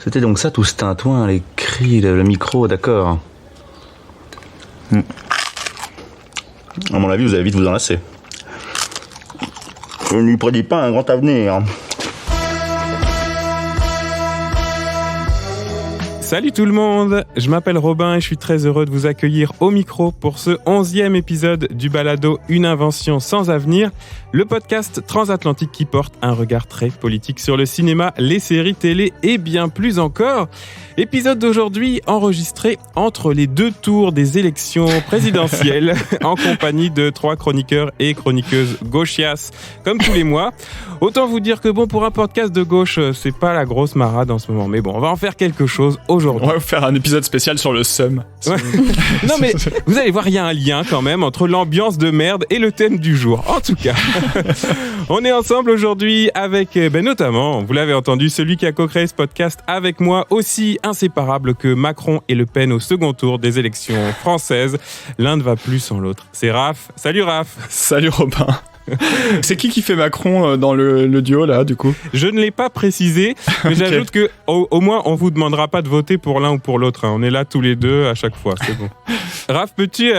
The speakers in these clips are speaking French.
C'était donc ça tout ce tintouin, les cris, le micro, d'accord. À mon avis, vous allez vite vous en lasser. Je ne lui prédis pas un grand avenir. Salut tout le monde, je m'appelle Robin et je suis très heureux de vous accueillir au micro pour ce 11e épisode du balado Une invention sans avenir, le podcast transatlantique qui porte un regard très politique sur le cinéma, les séries télé et bien plus encore. Épisode d'aujourd'hui enregistré entre les deux tours des élections présidentielles en compagnie de 3 chroniqueurs et chroniqueuses gauchias comme tous les mois. Autant vous dire que bon, pour un podcast de gauche, c'est pas la grosse marade en ce moment, mais bon, on va en faire quelque chose aujourd'hui. On va faire un épisode spécial sur le seum. Ouais. Non mais vous allez voir, il y a un lien quand même entre l'ambiance de merde et le thème du jour. En tout cas, on est ensemble aujourd'hui avec notamment, vous l'avez entendu, celui qui a co-créé ce podcast avec moi, aussi inséparable que Macron et Le Pen au second tour des élections françaises. L'un ne va plus sans l'autre. C'est Raph. Salut Raph. Salut Robin. C'est qui fait Macron dans le duo là du coup ? Je ne l'ai pas précisé, mais okay. J'ajoute que au moins on vous demandera pas de voter pour l'un ou pour l'autre. On est là tous les deux à chaque fois, c'est bon. Raph, peux-tu,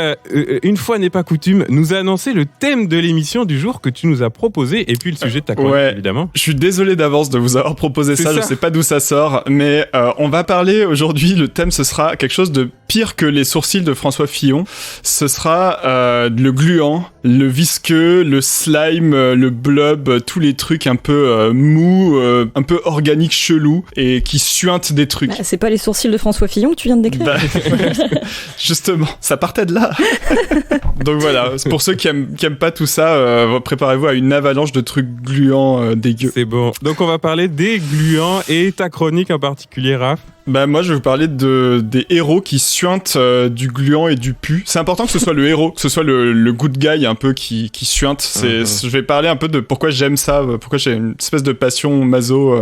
une fois n'est pas coutume, nous annoncer le thème de l'émission du jour que tu nous as proposé et puis le sujet de ta chronique, évidemment. Je suis désolé d'avance de vous avoir proposé ça, je sais pas d'où ça sort, mais on va parler aujourd'hui, le thème ce sera quelque chose de pire que les sourcils de François Fillon. Ce sera le gluant, le visqueux, le slime, le blob, tous les trucs un peu mous, un peu organiques chelous et qui suintent des trucs. Bah, c'est pas les sourcils de François Fillon que tu viens de décrire. Justement, ça partait de là. Donc voilà, pour ceux qui aiment pas tout ça, préparez-vous à une avalanche de trucs gluants dégueux. C'est bon. Donc on va parler des gluants et ta chronique en particulier, Raph. Bah moi je vais vous parler des héros qui suintent du gluant et du pu. C'est important que ce soit le héros, que ce soit le good guy un peu qui suinte. Je vais parler un peu de pourquoi j'aime ça, pourquoi j'ai une espèce de passion maso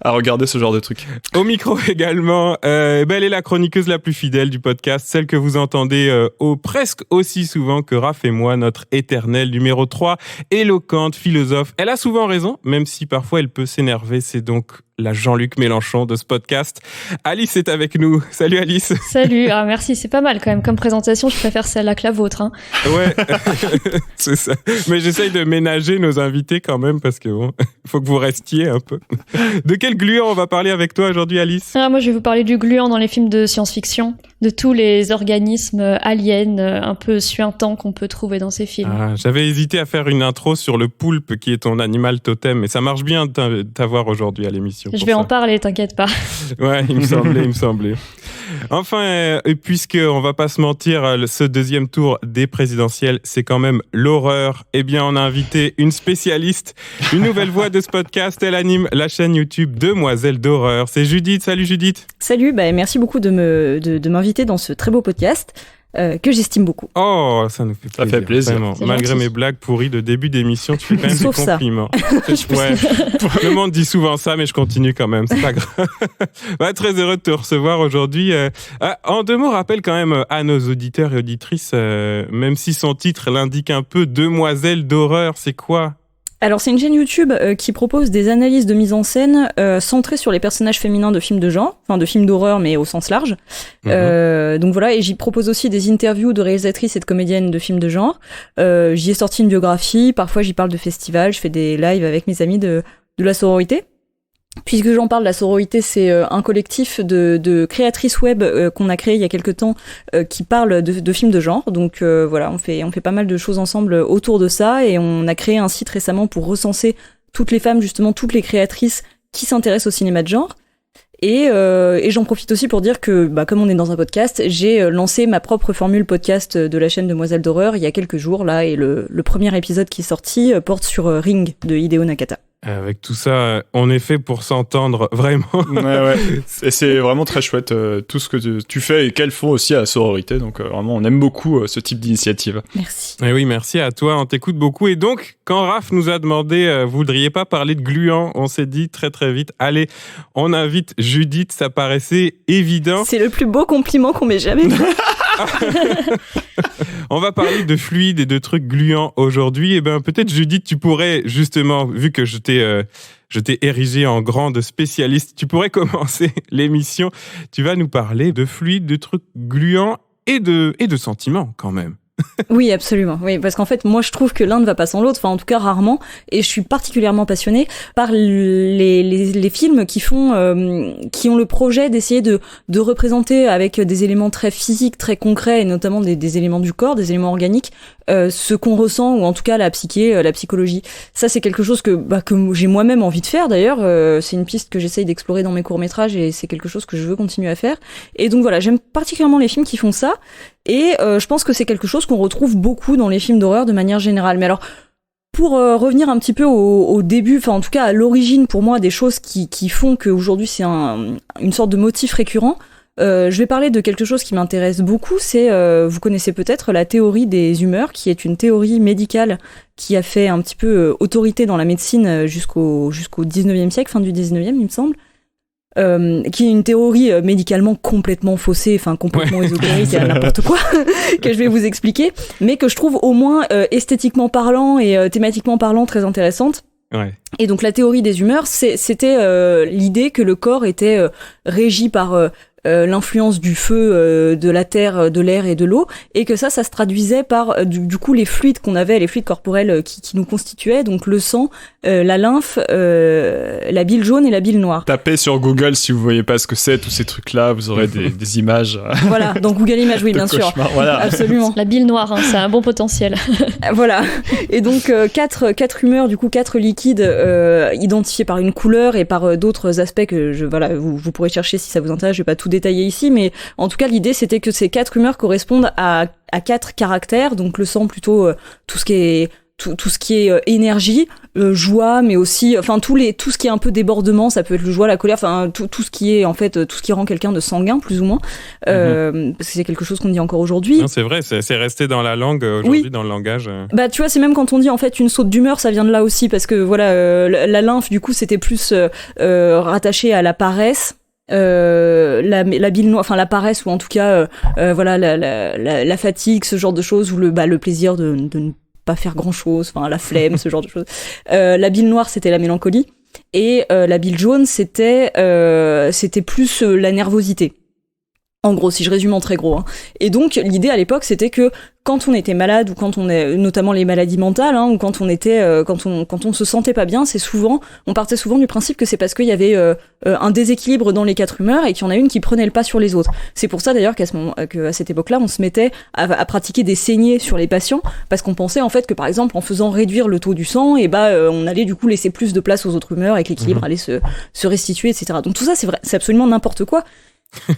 à regarder ce genre de trucs. Au micro également, elle est la chroniqueuse la plus fidèle du podcast, celle que vous entendez presque aussi souvent que Raph et moi, notre éternel numéro 3, éloquente, philosophe. Elle a souvent raison, même si parfois elle peut s'énerver, c'est donc la Jean-Luc Mélenchon de ce podcast. Alice est avec nous. Salut Alice. Salut, merci, c'est pas mal quand même comme présentation, je préfère celle-là que la vôtre. Hein. Ouais, c'est ça. Mais j'essaye de ménager nos invités quand même parce que bon, faut que vous restiez un peu. De quel gluant on va parler avec toi aujourd'hui Alice ? Moi je vais vous parler du gluant dans les films de science-fiction, de tous les organismes aliens un peu suintants qu'on peut trouver dans ces films. J'avais hésité à faire une intro sur le poulpe qui est ton animal totem, mais ça marche bien de t'avoir aujourd'hui à l'émission. Je vais en parler, t'inquiète pas. Ouais, il me semblait. Enfin, puisqu'on va pas se mentir, ce deuxième tour des présidentielles, c'est quand même l'horreur. Eh bien, on a invité une spécialiste, une nouvelle voix de ce podcast. Elle anime la chaîne YouTube Demoiselles d'horreur. C'est Judith. Salut Judith. Salut, merci beaucoup de m'inviter dans ce très beau podcast. Que j'estime beaucoup. Oh, ça nous fait plaisir. Ça fait plaisir. Vraiment. Malgré mes blagues pourries de début d'émission, tu fais quand même Sauf des compliments. Ouais. Le monde dit souvent ça, mais je continue quand même. C'est pas grave. Très heureux de te recevoir aujourd'hui. En 2 mots, rappelle quand même à nos auditeurs et auditrices, même si son titre l'indique un peu, Demoiselles d'horreur, c'est quoi ? Alors c'est une chaîne YouTube qui propose des analyses de mise en scène centrées sur les personnages féminins de films de genre, enfin de films d'horreur mais au sens large. Donc voilà, et j'y propose aussi des interviews de réalisatrices et de comédiennes de films de genre. J'y ai sorti une biographie, parfois j'y parle de festivals, je fais des lives avec mes amis de la sororité. Puisque j'en parle, la sororité, c'est un collectif de créatrices web qu'on a créé il y a quelque temps qui parle de films de genre. Donc voilà, on fait pas mal de choses ensemble autour de ça et on a créé un site récemment pour recenser toutes les femmes, justement toutes les créatrices qui s'intéressent au cinéma de genre. Et j'en profite aussi pour dire que, comme on est dans un podcast, j'ai lancé ma propre formule podcast de la chaîne Demoiselles d'horreur il y a quelques jours là, et le premier épisode qui est sorti porte sur Ring de Hideo Nakata. Avec tout ça, on est fait pour s'entendre, vraiment. Ouais. Et c'est vraiment très chouette, tout ce que tu fais et qu'elles font aussi à la sororité. Donc vraiment, on aime beaucoup ce type d'initiative. Merci. Et oui, merci à toi, on t'écoute beaucoup. Et donc, quand Raph nous a demandé, vous voudriez pas parler de gluant, on s'est dit très très vite, allez, on invite Judith, ça paraissait évident. C'est le plus beau compliment qu'on m'ait jamais fait. On va parler de fluide et de trucs gluants aujourd'hui. Et peut-être Judith, tu pourrais justement, vu que je t'ai je t'ai érigé en grande spécialiste. Tu pourrais commencer l'émission. Tu vas nous parler de fluides, de trucs gluants et de sentiments quand même. Oui, absolument. Oui, parce qu'en fait, moi, je trouve que l'un ne va pas sans l'autre. Enfin, en tout cas, rarement. Et je suis particulièrement passionnée par les films qui ont le projet d'essayer de représenter avec des éléments très physiques, très concrets, et notamment des éléments du corps, des éléments organiques, ce qu'on ressent, ou en tout cas la psyché, la psychologie. Ça, c'est quelque chose que j'ai moi-même envie de faire. D'ailleurs, c'est une piste que j'essaye d'explorer dans mes courts-métrages, et c'est quelque chose que je veux continuer à faire. Et donc voilà, j'aime particulièrement les films qui font ça. Et je pense que c'est quelque chose qu'on retrouve beaucoup dans les films d'horreur de manière générale. Mais alors, pour revenir un petit peu au début, enfin en tout cas à l'origine pour moi des choses qui font qu'aujourd'hui c'est une sorte de motif récurrent, je vais parler de quelque chose qui m'intéresse beaucoup, c'est, vous connaissez peut-être la théorie des humeurs, qui est une théorie médicale qui a fait un petit peu autorité dans la médecine jusqu'au 19e siècle, fin du 19e il me semble. Qui est une théorie médicalement complètement faussée, enfin complètement ésotérique, n'importe quoi, que je vais vous expliquer, mais que je trouve au moins esthétiquement parlant et thématiquement parlant très intéressante. Ouais. Et donc la théorie des humeurs, c'était l'idée que le corps était régi par l'influence du feu, de la terre, de l'air et de l'eau, et que ça se traduisait par du coup les fluides qu'on avait, les fluides corporels qui nous constituaient, donc le sang, la lymphe, la bile jaune et la bile noire. Tapez sur Google si vous voyez pas ce que c'est, tous ces trucs-là, vous aurez des images. Voilà, dans Google Images, oui, bien sûr. Voilà. Absolument. La bile noire, hein, c'est un bon potentiel. Voilà. Et donc, quatre humeurs, du coup, 4 liquides identifiés par une couleur et par d'autres aspects que vous pourrez chercher si ça vous intéresse, je vais pas tout détaillé ici, mais en tout cas l'idée c'était que ces 4 humeurs correspondent à 4 caractères, donc le sang plutôt tout ce qui est énergie, joie, mais aussi enfin tout ce qui est un peu débordement, ça peut être le joie, la colère, enfin tout ce qui est en fait tout ce qui rend quelqu'un de sanguin plus ou moins, parce que c'est quelque chose qu'on dit encore aujourd'hui. Non, c'est vrai, c'est resté dans la langue aujourd'hui, oui. Dans le langage. Bah tu vois, c'est même quand on dit en fait une saute d'humeur, ça vient de là aussi, parce que voilà la lymphe du coup c'était plus rattaché à la paresse. La bile noire, enfin la paresse, ou en tout cas voilà la fatigue, ce genre de choses, ou le plaisir de ne pas faire grand chose, enfin la flemme, ce genre de choses. La bile noire c'était la mélancolie, et la bile jaune c'était plus la nervosité. En gros, si je résume en très gros. Hein. Et donc, l'idée à l'époque, c'était que quand on était malade, ou quand on est, notamment les maladies mentales, hein, ou quand on était, quand on se sentait pas bien, on partait souvent du principe que c'est parce qu'il y avait un déséquilibre dans les 4 humeurs et qu'il y en a une qui prenait le pas sur les autres. C'est pour ça d'ailleurs qu'à cette époque-là, on se mettait à pratiquer des saignées sur les patients, parce qu'on pensait en fait que par exemple, en faisant réduire le taux du sang, et on allait du coup laisser plus de place aux autres humeurs et que l'équilibre allait se restituer, etc. Donc tout ça, c'est vrai, c'est absolument n'importe quoi.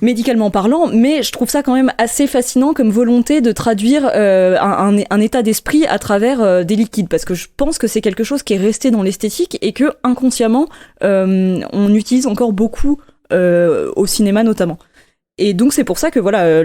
Médicalement parlant, mais je trouve ça quand même assez fascinant comme volonté de traduire un état d'esprit à travers des liquides, parce que je pense que c'est quelque chose qui est resté dans l'esthétique et que inconsciemment on utilise encore beaucoup au cinéma notamment. Et donc c'est pour ça que voilà,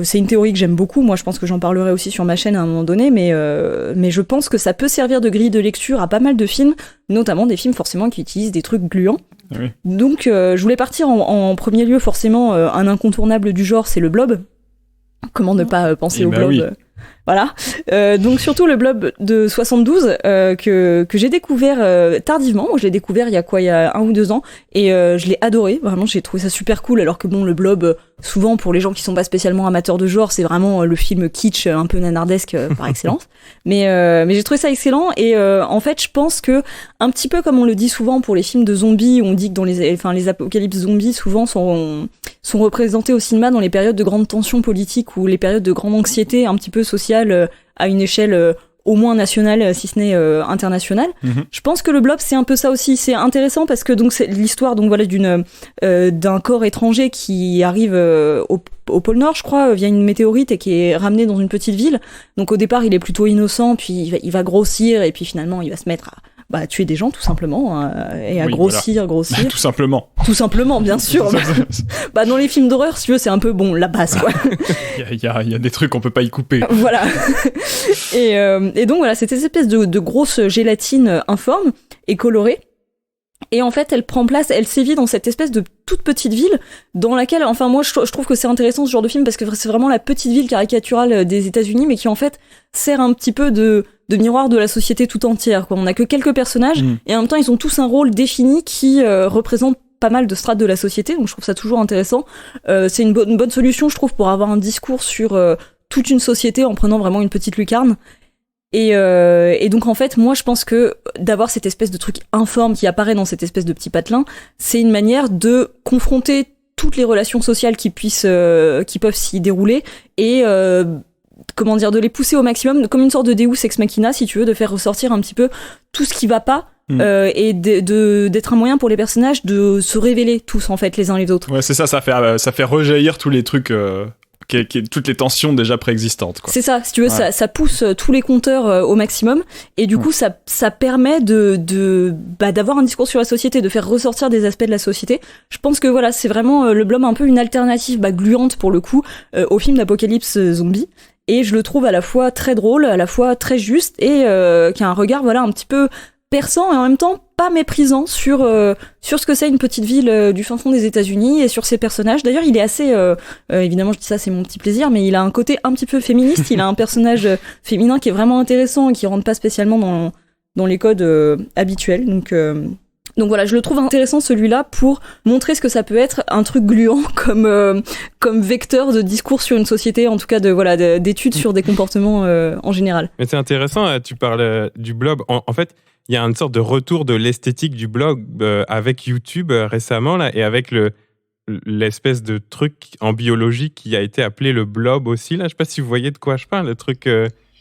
c'est une théorie que j'aime beaucoup. Moi, je pense que j'en parlerai aussi sur ma chaîne à un moment donné, mais je pense que ça peut servir de grille de lecture à pas mal de films, notamment des films forcément qui utilisent des trucs gluants. Oui. Donc je voulais partir en premier lieu, forcément un incontournable du genre, c'est le blob. Comment ne pas penser au blob, oui. Voilà. Donc surtout le blob de 72 que j'ai découvert tardivement. Moi, je l'ai découvert il y a 1 ou 2 ans, et je l'ai adoré. Vraiment, j'ai trouvé ça super cool. Alors que bon, le blob, souvent pour les gens qui sont pas spécialement amateurs de genre, c'est vraiment le film kitsch un peu nanardesque par excellence. Mais j'ai trouvé ça excellent, et en fait, je pense que un petit peu comme on le dit souvent pour les films de zombies, où on dit que dans les apocalypses zombies souvent sont représentés au cinéma dans les périodes de grande tension politique ou les périodes de grande anxiété un petit peu sociale à une échelle au moins nationale, si ce n'est internationale. Je pense que le blob, c'est un peu ça aussi. C'est intéressant parce que donc c'est l'histoire donc voilà d'un corps étranger qui arrive au pôle Nord, je crois, via une météorite, et qui est ramené dans une petite ville. Donc au départ, il est plutôt innocent, puis il va grossir, et puis finalement, il va se mettre à tuer des gens tout simplement, et à grossir. Tout simplement. Tout simplement, bien sûr. Dans les films d'horreur, si tu veux, c'est un peu la base, quoi. Il y a des trucs qu'on peut pas y couper. Voilà. Et donc voilà, cette espèce de grosse gélatine informe et colorée. Et en fait, elle prend place, elle sévit dans cette espèce de toute petite ville dans laquelle, enfin moi je trouve que c'est intéressant ce genre de film, parce que c'est vraiment la petite ville caricaturale des États-Unis, mais qui en fait sert un petit peu de miroir de la société tout entière, quoi. On n'a que quelques personnages, et en même temps, ils ont tous un rôle défini qui représente pas mal de strates de la société, donc je trouve ça toujours intéressant. C'est une bonne solution, je trouve, pour avoir un discours sur toute une société en prenant vraiment une petite lucarne. Et donc en fait, moi je pense que d'avoir cette espèce de truc informe qui apparaît dans cette espèce de petit patelin, c'est une manière de confronter toutes les relations sociales qui peuvent s'y dérouler et de les pousser au maximum, comme une sorte de Deus ex machina, si tu veux, de faire ressortir un petit peu tout ce qui va pas. Et d'être un moyen pour les personnages de se révéler tous en fait les uns les autres. Ouais, c'est ça, ça fait rejaillir tous les trucs, toutes les tensions déjà préexistantes, quoi. C'est ça, si tu veux, ouais. ça pousse tous les compteurs au maximum, et du coup ça permet d'avoir un discours sur la société, de faire ressortir des aspects de la société. Je pense que voilà, c'est vraiment le Blob un peu une alternative gluante pour le coup au film d'apocalypse zombie. Et je le trouve à la fois très drôle, à la fois très juste, et qui a un regard un petit peu perçant et en même temps pas méprisant sur ce que c'est une petite ville du fin fond des États-Unis et sur ses personnages. D'ailleurs, il est assez évidemment, je dis ça, c'est mon petit plaisir, mais il a un côté un petit peu féministe. Il a un personnage féminin qui est vraiment intéressant et qui rentre pas spécialement dans les codes habituels. Donc voilà, je le trouve intéressant celui-là pour montrer ce que ça peut être un truc gluant comme vecteur de discours sur une société, en tout cas d'études sur des comportements en général. Mais c'est intéressant, tu parles du Blob. En fait, il y a une sorte de retour de l'esthétique du blog avec YouTube récemment là, et avec l'espèce de truc en biologie qui a été appelé le blob aussi. Là. Je ne sais pas si vous voyez de quoi je parle, le truc...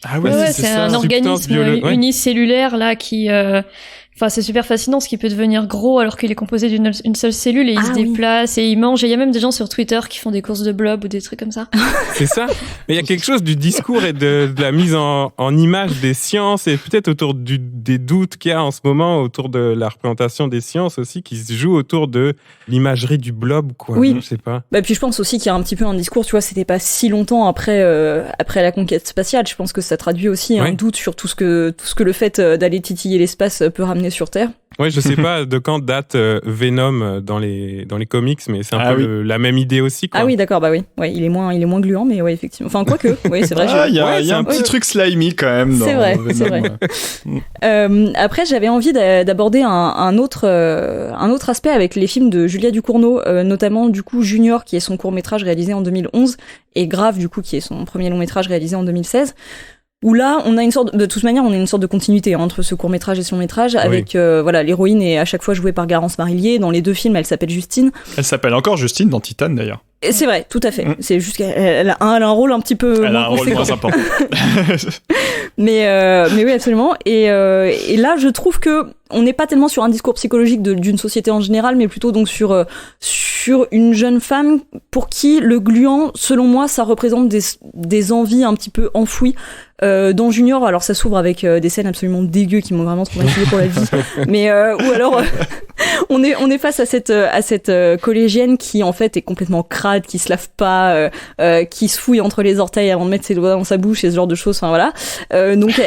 Ah oui, c'est ça. Un organisme unicellulaire là qui... Enfin, c'est super fascinant, ce qui peut devenir gros alors qu'il est composé d'une seule cellule et il se déplace et il mange. Et il y a même des gens sur Twitter qui font des courses de blob ou des trucs comme ça. C'est ça. Mais il y a quelque chose du discours et de la mise en image des sciences et peut-être autour des doutes qu'il y a en ce moment autour de la représentation des sciences aussi qui se joue autour de l'imagerie du blob, quoi. Oui. Je sais pas. Puis je pense aussi qu'il y a un petit peu un discours, tu vois, c'était pas si longtemps après la conquête spatiale. Je pense que ça traduit aussi un doute sur tout ce que le fait d'aller titiller l'espace peut ramener sur Terre. Ouais, je sais pas de quand date Venom dans les comics, mais c'est un peu la même idée aussi, quoi. Ah oui, d'accord, ouais, il est moins gluant, mais ouais, effectivement. Enfin, quoique, oui, c'est vrai. Il y a un petit truc slimy quand même. C'est vrai. Après, j'avais envie d'aborder un autre aspect avec les films de Julia Ducournau, notamment du coup Junior, qui est son court-métrage réalisé en 2011, et Grave, du coup, qui est son premier long-métrage réalisé en 2016. Où là, on a de toute manière, on a une sorte de continuité entre ce court-métrage et son métrage, avec l'héroïne est à chaque fois jouée par Garance Marillier. Dans les deux films, elle s'appelle Justine. Elle s'appelle encore Justine dans Titane d'ailleurs. Et c'est vrai, tout à fait. C'est juste qu'elle a un rôle un petit peu moins important. mais oui, absolument. Et là, je trouve que on n'est pas tellement sur un discours psychologique d'une société en général, mais plutôt donc sur une jeune femme pour qui le gluant, selon moi, ça représente des envies un petit peu enfouies. Dans Junior, alors ça s'ouvre avec des scènes absolument dégueu qui m'ont vraiment traumatisée pour la vie. Mais ou alors on est face à cette collégienne qui en fait est complètement crade, qui se lave pas, qui se fouille entre les orteils avant de mettre ses doigts dans sa bouche et ce genre de choses. Enfin voilà. Donc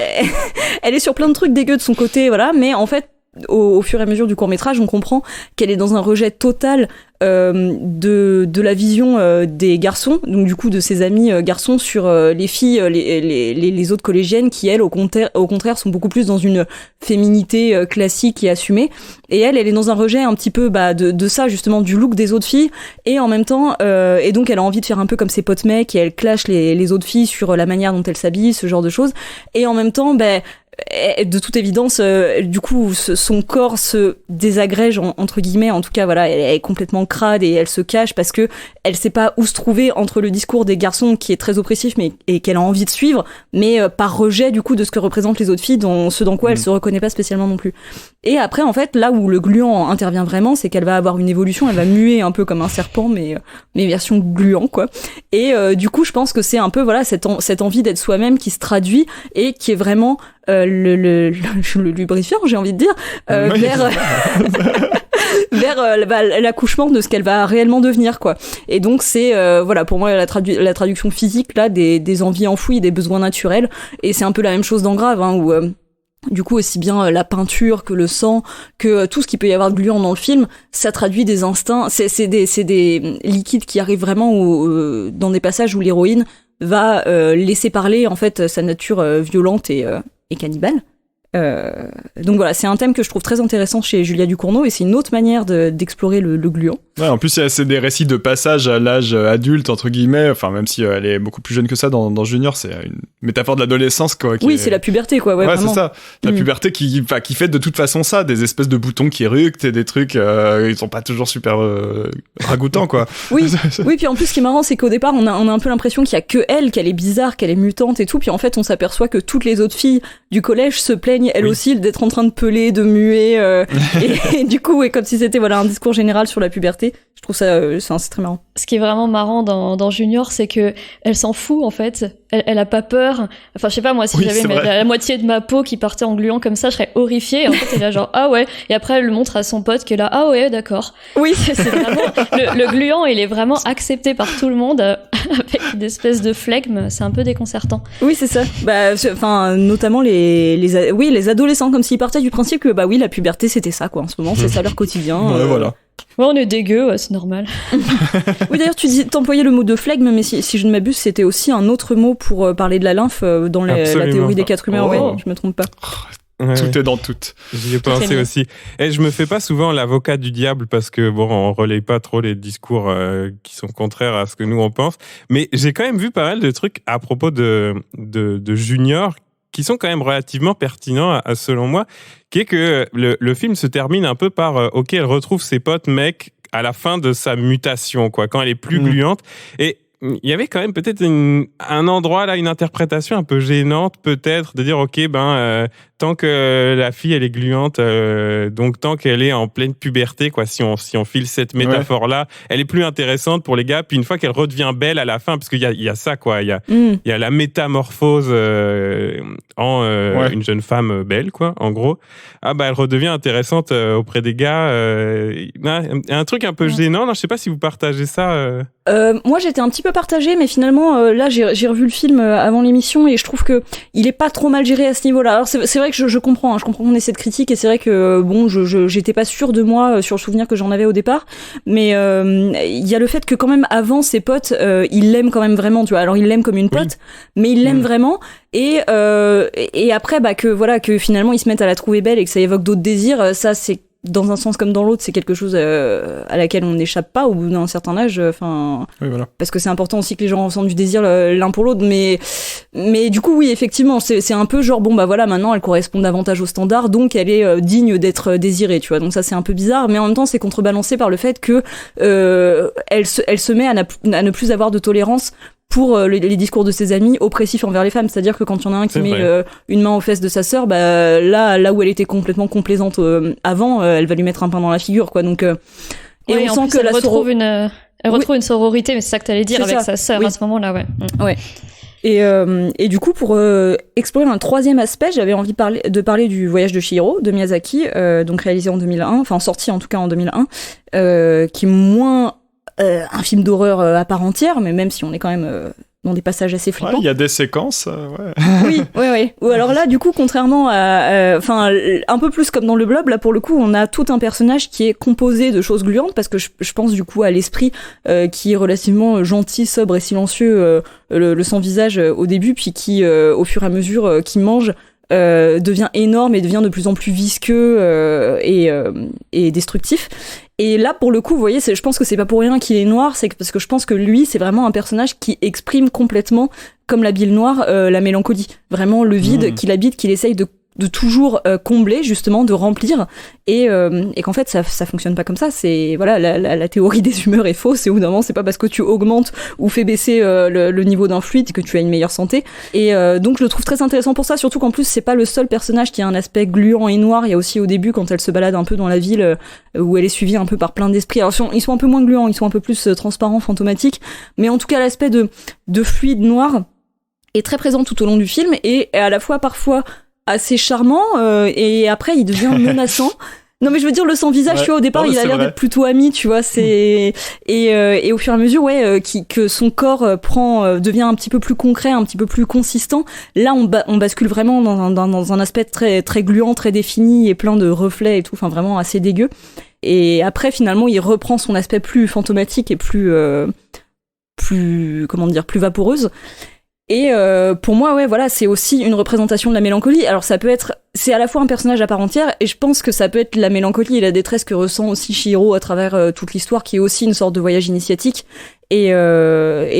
elle est sur plein de trucs dégueux de son côté, voilà. Mais en fait, au fur et à mesure du court-métrage, on comprend qu'elle est dans un rejet total de la vision des garçons, donc du coup de ses amis garçons sur les filles, les autres collégiennes qui, elles, au contraire, sont beaucoup plus dans une féminité classique et assumée. Et elle est dans un rejet un petit peu de ça, justement, du look des autres filles, et en même temps, et donc elle a envie de faire un peu comme ses potes mecs, et elle clash les autres filles sur la manière dont elles s'habillent, ce genre de choses. Et en même temps, de toute évidence, du coup, son corps se désagrège entre guillemets. En tout cas, voilà, elle est complètement crade et elle se cache parce que elle sait pas où se trouver entre le discours des garçons qui est très oppressif, et qu'elle a envie de suivre, mais par rejet du coup de ce que représentent les autres filles, ce dans quoi elle se reconnaît pas spécialement non plus. Et après, en fait, là où le gluant intervient vraiment, c'est qu'elle va avoir une évolution, elle va muer un peu comme un serpent, mais version gluant, quoi. Et du coup, je pense que c'est un peu cette envie d'être soi-même qui se traduit et qui est vraiment le lubrifiant, j'ai envie de dire, vers l'accouchement de ce qu'elle va réellement devenir, quoi. Et donc c'est pour moi la traduction physique là des envies enfouies, des besoins naturels. Et c'est un peu la même chose dans Grave, où du coup, aussi bien la peinture que le sang, que tout ce qu'il peut y avoir de gluant dans le film, ça traduit des instincts. C'est des liquides qui arrivent vraiment dans des passages où l'héroïne va laisser parler en fait sa nature violente cannibale. Donc voilà, c'est un thème que je trouve très intéressant chez Julia Ducournau et c'est une autre manière d'explorer le gluant. Ouais, en plus c'est des récits de passage à l'âge adulte entre guillemets, enfin même si elle est beaucoup plus jeune que ça dans Junior, c'est une métaphore de l'adolescence quoi. Oui, c'est la puberté quoi, ouais c'est ça, la puberté qui fait de toute façon ça, des espèces de boutons qui éructent et des trucs ils sont pas toujours super ragoûtants quoi. Oui, puis en plus ce qui est marrant c'est qu'au départ on a un peu l'impression qu'il y a que elle, qu'elle est bizarre, qu'elle est mutante et tout, puis en fait on s'aperçoit que toutes les autres filles du collège se plaignent elles aussi d'être en train de peler, de muer et du coup comme si c'était un discours général sur la puberté. Je trouve ça c'est très marrant. Ce qui est vraiment marrant dans Junior, c'est que elle s'en fout en fait. Elle a pas peur. Enfin, je sais pas moi, si j'avais la moitié de ma peau qui partait en gluant comme ça, je serais horrifiée. Et en fait, elle est là genre ah ouais. Et après, elle le montre à son pote qui est là ah ouais d'accord. Oui, c'est vraiment le gluant, il est vraiment accepté par tout le monde avec une espèce de flegme. C'est un peu déconcertant. Oui, c'est ça. Enfin, notamment les adolescents, comme s'ils partaient du principe que la puberté c'était ça quoi. En ce moment, c'est ça leur quotidien. Ouais, voilà. Ouais, on est dégueu, c'est normal. Oui, d'ailleurs, t'employais le mot de flegme, mais si je ne m'abuse, c'était aussi un autre mot pour parler de la lymphe dans la théorie des 4 humeurs. Ouais, je me trompe pas. Ouais. Tout est dans tout. J'y ai pensé aussi. Et je me fais pas souvent l'avocat du diable parce que on relaye pas trop les discours qui sont contraires à ce que nous on pense. Mais j'ai quand même vu pas mal de trucs à propos de Junior qui sont quand même relativement pertinents selon moi, qui est que le film se termine un peu par ok, elle retrouve ses potes mecs à la fin de sa mutation quoi, quand elle est plus gluante. Et il y avait quand même peut-être un endroit là, une interprétation un peu gênante peut-être de dire ok tant que la fille elle est gluante, donc tant qu'elle est en pleine puberté quoi, si on file cette métaphore là, elle est plus intéressante pour les gars. Puis une fois qu'elle redevient belle à la fin, parce qu'il y a ça quoi, il y a la métamorphose en une jeune femme belle quoi, en gros. Elle redevient intéressante auprès des gars. Un truc un peu gênant. Non, je sais pas si vous partagez ça. Moi j'étais un petit peu partagée, mais finalement là j'ai revu le film avant l'émission et je trouve que il est pas trop mal géré à ce niveau-là. Alors c'est vrai que je comprends qu'on ait cette critique et c'est vrai que j'étais pas sûre de moi sur le souvenir que j'en avais au départ, mais il y a le fait que quand même avant ses potes il l'aime quand même vraiment, tu vois. Alors il l'aime comme une pote, mais il l'aime vraiment et après que finalement ils se mettent à la trouver belle et que ça évoque d'autres désirs, ça c'est dans un sens comme dans l'autre, c'est quelque chose à laquelle on n'échappe pas au bout d'un certain âge, parce que c'est important aussi que les gens ressentent du désir l'un pour l'autre, mais du coup oui effectivement c'est un peu genre maintenant elle correspond davantage aux standards, donc elle est digne d'être désirée, tu vois. Donc ça c'est un peu bizarre, mais en même temps c'est contrebalancé par le fait que elle se met à ne plus avoir de tolérance pour les discours de ses amis oppressifs envers les femmes. C'est-à-dire que quand il y en a un qui met une main aux fesses de sa sœur, là où elle était complètement complaisante avant, elle va lui mettre un pain dans la figure, quoi. Donc, et on sent que elle retrouve une sororité, mais c'est ça que t'allais dire, avec sa sœur à ce moment-là, ouais. Ouais. Et du coup, pour explorer un troisième aspect, j'avais envie de parler du Voyage de Chihiro de Miyazaki, donc réalisé en 2001, enfin sorti en tout cas en 2001, qui est moins un film d'horreur à part entière, mais même si on est quand même dans des passages assez flippants. Il y a des séquences, Oui. Ou alors là, du coup, contrairement à... un peu plus comme dans le Blob, là, pour le coup, on a tout un personnage qui est composé de choses gluantes, parce que je pense, du coup, à l'esprit qui est relativement gentil, sobre et silencieux, le sans-visage au début, puis qui, au fur et à mesure qu'il mange, devient énorme et devient de plus en plus visqueux et destructif. Et là, pour le coup, vous voyez, je pense que c'est pas pour rien qu'il est noir, c'est parce que je pense que lui, c'est vraiment un personnage qui exprime complètement, comme la bile noire, la mélancolie. Vraiment le vide qu'il habite, qu'il essaye de toujours combler, justement, de remplir, et qu'en fait ça fonctionne pas comme ça. C'est la théorie des humeurs est fausse, et au bout d'un moment c'est pas parce que tu augmentes ou fais baisser le niveau d'un fluide que tu as une meilleure santé. Et donc je le trouve très intéressant pour ça, surtout qu'en plus c'est pas le seul personnage qui a un aspect gluant et noir. Il y a aussi au début, quand elle se balade un peu dans la ville, où elle est suivie un peu par plein d'esprits. Alors ils sont un peu moins gluants, ils sont un peu plus transparents, fantomatiques, mais en tout cas l'aspect de fluide noir est très présent tout au long du film, et à la fois parfois assez charmant, et après il devient menaçant. Non mais je veux dire, le sans-visage, tu vois, au départ il a l'air d'être plutôt ami, tu vois, et au fur et à mesure que son corps devient un petit peu plus concret, un petit peu plus consistant. Là on bascule vraiment dans un aspect très très gluant, très défini et plein de reflets et tout, enfin vraiment assez dégueu. Et après finalement il reprend son aspect plus fantomatique et plus vaporeuse. Et pour moi, ouais, voilà, c'est aussi une représentation de la mélancolie. Alors c'est à la fois un personnage à part entière, et je pense que ça peut être la mélancolie et la détresse que ressent aussi Chihiro à travers toute l'histoire, qui est aussi une sorte de voyage initiatique. Et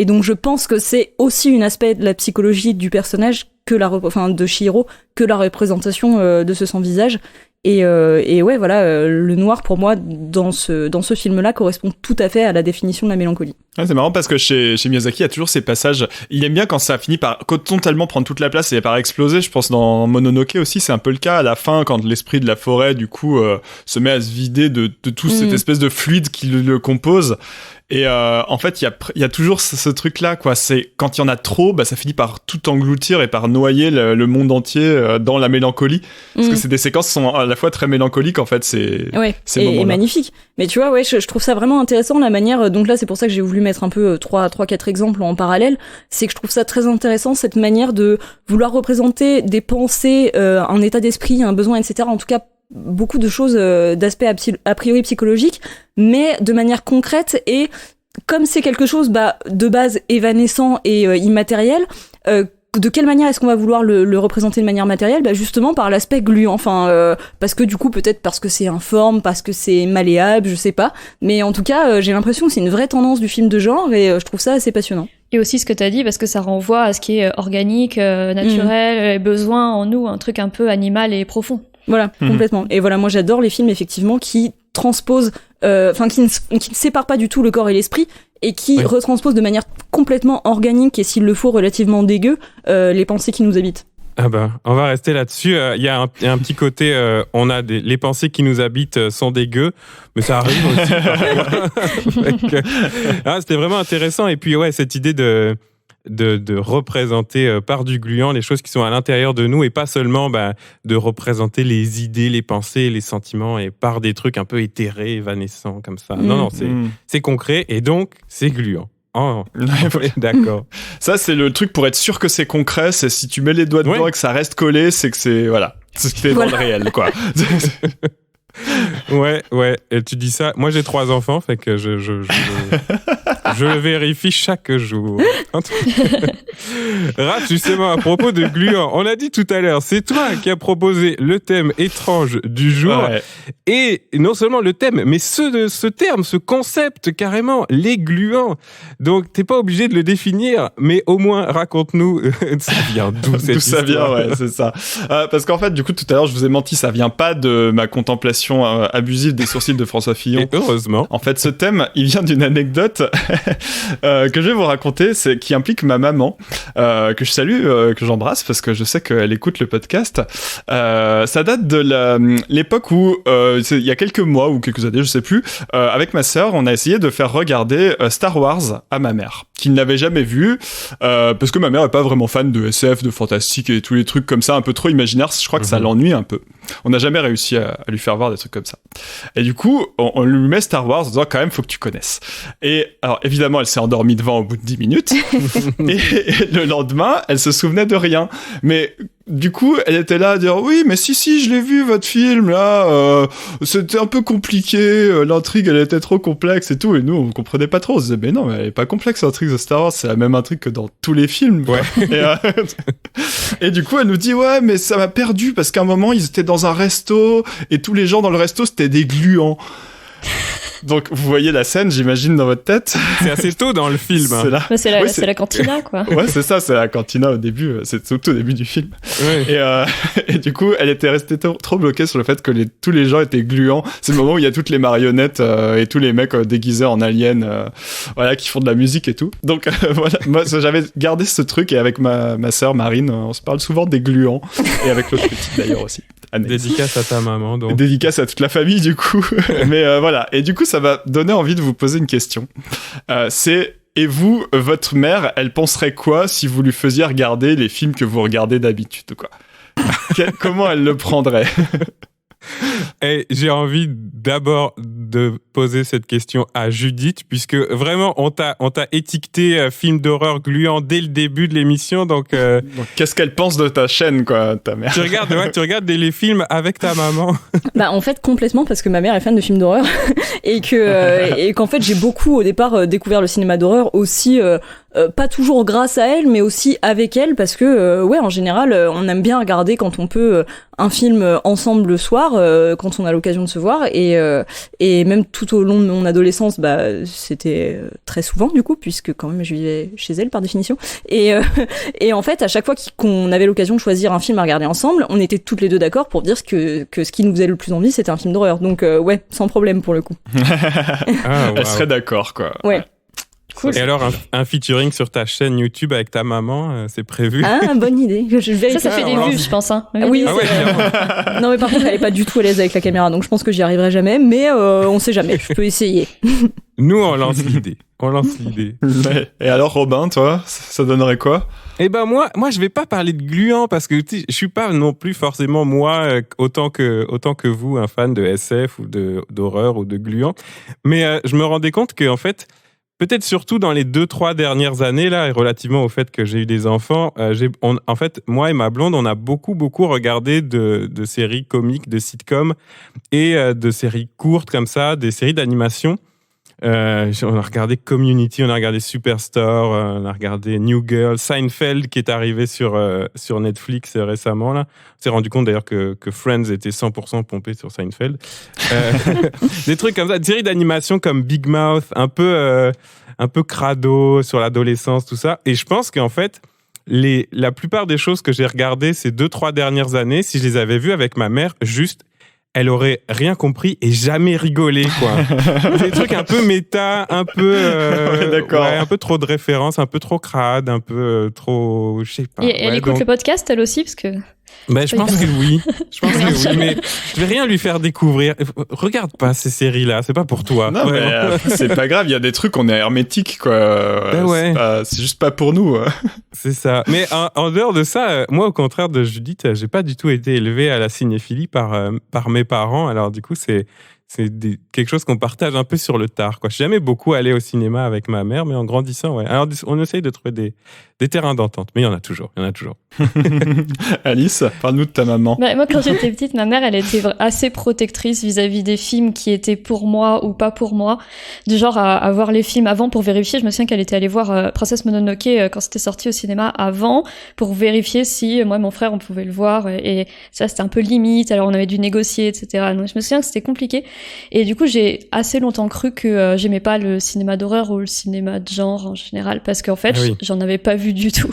donc je pense que c'est aussi un aspect de la psychologie du personnage de Chihiro, que la représentation de ce sans-visage. Et ouais, voilà, le noir pour moi dans ce film-là correspond tout à fait à la définition de la mélancolie. Ouais, c'est marrant parce que chez Miyazaki, il y a toujours ces passages. Il aime bien quand ça finit par totalement prendre toute la place et par exploser. Je pense dans Mononoke aussi, c'est un peu le cas à la fin quand l'esprit de la forêt du coup se met à se vider de tout cette espèce de fluide qui le compose. Et en fait, il y a toujours ce truc-là, quoi. C'est quand il y en a trop, ça finit par tout engloutir et par noyer le monde entier dans la mélancolie. Parce que c'est des séquences qui sont à la fois très mélancoliques, en fait. Et magnifique. Mais tu vois, ouais, je trouve ça vraiment intéressant la manière. Donc là, c'est pour ça que j'ai voulu mettre un peu 3-4 exemples en parallèle. C'est que je trouve ça très intéressant cette manière de vouloir représenter des pensées, un état d'esprit, un besoin, etc. En tout cas, beaucoup de choses d'aspect a priori psychologique, mais de manière concrète, et comme c'est quelque chose de base évanescent et immatériel, de quelle manière est-ce qu'on va vouloir le représenter de manière matérielle ? Justement par l'aspect gluant, parce que du coup peut-être parce que c'est informe, parce que c'est malléable, je sais pas, mais en tout cas j'ai l'impression que c'est une vraie tendance du film de genre, et je trouve ça assez passionnant. Et aussi ce que t'as dit, parce que ça renvoie à ce qui est organique, naturel, besoin en nous, un truc un peu animal et profond. Voilà, complètement. Et voilà, moi j'adore les films effectivement qui transposent, qui ne séparent pas du tout le corps et l'esprit, et qui retransposent de manière complètement organique et s'il le faut relativement dégueu les pensées qui nous habitent. Ah on va rester là-dessus. Il y a un petit côté, on a les pensées qui nous habitent sont dégueu, mais ça arrive aussi. C'était vraiment intéressant. Et puis ouais, cette idée de représenter par du gluant les choses qui sont à l'intérieur de nous, et pas seulement de représenter les idées, les pensées, les sentiments, et par des trucs un peu éthérés, évanescents comme ça. Non, c'est concret, et donc c'est gluant. Oh, d'accord. Ça, c'est le truc pour être sûr que c'est concret, c'est si tu mets les doigts dedans et que ça reste collé, c'est que c'est dans le réel, quoi. Ouais, et tu dis ça. Moi, j'ai 3 enfants, fait que je le vérifie chaque jour. Raph, justement, à propos de gluant, on a dit tout à l'heure, c'est toi qui as proposé le thème étrange du jour. Ouais. Et non seulement le thème, mais ce terme, ce concept, carrément, les gluants. Donc, t'es pas obligé de le définir, mais au moins, raconte-nous, ça vient d'où cette histoire. Ça vient, ouais, c'est ça. Parce qu'en fait, du coup, tout à l'heure, je vous ai menti, ça vient pas de ma contemplation abusive des sourcils de François Fillon. Et heureusement. En fait, ce thème, il vient d'une anecdote que je vais vous raconter, qui implique ma maman, que je salue, que j'embrasse, parce que je sais qu'elle écoute le podcast. Ça date de l'époque où, il y a quelques mois ou quelques années, je sais plus, avec ma sœur, on a essayé de faire regarder Star Wars à ma mère, qui ne l'avait jamais vu, parce que ma mère est pas vraiment fan de SF, de fantastique et tous les trucs comme ça, un peu trop imaginaires. Je crois que ça l'ennuie un peu. On n'a jamais réussi à lui faire voir des trucs comme ça. Et du coup, on lui met Star Wars en disant quand même, faut que tu connaisses. Et alors, évidemment, elle s'est endormie devant au bout de 10 minutes. et le lendemain, elle se souvenait de rien. Mais du coup, elle était là à dire oui, mais si, je l'ai vu votre film là. C'était un peu compliqué. L'intrigue, elle était trop complexe et tout. Et nous, on comprenait pas trop. On se disait mais non, mais elle est pas complexe l'intrigue de Star Wars. C'est la même intrigue que dans tous les films. Ouais. Et du coup, elle nous dit ouais, mais ça m'a perdu parce qu'à un moment, ils étaient dans un resto et tous les gens dans le resto c'était des gluants. Donc vous voyez la scène, j'imagine, dans votre tête. C'est assez tôt dans le film. C'est la cantina, quoi. Ouais, c'est ça, c'est la cantina au début, c'est tout au début du film. Oui. Et du coup, elle était restée trop bloquée sur le fait que tous les gens étaient gluants. C'est le moment où il y a toutes les marionnettes et tous les mecs déguisés en aliens, qui font de la musique et tout. Donc voilà, moi j'avais gardé ce truc, et avec ma sœur Marine, on se parle souvent des gluants, et avec l'autre petite d'ailleurs aussi. Dédicace à ta maman, donc. Dédicace à toute la famille, du coup. Mais voilà. Et du coup, ça m'a donné envie de vous poser une question. Et vous, votre mère, elle penserait quoi si vous lui faisiez regarder les films que vous regardez d'habitude, quoi? Comment elle le prendrait? Et j'ai envie d'abord de poser cette question à Judith, puisque vraiment, on t'a étiqueté film d'horreur gluant dès le début de l'émission, donc qu'est-ce qu'elle pense de ta chaîne, quoi, ta mère? Tu regardes les films avec ta maman? Bah, en fait, complètement, parce que ma mère est fan de films d'horreur, et qu'en fait, j'ai beaucoup, au départ, découvert le cinéma d'horreur aussi, pas toujours grâce à elle, mais aussi avec elle, parce que, en général, on aime bien regarder quand on peut un film ensemble le soir, quand on a l'occasion de se voir, et même tout au long de mon adolescence, bah, c'était très souvent, du coup, puisque quand même je vivais chez elle par définition, et en fait, à chaque fois qu'on avait l'occasion de choisir un film à regarder ensemble, on était toutes les deux d'accord pour dire que ce qui nous faisait le plus envie, c'était un film d'horreur, donc sans problème pour le coup. Elle serait d'accord, quoi. Ouais. Cool. Et alors, un featuring sur ta chaîne YouTube avec ta maman, c'est prévu? Ah, bonne idée. Ça fait des vues, je pense. Hein. Oui, c'est non, mais par contre, elle est pas du tout à l'aise avec la caméra, donc je pense que j'y arriverai jamais, mais on sait jamais, je peux essayer. Nous, on lance l'idée. Et alors, Robin, toi, ça donnerait quoi? Eh ben moi, je vais pas parler de gluant parce que je suis pas non plus forcément moi autant que vous un fan de SF ou d'horreur ou de gluant, mais je me rendais compte que en fait, peut-être surtout dans les 2-3 dernières années là, et relativement au fait que j'ai eu des enfants, en fait, moi et ma blonde, on a beaucoup regardé de séries comiques, de sitcoms et de séries courtes comme ça, des séries d'animation. On a regardé Community, on a regardé Superstore, on a regardé New Girl, Seinfeld qui est arrivé sur Netflix récemment là. On s'est rendu compte d'ailleurs que Friends était 100% pompé sur Seinfeld. Des trucs comme ça, des séries d'animation comme Big Mouth, un peu crado sur l'adolescence, tout ça. Et je pense qu'en fait, la plupart des choses que j'ai regardées ces 2-3 dernières années, si je les avais vues avec ma mère, juste elle aurait rien compris et jamais rigolé, quoi. Des trucs un peu méta, un peu un peu trop de références, un peu trop crade, un peu trop, je sais pas. Et elle écoute le podcast elle aussi parce que Ben, je pense que oui. Mais je vais rien lui faire découvrir. Regarde pas ces séries-là, c'est pas pour toi. Non, mais c'est pas grave, il y a des trucs, on est hermétique, quoi. C'est juste pas pour nous. C'est ça. Mais en dehors de ça, moi, au contraire de Judith, j'ai pas du tout été élevé à la cinéphilie par mes parents. Alors, du coup, c'est quelque chose qu'on partage un peu sur le tard, quoi. Je suis jamais beaucoup allé au cinéma avec ma mère, mais en grandissant, ouais. Alors, on essaye de trouver des terrains d'entente, mais il y en a toujours. Alice, parle-nous de ta maman. Bah, moi, quand j'étais petite, ma mère, elle était assez protectrice vis-à-vis des films qui étaient pour moi ou pas pour moi. Du genre à voir les films avant pour vérifier. Je me souviens qu'elle était allée voir Princesse Mononoke quand c'était sorti au cinéma avant pour vérifier si moi et mon frère on pouvait le voir. Et ça, c'était un peu limite. Alors, on avait dû négocier, etc. Donc, je me souviens que c'était compliqué. Et du coup, j'ai assez longtemps cru que j'aimais pas le cinéma d'horreur ou le cinéma de genre en général parce qu'en fait, j'en avais pas vu du tout.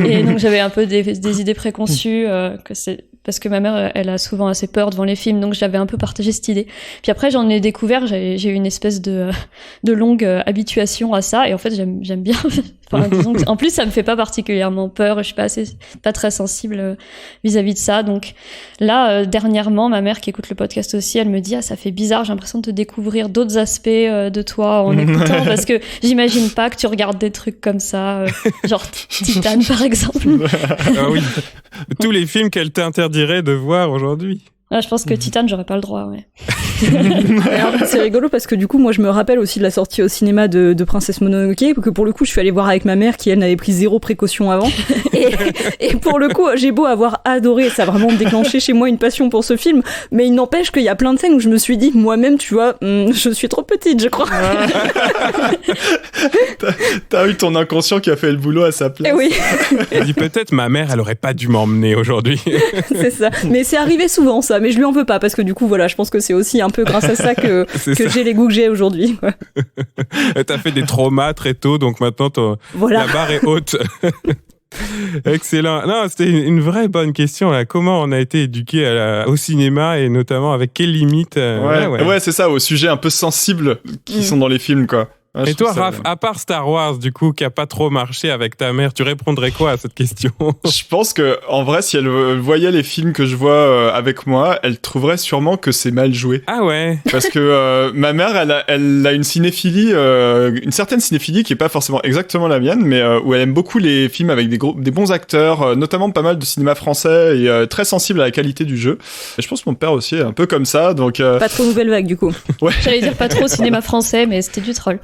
Et donc, j'avais un peu des idées préconçues que c'est parce que ma mère elle a souvent assez peur devant les films, donc j'avais un peu partagé cette idée. Puis après j'en ai découvert, j'ai eu une espèce de longue habituation à ça, et en fait j'aime bien. Enfin, disons que, en plus ça me fait pas particulièrement peur, je suis pas très sensible vis-à-vis de ça. Donc là dernièrement, ma mère qui écoute le podcast aussi, elle me dit ça fait bizarre, j'ai l'impression de te découvrir d'autres aspects de toi en écoutant, parce que j'imagine pas que tu regardes des trucs comme ça, genre Titan par exemple. Ah oui, tous les films qu'elle t'interdirait de voir aujourd'hui. Ah, je pense que Titan, j'aurais pas le droit, ouais. Alors, c'est rigolo parce que du coup, moi, je me rappelle aussi de la sortie au cinéma de Princesse Mononoke, que pour le coup, je suis allée voir avec ma mère qui, elle, n'avait pris 0 précaution avant. Et pour le coup, j'ai beau avoir adoré, ça a vraiment déclenché chez moi une passion pour ce film, mais il n'empêche qu'il y a plein de scènes où je me suis dit, moi-même, tu vois, je suis trop petite, je crois. T'as eu ton inconscient qui a fait le boulot à sa place. Et oui. Elle dit peut-être ma mère, elle aurait pas dû m'emmener aujourd'hui. C'est ça. Mais c'est arrivé souvent, ça. Mais je lui en veux pas parce que du coup, voilà, je pense que c'est aussi un peu grâce à ça que j'ai les goûts que j'ai aujourd'hui. T'as fait des traumas très tôt, donc maintenant la barre est haute. Excellent. Non, c'était une vraie bonne question là. Comment on a été éduqué au cinéma et notamment avec quelles limites Ouais, c'est ça, aux sujets un peu sensibles qui sont dans les films, quoi. Et toi, Raph, à part Star Wars, du coup, qui a pas trop marché avec ta mère, tu répondrais quoi à cette question? Je pense que, en vrai, si elle voyait les films que je vois avec moi, elle trouverait sûrement que c'est mal joué. Ah ouais? Parce que ma mère, elle a une cinéphilie, une certaine cinéphilie qui est pas forcément exactement la mienne, mais où elle aime beaucoup les films avec des bons acteurs, notamment pas mal de cinéma français et très sensible à la qualité du jeu. Et je pense que mon père aussi est un peu comme ça, donc. Pas trop nouvelle vague, du coup. Ouais. J'allais dire pas trop cinéma français, mais c'était du troll.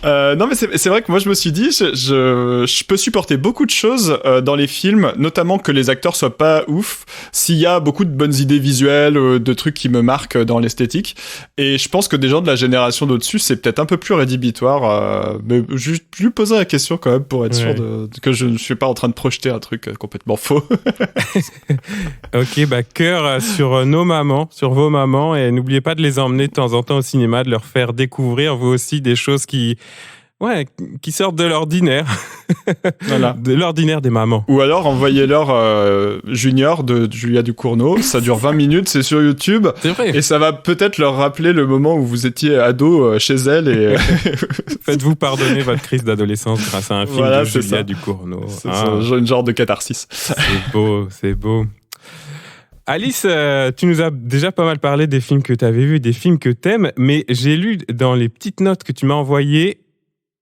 Non, mais c'est vrai que moi je me suis dit, je peux supporter beaucoup de choses dans les films, notamment que les acteurs soient pas ouf, s'il y a beaucoup de bonnes idées visuelles, de trucs qui me marquent dans l'esthétique. Et je pense que des gens de la génération d'au-dessus, c'est peut-être un peu plus rédhibitoire. Mais je lui poserai la question quand même pour être sûr que je ne suis pas en train de projeter un truc complètement faux. Ok, bah cœur sur nos mamans, sur vos mamans, et n'oubliez pas de les emmener de temps en temps au cinéma, de leur faire découvrir vous aussi des choses qui sortent de l'ordinaire. Voilà. De l'ordinaire des mamans. Ou alors envoyez-leur Junior de Julia Ducournau, ça dure 20 minutes, c'est sur YouTube. C'est vrai. Et ça va peut-être leur rappeler le moment où vous étiez ado chez elle et faites-vous pardonner votre crise d'adolescence grâce à un film de Julia Ducournau. C'est une genre de catharsis. C'est beau. Alice, tu nous as déjà pas mal parlé des films que tu avais vus, des films que t'aimes, mais j'ai lu dans les petites notes que tu m'as envoyées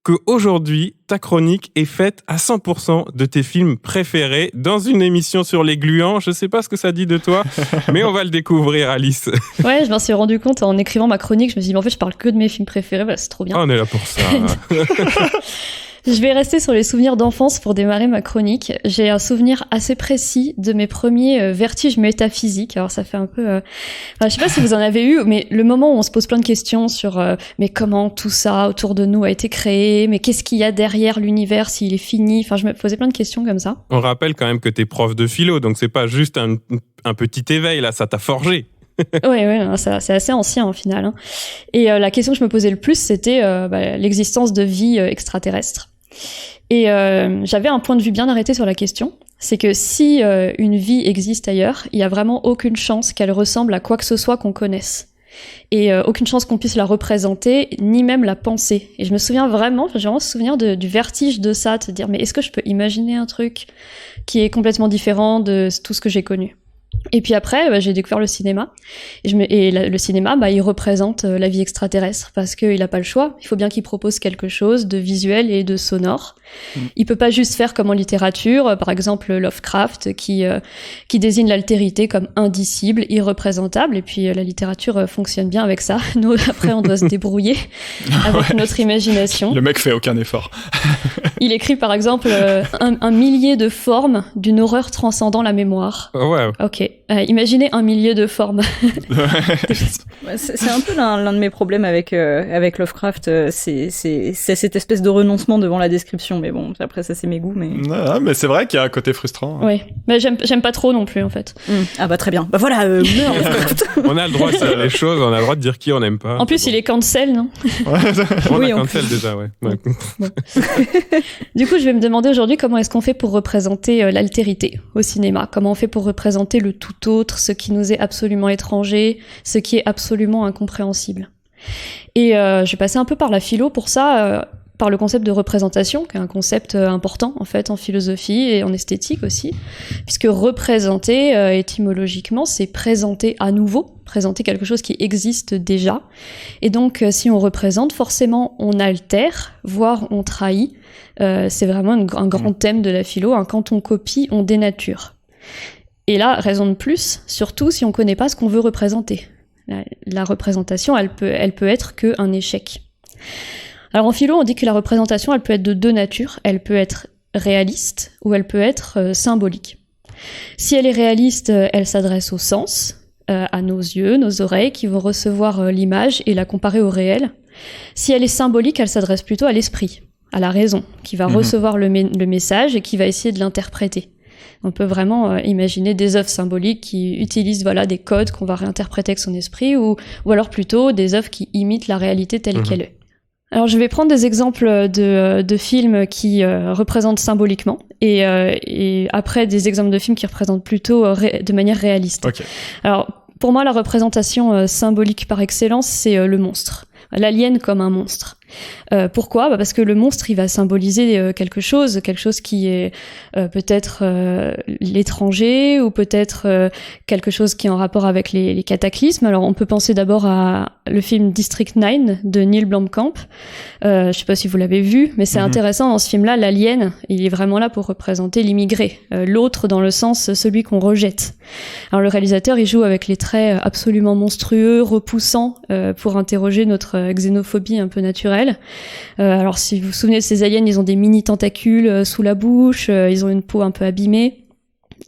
qu'aujourd'hui, ta chronique est faite à 100% de tes films préférés dans une émission sur les gluants. Je sais pas ce que ça dit de toi, mais on va le découvrir, Alice. Ouais, je m'en suis rendu compte en écrivant ma chronique. Je me suis dit, mais en fait, je parle que de mes films préférés. Bah, c'est trop bien. Ah, on est là pour ça. Je vais rester sur les souvenirs d'enfance pour démarrer ma chronique. J'ai un souvenir assez précis de mes premiers vertiges métaphysiques. Alors ça fait un peu... je sais pas si vous en avez eu, mais le moment où on se pose plein de questions sur mais comment tout ça autour de nous a été créé, mais qu'est-ce qu'il y a derrière l'univers s'il est fini. Enfin, je me posais plein de questions comme ça. On rappelle quand même que t'es prof de philo, donc c'est pas juste un petit éveil, là, ça t'a forgé. Ouais, c'est assez ancien au final. Hein. Et la question que je me posais le plus, c'était l'existence de vie extraterrestre. Et j'avais un point de vue bien arrêté sur la question, c'est que si une vie existe ailleurs, il y a vraiment aucune chance qu'elle ressemble à quoi que ce soit qu'on connaisse. Et aucune chance qu'on puisse la représenter, ni même la penser. Et je me souviens vraiment, j'ai vraiment ce souvenir du vertige de ça, de se dire mais est-ce que je peux imaginer un truc qui est complètement différent de tout ce que j'ai connu ? Et puis après, j'ai découvert le cinéma. Le cinéma, il représente la vie extraterrestre parce qu'il a pas le choix. Il faut bien qu'il propose quelque chose de visuel et de sonore. Il peut pas juste faire comme en littérature, par exemple Lovecraft, qui désigne l'altérité comme indicible, irreprésentable. Et puis la littérature fonctionne bien avec ça. Nous, après, on doit se débrouiller avec notre imagination. Le mec fait aucun effort. Il écrit par exemple un millier de formes d'une horreur transcendant la mémoire. Ouais. Ok. Imaginez un millier de formes. C'est un peu l'un de mes problèmes avec Lovecraft. C'est cette espèce de renoncement devant la description. Mais bon, après ça c'est mes goûts. Non, mais c'est vrai qu'il y a un côté frustrant. Oui, mais j'aime pas trop non plus en fait. Ah bah très bien. Bah voilà. Lovecraft. On a le droit de dire les choses, on a le droit de dire qui on n'aime pas. En plus, il est cancel, non ? On a cancel déjà, ouais. Bon. Du coup, je vais me demander aujourd'hui comment est-ce qu'on fait pour représenter l'altérité au cinéma. Comment on fait pour représenter le tout autre, ce qui nous est absolument étranger, ce qui est absolument incompréhensible. Et je vais passer un peu par la philo pour ça, par le concept de représentation, qui est un concept important en fait en philosophie et en esthétique aussi, puisque représenter étymologiquement, c'est présenter à nouveau, présenter quelque chose qui existe déjà. Et donc, si on représente, forcément, on altère, voire on trahit. C'est vraiment un grand thème de la philo. Hein. Quand on copie, on dénature. Et là, raison de plus, surtout si on connaît pas ce qu'on veut représenter. La représentation, elle peut être qu'un échec. Alors en philo, on dit que la représentation, elle peut être de deux natures. Elle peut être réaliste ou elle peut être symbolique. Si elle est réaliste, elle s'adresse au sens, à nos yeux, nos oreilles, qui vont recevoir l'image et la comparer au réel. Si elle est symbolique, elle s'adresse plutôt à l'esprit, à la raison, qui va recevoir le message et qui va essayer de l'interpréter. On peut vraiment imaginer des œuvres symboliques qui utilisent des codes qu'on va réinterpréter avec son esprit, ou alors plutôt des œuvres qui imitent la réalité telle qu'elle est. Alors je vais prendre des exemples de films qui représentent symboliquement et après des exemples de films qui représentent plutôt de manière réaliste. Okay. Alors pour moi la représentation symbolique par excellence c'est le monstre. l'alien comme un monstre. Pourquoi ? Parce que le monstre, il va symboliser quelque chose qui est peut-être l'étranger ou peut-être quelque chose qui est en rapport avec les cataclysmes. Alors on peut penser d'abord à le film District 9 de Neil Blomkamp. Je sais pas si vous l'avez vu, mais c'est intéressant dans ce film-là, l'alien, il est vraiment là pour représenter l'immigré, l'autre dans le sens celui qu'on rejette. Alors le réalisateur, il joue avec les traits absolument monstrueux, repoussants, pour interroger notre xénophobie un peu naturelle. Alors si vous vous souvenez de ces aliens, ils ont des mini tentacules sous la bouche, ils ont une peau un peu abîmée.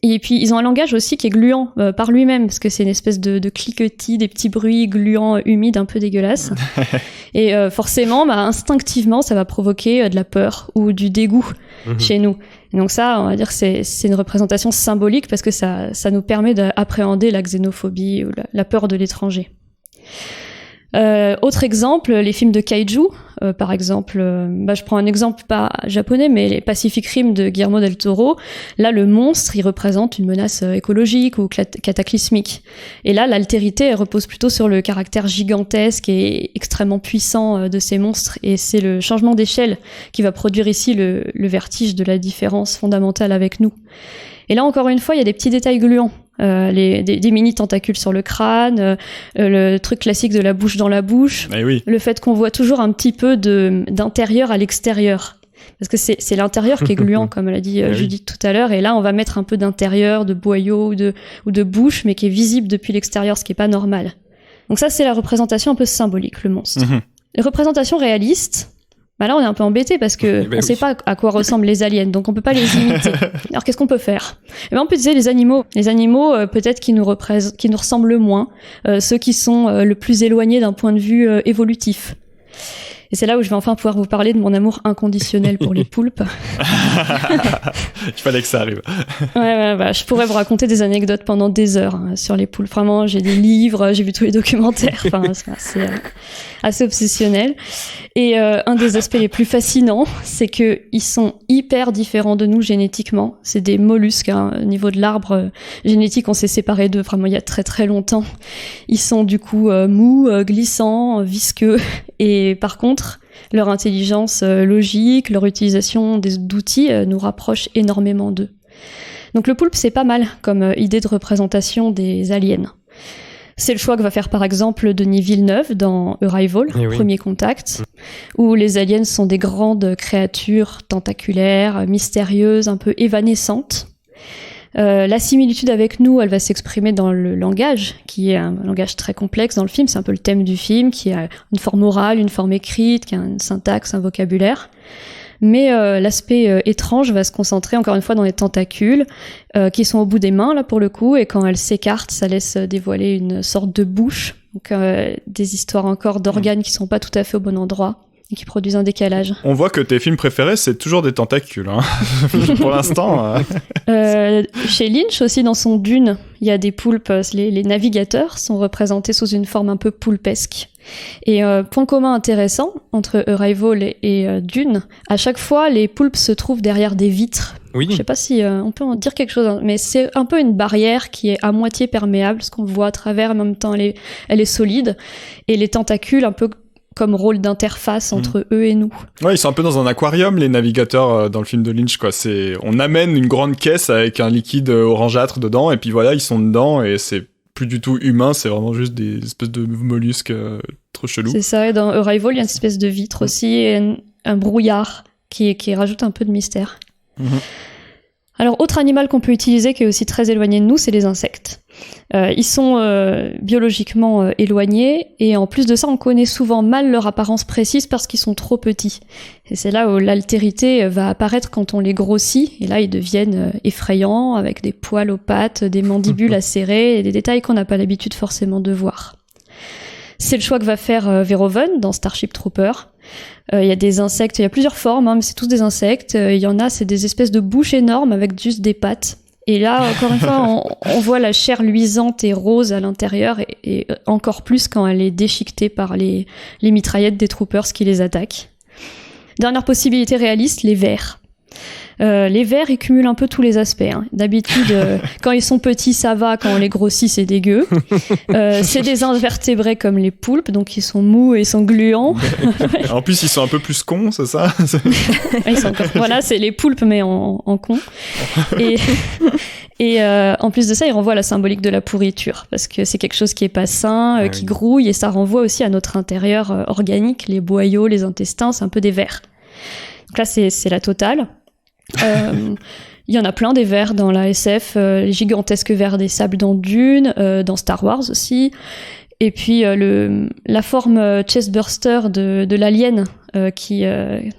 Et puis ils ont un langage aussi qui est gluant par lui-même, parce que c'est une espèce de cliquetis, des petits bruits gluants, humides, un peu dégueulasses. Et forcément, instinctivement, ça va provoquer de la peur ou du dégoût chez nous. Et donc ça, on va dire que c'est une représentation symbolique, parce que ça nous permet d'appréhender la xénophobie ou la peur de l'étranger. Autre exemple, les films de kaiju, par exemple, je prends un exemple pas japonais, mais les Pacific Rim de Guillermo del Toro. Là, le monstre, il représente une menace écologique ou cataclysmique. Et là, l'altérité, elle repose plutôt sur le caractère gigantesque et extrêmement puissant de ces monstres. Et c'est le changement d'échelle qui va produire ici le vertige de la différence fondamentale avec nous. Et là, encore une fois, il y a des petits détails gluants. Des mini tentacules sur le crâne, le truc classique de la bouche dans la bouche, le fait qu'on voit toujours un petit peu d'intérieur à l'extérieur, parce que c'est l'intérieur qui est gluant, comme l'a dit Judith tout à l'heure, et là on va mettre un peu d'intérieur, de boyau ou de bouche, mais qui est visible depuis l'extérieur, ce qui est pas normal. Donc ça, c'est la représentation un peu symbolique, le monstre. Les représentations réalistes, là on est un peu embêté parce que on sait pas à quoi ressemblent les aliens, donc on peut pas les imiter. Alors qu'est-ce qu'on peut faire ? On peut utiliser les animaux peut-être qui nous ressemblent le moins, ceux qui sont le plus éloignés d'un point de vue évolutif. Et c'est là où je vais enfin pouvoir vous parler de mon amour inconditionnel pour les poulpes. Il fallait que ça arrive. Je pourrais vous raconter des anecdotes pendant des heures sur les poulpes. Vraiment, j'ai des livres, j'ai vu tous les documentaires. C'est assez obsessionnel. Et un des aspects les plus fascinants, c'est que ils sont hyper différents de nous génétiquement. C'est des mollusques. Au niveau de l'arbre génétique, on s'est séparés d'eux vraiment il y a très très longtemps. Ils sont du coup mous, glissants, visqueux. Et par contre, leur intelligence logique, leur utilisation d'outils nous rapproche énormément d'eux. Donc le poulpe, c'est pas mal comme idée de représentation des aliens. C'est le choix que va faire par exemple Denis Villeneuve dans Arrival, Premier Contact, où les aliens sont des grandes créatures tentaculaires, mystérieuses, un peu évanescentes. La similitude avec nous, elle va s'exprimer dans le langage, qui est un langage très complexe dans le film. C'est un peu le thème du film, qui a une forme orale, une forme écrite, qui a une syntaxe, un vocabulaire. Mais l'aspect étrange va se concentrer encore une fois dans les tentacules, qui sont au bout des mains là pour le coup, et quand elles s'écartent, ça laisse dévoiler une sorte de bouche. Donc des histoires encore d'organes qui sont pas tout à fait au bon endroit et qui produisent un décalage. On voit que tes films préférés, c'est toujours des tentacules, hein. Pour l'instant. Chez Lynch aussi, dans son Dune, il y a des poulpes. Les navigateurs sont représentés sous une forme un peu poulpesque. Et point commun intéressant entre Arrival et Dune, à chaque fois, les poulpes se trouvent derrière des vitres. Je sais pas si on peut en dire quelque chose, mais c'est un peu une barrière qui est à moitié perméable, ce qu'on voit à travers, en même temps elle est solide. Et les tentacules, un peu comme rôle d'interface entre eux et nous. Ouais, ils sont un peu dans un aquarium, les navigateurs dans le film de Lynch, quoi. On amène une grande caisse avec un liquide orangeâtre dedans, et puis voilà, ils sont dedans, et c'est plus du tout humain, c'est vraiment juste des espèces de mollusques trop chelous. C'est ça, et dans Arrival, il y a une espèce de vitre aussi, et un brouillard qui rajoute un peu de mystère. Alors, autre animal qu'on peut utiliser qui est aussi très éloigné de nous, c'est les insectes. Ils sont biologiquement éloignés, et en plus de ça, on connaît souvent mal leur apparence précise parce qu'ils sont trop petits. Et c'est là où l'altérité va apparaître quand on les grossit, et là ils deviennent effrayants, avec des poils aux pattes, des mandibules acérées, et des détails qu'on n'a pas l'habitude forcément de voir. C'est le choix que va faire Verhoeven dans Starship Trooper. Il y a des insectes, il y a plusieurs formes, mais c'est tous des insectes. Il y en a, c'est des espèces de bouches énormes avec juste des pattes. Et là, encore une fois, on voit la chair luisante et rose à l'intérieur, et encore plus quand elle est déchiquetée par les mitraillettes des troopers qui les attaquent. Dernière possibilité réaliste, les vers. Les vers, ils cumulent un peu tous les aspects. Hein. D'habitude, quand ils sont petits, ça va. Quand on les grossit, c'est dégueu. C'est des invertébrés comme les poulpes, donc ils sont mous et ils sont gluants. En plus, ils sont un peu plus cons, c'est ça? Voilà, c'est les poulpes, mais en cons. Et en plus de ça, il renvoie à la symbolique de la pourriture, parce que c'est quelque chose qui est pas sain, qui grouille, et ça renvoie aussi à notre intérieur organique, les boyaux, les intestins, c'est un peu des vers. Donc là, c'est la totale. Il y en a plein des vers dans la SF, les gigantesques vers des sables dans Dune, dans Star Wars aussi. Et puis la forme chestburster de l'alien qui est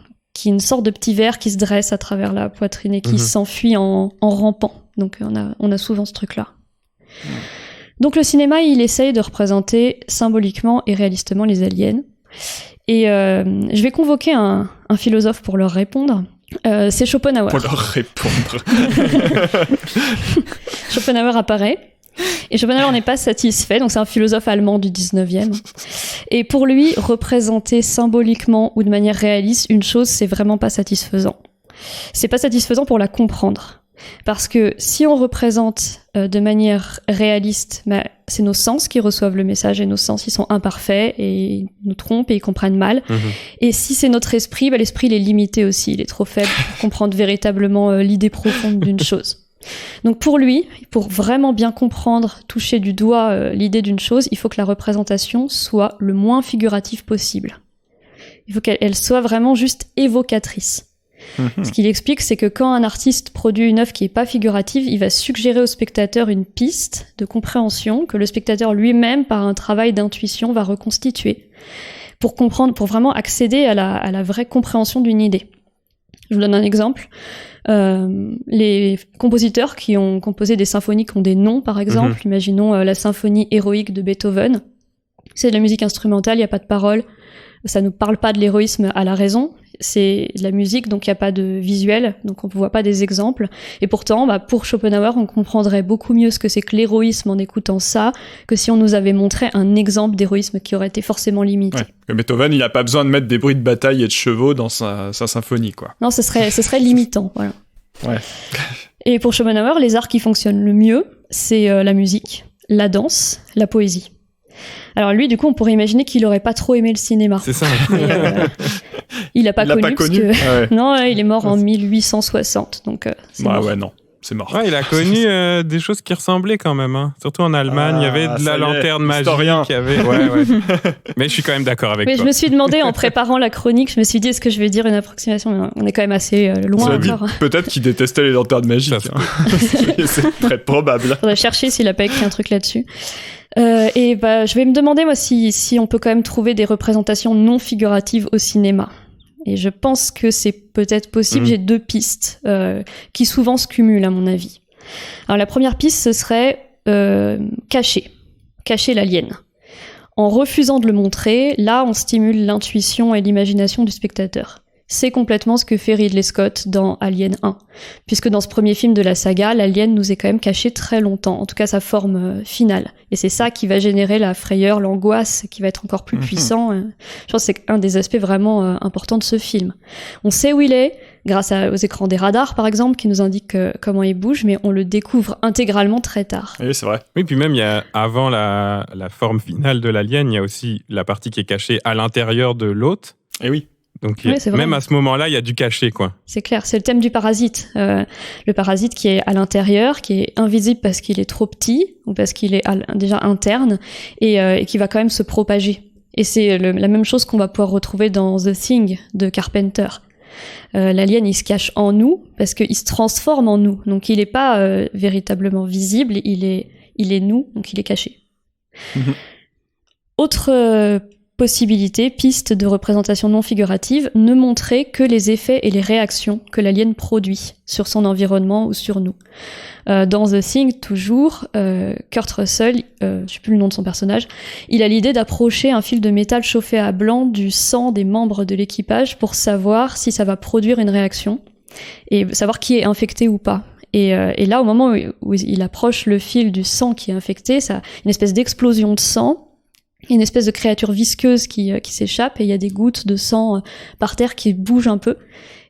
une sorte de petit ver qui se dresse à travers la poitrine et qui s'enfuit en rampant. Donc on a souvent ce truc-là. Donc le cinéma, il essaye de représenter symboliquement et réalistement les aliens. Et je vais convoquer un philosophe pour leur répondre. C'est Schopenhauer. Pour leur répondre. Schopenhauer apparaît. Et Schopenhauer n'est pas satisfait, donc c'est un philosophe allemand du 19e. Et pour lui, représenter symboliquement ou de manière réaliste une chose, c'est vraiment pas satisfaisant. C'est pas satisfaisant pour la comprendre. Parce que si on représente de manière réaliste, c'est nos sens qui reçoivent le message, et nos sens, ils sont imparfaits et ils nous trompent et ils comprennent mal. Et si c'est notre esprit, l'esprit il est limité aussi, il est trop faible pour comprendre véritablement l'idée profonde d'une chose. Donc pour lui, pour vraiment bien comprendre, toucher du doigt l'idée d'une chose, il faut que la représentation soit le moins figurative possible. Il faut qu'elle soit vraiment juste évocatrice. Ce qu'il explique, c'est que quand un artiste produit une œuvre qui est pas figurative, il va suggérer au spectateur une piste de compréhension que le spectateur lui-même, par un travail d'intuition, va reconstituer pour comprendre, pour vraiment accéder à la vraie compréhension d'une idée. Je vous donne un exemple. Les compositeurs qui ont composé des symphonies qui ont des noms, par exemple, imaginons la symphonie héroïque de Beethoven. C'est de la musique instrumentale, il n'y a pas de paroles. Ça ne parle pas de l'héroïsme à la raison. C'est de la musique, donc il n'y a pas de visuel, donc on ne voit pas des exemples. Et pourtant, pour Schopenhauer, on comprendrait beaucoup mieux ce que c'est que l'héroïsme en écoutant ça, que si on nous avait montré un exemple d'héroïsme qui aurait été forcément limité. Ouais. Beethoven, il n'a pas besoin de mettre des bruits de bataille et de chevaux dans sa symphonie, quoi. Non, ce serait limitant, voilà. Ouais. Et pour Schopenhauer, les arts qui fonctionnent le mieux, c'est la musique, la danse, la poésie. Alors lui, du coup, on pourrait imaginer qu'il aurait pas trop aimé le cinéma. C'est ça. Mais, il l'a pas connu. Non, il est mort en 1860, donc c'est mort. Ouais, non, c'est mort. Ouais, il a connu des choses qui ressemblaient quand même, hein. Surtout en Allemagne, il y avait de la lanterne magique. Il y avait... Ouais. Mais je suis quand même d'accord avec toi. Je me suis demandé en préparant la chronique, je me suis dit est-ce que je vais dire une approximation, mais on est quand même assez loin encore. Peut-être qu'il détestait les lanternes magiques. C'est très probable. Faudrait chercher s'il a pas écrit un truc là-dessus. Je vais me demander moi si on peut quand même trouver des représentations non figuratives au cinéma. Et je pense que c'est peut-être possible. J'ai deux pistes qui souvent se cumulent à mon avis. Alors la première piste, ce serait cacher l'alien. En refusant de le montrer, là on stimule l'intuition et l'imagination du spectateur. C'est complètement ce que fait Ridley Scott dans Alien 1. Puisque dans ce premier film de la saga, l'alien nous est quand même caché très longtemps, en tout cas sa forme finale. Et c'est ça qui va générer la frayeur, l'angoisse, qui va être encore plus puissant. Je pense que c'est un des aspects vraiment importants de ce film. On sait où il est, grâce aux écrans des radars par exemple, qui nous indiquent comment il bouge, mais on le découvre intégralement très tard. Oui, c'est vrai. Oui, puis même, avant la forme finale de l'alien, il y a aussi la partie qui est cachée à l'intérieur de l'hôte. Et oui. Donc même à ce moment-là, il y a du cachet, quoi. C'est clair, c'est le thème du parasite. Le parasite qui est à l'intérieur, qui est invisible parce qu'il est trop petit ou parce qu'il est déjà interne et qui va quand même se propager. Et c'est la même chose qu'on va pouvoir retrouver dans The Thing de Carpenter. L'alien, il se cache en nous parce qu'il se transforme en nous. Donc il n'est pas véritablement visible, il est nous, donc il est caché. Autre possibilité, piste de représentation non figurative, ne montrer que les effets et les réactions que l'alien produit sur son environnement ou sur nous. Dans The Thing, toujours, Kurt Russell, je sais plus le nom de son personnage, il a l'idée d'approcher un fil de métal chauffé à blanc du sang des membres de l'équipage pour savoir si ça va produire une réaction et savoir qui est infecté ou pas. Et là, au moment où il approche le fil du sang qui est infecté, ça, une espèce d'explosion de sang. Il y a une espèce de créature visqueuse qui s'échappe et il y a des gouttes de sang par terre qui bougent un peu.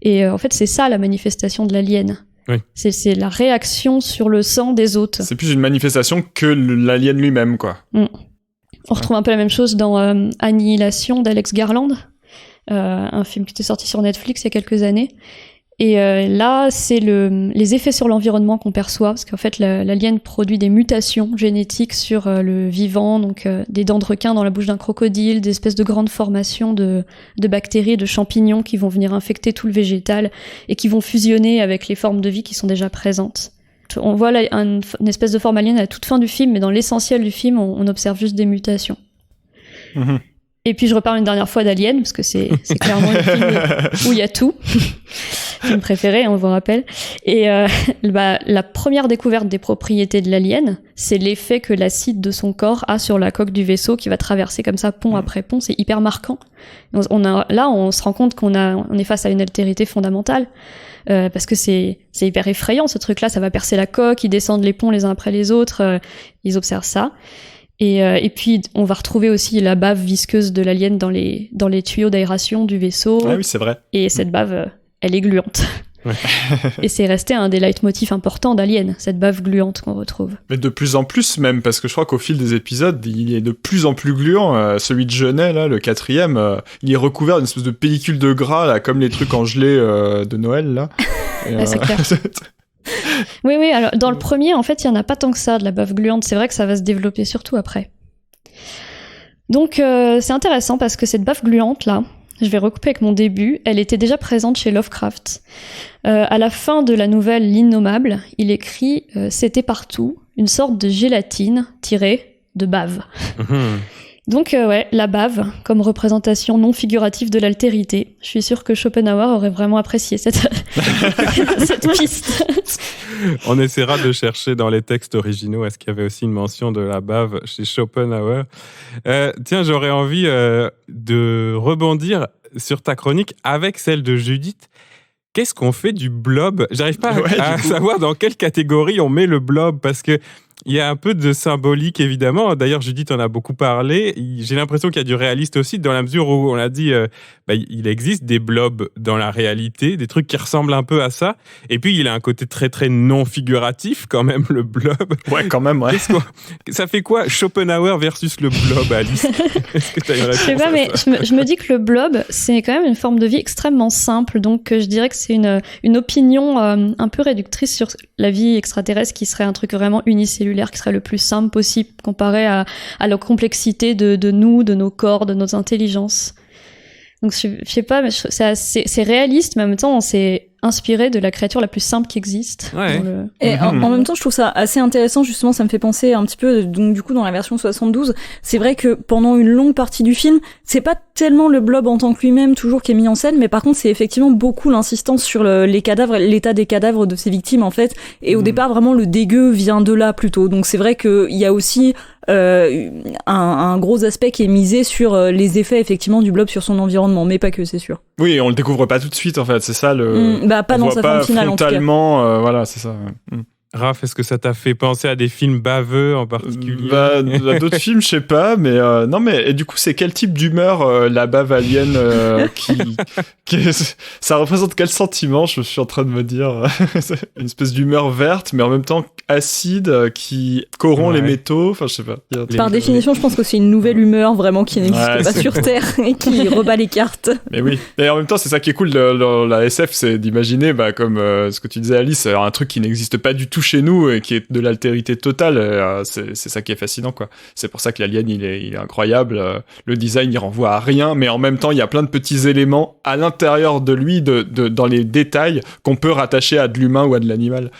Et en fait, c'est ça la manifestation de l'alien. Oui. C'est la réaction sur le sang des hôtes. C'est plus une manifestation que l'alien lui-même, quoi. On retrouve un peu la même chose dans Annihilation d'Alex Garland, un film qui était sorti sur Netflix il y a quelques années. Et là, c'est les effets sur l'environnement qu'on perçoit, parce qu'en fait, l'alien produit des mutations génétiques sur le vivant, donc des dents de requin dans la bouche d'un crocodile, des espèces de grandes formations de bactéries, de champignons qui vont venir infecter tout le végétal et qui vont fusionner avec les formes de vie qui sont déjà présentes. On voit là une espèce de forme alien à la toute fin du film, mais dans l'essentiel du film, on observe juste des mutations. Et puis je reparle une dernière fois d'Alien, parce que c'est clairement le film où il y a tout. Film préféré, on vous rappelle. Et la première découverte des propriétés de l'alien, c'est l'effet que l'acide de son corps a sur la coque du vaisseau qui va traverser comme ça pont après pont. C'est hyper marquant. Là, on se rend compte qu'on est face à une altérité fondamentale. Parce que c'est hyper effrayant, ce truc-là. Ça va percer la coque, ils descendent les ponts les uns après les autres. Ils observent ça. Et puis, on va retrouver aussi la bave visqueuse de l'alien dans les tuyaux d'aération du vaisseau. Ah oui, c'est vrai. Et cette bave, elle est gluante. Ouais. Et c'est resté un des leitmotifs importants d'Alien, cette bave gluante qu'on retrouve. Mais de plus en plus même, parce que je crois qu'au fil des épisodes, il est de plus en plus gluant. Celui de Genet, là, le 4e, il est recouvert d'une espèce de pellicule de gras, là, comme les trucs en gelée de Noël, là. Et, c'est clair. Oui, alors dans le premier, en fait, il y en a pas tant que ça de la bave gluante. C'est vrai que ça va se développer surtout après. Donc, c'est intéressant parce que cette bave gluante là, je vais recouper avec mon début. Elle était déjà présente chez Lovecraft. À la fin de la nouvelle L'Innommable, il écrit c'était partout une sorte de gélatine tirée de bave. Donc la bave comme représentation non figurative de l'altérité. Je suis sûre que Schopenhauer aurait vraiment apprécié cette piste. On essaiera de chercher dans les textes originaux est-ce qu'il y avait aussi une mention de la bave chez Schopenhauer. Tiens, j'aurais envie de rebondir sur ta chronique avec celle de Judith. Qu'est-ce qu'on fait du blob ? J'arrive pas à savoir dans quelle catégorie on met le blob parce que il y a un peu de symbolique, évidemment. D'ailleurs, Judith en a beaucoup parlé. J'ai l'impression qu'il y a du réaliste aussi, dans la mesure où on l'a dit, il existe des blobs dans la réalité, des trucs qui ressemblent un peu à ça. Et puis, il a un côté très, très non figuratif, quand même, le blob. Ouais, quand même, ouais. Ça fait quoi, Schopenhauer versus le blob, Alice ? Est-ce que tu as une réponse ? Je sais pas, mais je me dis que le blob, c'est quand même une forme de vie extrêmement simple. Donc, je dirais que c'est une opinion un peu réductrice sur la vie extraterrestre qui serait un truc vraiment unicellulaire, qui serait le plus simple possible comparé à la complexité de nous, de nos corps, de nos intelligences. Donc je sais pas, mais c'est réaliste, mais en même temps on s'est inspiré de la créature la plus simple qui existe. Ouais. Et en même temps, je trouve ça assez intéressant, justement, ça me fait penser un petit peu, donc du coup, dans la version 72, c'est vrai que pendant une longue partie du film, c'est pas tellement le blob en tant que lui-même toujours qui est mis en scène, mais par contre, c'est effectivement beaucoup l'insistance sur les cadavres, l'état des cadavres de ses victimes, en fait, et au départ, vraiment, le dégueu vient de là, plutôt. Donc c'est vrai qu'il y a aussi un gros aspect qui est misé sur les effets, effectivement, du blob sur son environnement, mais pas que, c'est sûr. Oui, on le découvre pas tout de suite, en fait, c'est ça le... pas dans sa forme finale, en tout cas. Frontalement, voilà, c'est ça. Raph, est-ce que ça t'a fait penser à des films baveux en particulier ? D'autres films, je sais pas, mais non, mais et du coup, c'est quel type d'humeur la bave alien ça représente quel sentiment ? Je suis en train de me dire une espèce d'humeur verte, mais en même temps acide qui corrompt les métaux. Enfin, je sais pas. Par définition, je pense que c'est une nouvelle humeur vraiment qui n'existe pas sur Terre et qui rebat les cartes. Mais oui. Et en même temps, c'est ça qui est cool de la SF, c'est d'imaginer, comme ce que tu disais, Alice, un truc qui n'existe pas du tout chez nous et qui est de l'altérité totale. C'est ça qui est fascinant, quoi. C'est pour ça que l'alien, il est incroyable. Le design, il renvoie à rien, mais en même temps, il y a plein de petits éléments à l'intérieur de lui, dans les détails, qu'on peut rattacher à de l'humain ou à de l'animal.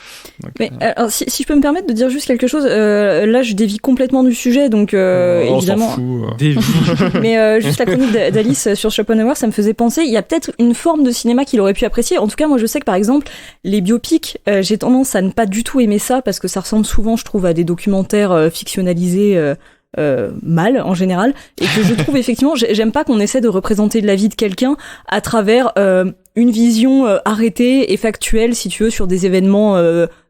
Donc, mais alors, si je peux me permettre de dire juste quelque chose, là, je dévie complètement du sujet, donc évidemment. On s'en fout. Mais juste la chronique d'Alice sur Schopenhauer, ça me faisait penser, il y a peut-être une forme de cinéma qu'il aurait pu apprécier. En tout cas, moi, je sais que par exemple, les biopics, j'ai tendance à ne pas du tout aimer ça parce que ça ressemble souvent, je trouve, à des documentaires fictionnalisés mal en général, et que je trouve effectivement, j'aime pas qu'on essaie de représenter de la vie de quelqu'un à travers une vision arrêtée et factuelle, si tu veux, sur des événements